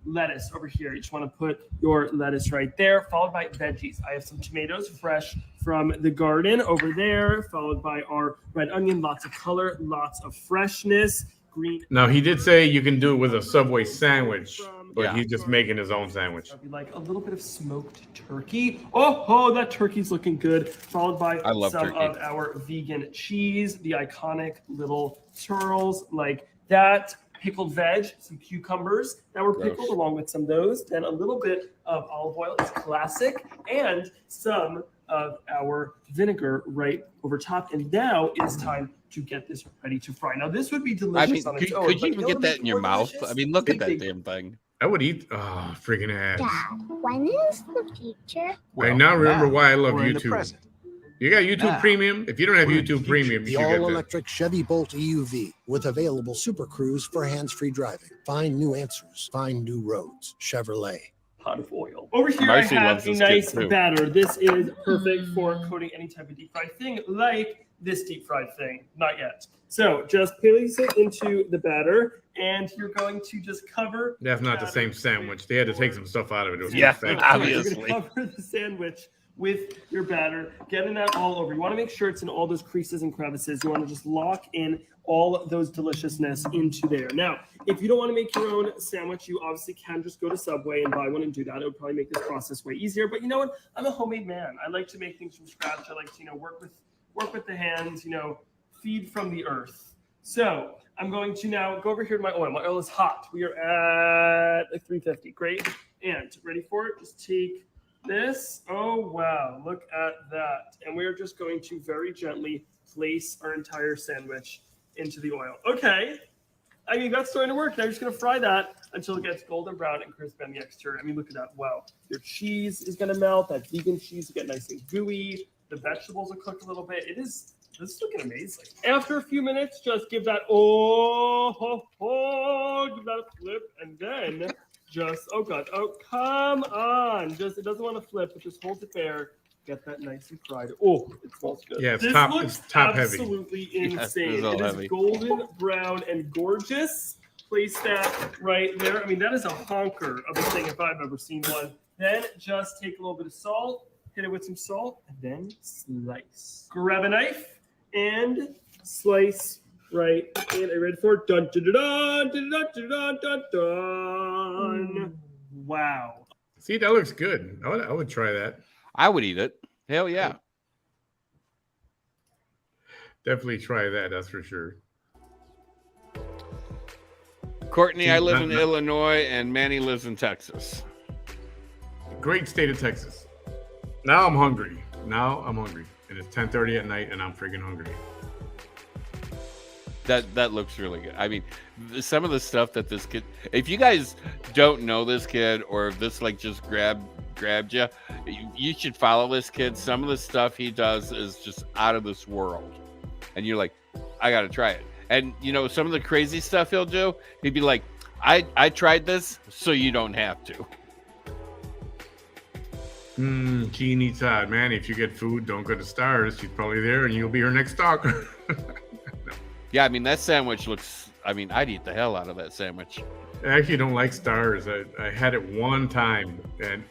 lettuce over here. You just want to put your lettuce right there, followed by veggies. I have some tomatoes fresh from the garden over there, followed by our red onion. Lots of color, lots of freshness. Green. Now, he did say you can do it with a Subway sandwich, but Yeah. he's just making his own sandwich. I'd be like a little bit of smoked turkey. Oh, that turkey's looking good. Followed by I love some turkey. of our vegan cheese, the iconic little turls like that. Pickled veg, some cucumbers that were pickled Gross. along with some of those. Then a little bit of olive oil is classic, and some of our vinegar right over top. And now it's time to get this ready to fry. Now this would be I delicious mean, on its could own. you but even know get what that makes in it your more mouth? delicious? I mean, look at that Big damn thing. I would eat, freaking ass. Dad, when is the future? I now remember why I love we're in the YouTube. present. You got YouTube Now, Premium? If you don't have we're in YouTube the Premium, The you should get this. all-electric Chevy Bolt EUV with available Super Cruise for hands-free driving. Find new answers. Find new roads. Chevrolet. Pot of oil. Over here Marcy I have loves a this nice kid, too. batter. This is perfect for coating any type of deep fried thing, like this deep fried thing. Not yet. So just place it into the batter, and you're going to just cover. That's not the batter same sandwich. They had to take some stuff out of it. It was Yeah, too fat. obviously. You're going to cover the sandwich with your batter, getting that all over. You want to make sure it's in all those creases and crevices. You want to just lock in all of those deliciousness into there. Now, if you don't want to make your own sandwich, you obviously can just go to Subway and buy one and do that. It would probably make this process way easier. But you know what? I'm a homemade man. I like to make things from scratch. I like to, work with the hands, feed from the earth. So I'm going to now go over here to my oil. My oil is hot. We are at like 350. Great. And ready for it? Just take this. Oh, wow. Look at that. And we're just going to very gently place our entire sandwich into the oil. Okay. I mean, that's starting to work. Now you're just going to fry that until it gets golden brown and crisp on the exterior. I mean, look at that. Wow. Your cheese is going to melt. That vegan cheese will get nice and gooey. The vegetables will cook a little bit. This is looking amazing. After a few minutes, just give that, give that a flip. And then just, oh God, oh, come on. It doesn't want to flip, but just hold it there. Get that nice and fried. Oh, it smells good. Yeah, it's this top- looks it's top heavy. absolutely Yes, it is insane. all It is heavy. golden brown and gorgeous. Place that right there. I mean, that is a honker of a thing if I've ever seen one. Then just take a little bit of salt, hit it with some salt, and then slice. Grab a knife and slice right in. Are you ready for it? Dun, dun, dun, dun, dun, dun, dun, dun, dun. Wow. See, that looks good. I would try that. I would eat it. Hell yeah. Definitely try that. That's for sure. Courtney, I live in Not- Illinois, and Manny lives in Texas. Great state of Texas. Now I'm hungry. And it's 10:30 at night, and I'm freaking hungry. That looks really good. I mean, some of the stuff that this kid, if you guys don't know this kid, or if this just grabbed you, you should follow this kid. Some of the stuff he does is just out of this world, and you're like, I gotta try it. And some of the crazy stuff he'll do, he'd be like, I tried this, so you don't have to. Jeannie Todd, man, if you get food, don't go to Stars. She's probably there, and you'll be her next stalker. Yeah, I mean, that sandwich looks, I'd eat the hell out of that sandwich. I actually don't like Stars. I had it one time, and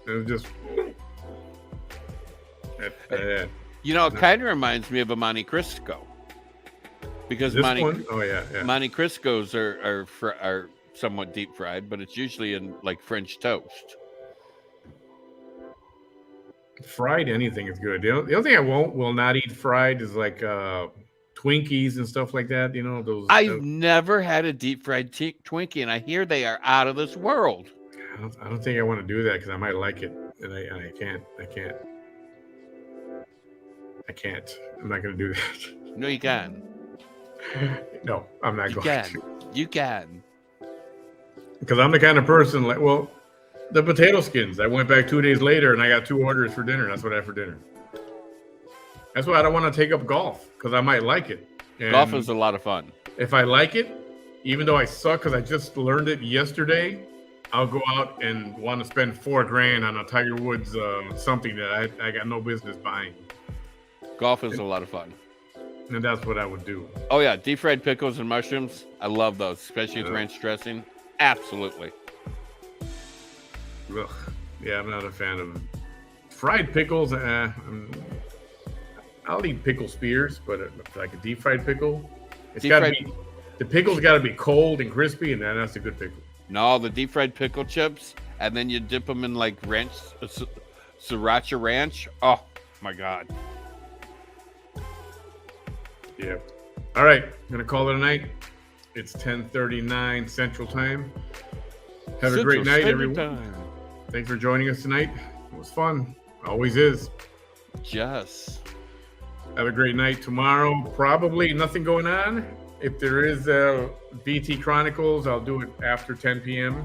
it was just. It kind of reminds me of a Monte Cristo, because This Monte one? Oh yeah. Monte Cristos are somewhat deep fried, but it's usually in French toast. Fried anything is good. The only thing I will not eat fried is Twinkies and stuff like that. Those. I've never had a deep fried Twinkie, and I hear they are out of this world. I don't think I want to do that because I might like it, and I can't. I'm not going to do that. No, you can. No, I'm not You going can. to. You can. Because I'm the kind of person the potato skins. I went back 2 days later and I got 2 orders for dinner. That's what I had for dinner. That's why I don't want to take up golf because I might like it. And Golf is a lot of fun. if I like it, even though I suck because I just learned it yesterday, I'll go out and want to spend $4,000 on a Tiger Woods something that I got no business buying. Golf is a lot of fun. And that's what I would do. Oh yeah, deep fried pickles and mushrooms. I love those, especially with ranch dressing. Absolutely. Ugh. Yeah, I'm not a fan of fried pickles. I'll eat pickle spears, but like a deep fried pickle, the pickle's got to be cold and crispy, and that's a good pickle. No, the deep fried pickle chips, and then you dip them in like ranch, sriracha ranch. Oh my God. Yeah. All right, I'm gonna call it a night. It's 10:39 Central Time. Have a great night, everyone. Thanks for joining us tonight. It was fun. Always is. Yes. Have a great night tomorrow. Probably nothing going on. If there is VT Chronicles, I'll do it after 10 p.m.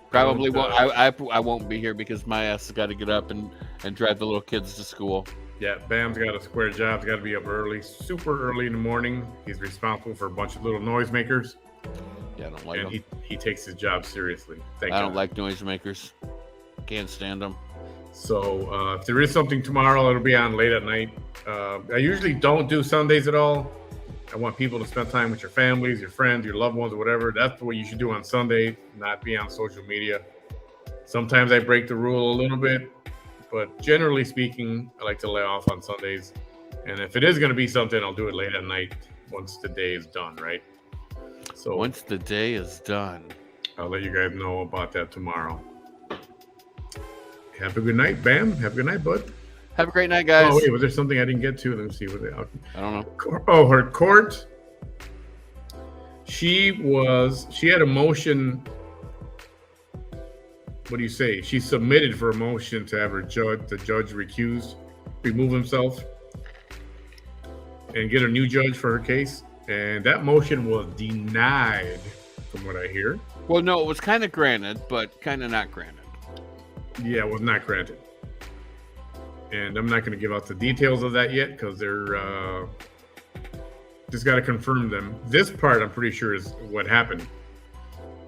Probably won't. I won't be here because my ass has got to get up and drive the little kids to school. Yeah, Bam's got a square job. He's got to be up early, super early in the morning. He's responsible for a bunch of little noisemakers. Yeah, I don't like them. And he takes his job seriously. I don't like noisemakers. Can't stand them. So if there is something tomorrow, it'll be on late at night. I usually don't do Sundays at all. I want people to spend time with your families, your friends, your loved ones, or whatever. That's what you should do on Sunday, not be on social media. Sometimes I break the rule a little bit, but generally speaking, I like to lay off on Sundays. And if it is going to be something, I'll do it late at night once the day is done, right? So once the day is done, I'll let you guys know about that tomorrow. Have a good night, Bam. Have a good night, bud. Have a great night, guys. Oh, wait, was there something I didn't get to? Let me see. I don't know. Oh, her court. She had a motion. What do you say? She submitted for a motion to have the judge remove himself, and get a new judge for her case. And that motion was denied, from what I hear. Well, no, it was kind of granted, but kind of not granted. Yeah, it was not granted. And I'm not going to give out the details of that yet because they're just got to confirm them. This part, I'm pretty sure, is what happened.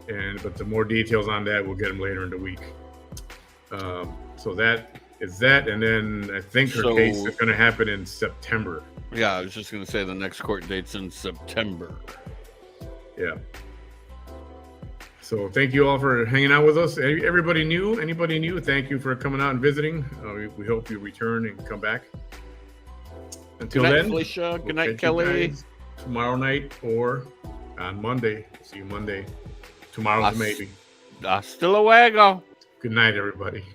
But the more details on that, we'll get them later in the week. So that is that. And then I think her case is going to happen in September. Yeah, I was just going to say the next court date's in September. Yeah. So thank you all for hanging out with us. Anybody new, thank you for coming out and visiting. We hope you return and come back. Until good night, then, Felicia. Good night, Kelly. Tomorrow night or on Monday. See you Monday. Tomorrow's maybe. Hasta luego. Good night, everybody.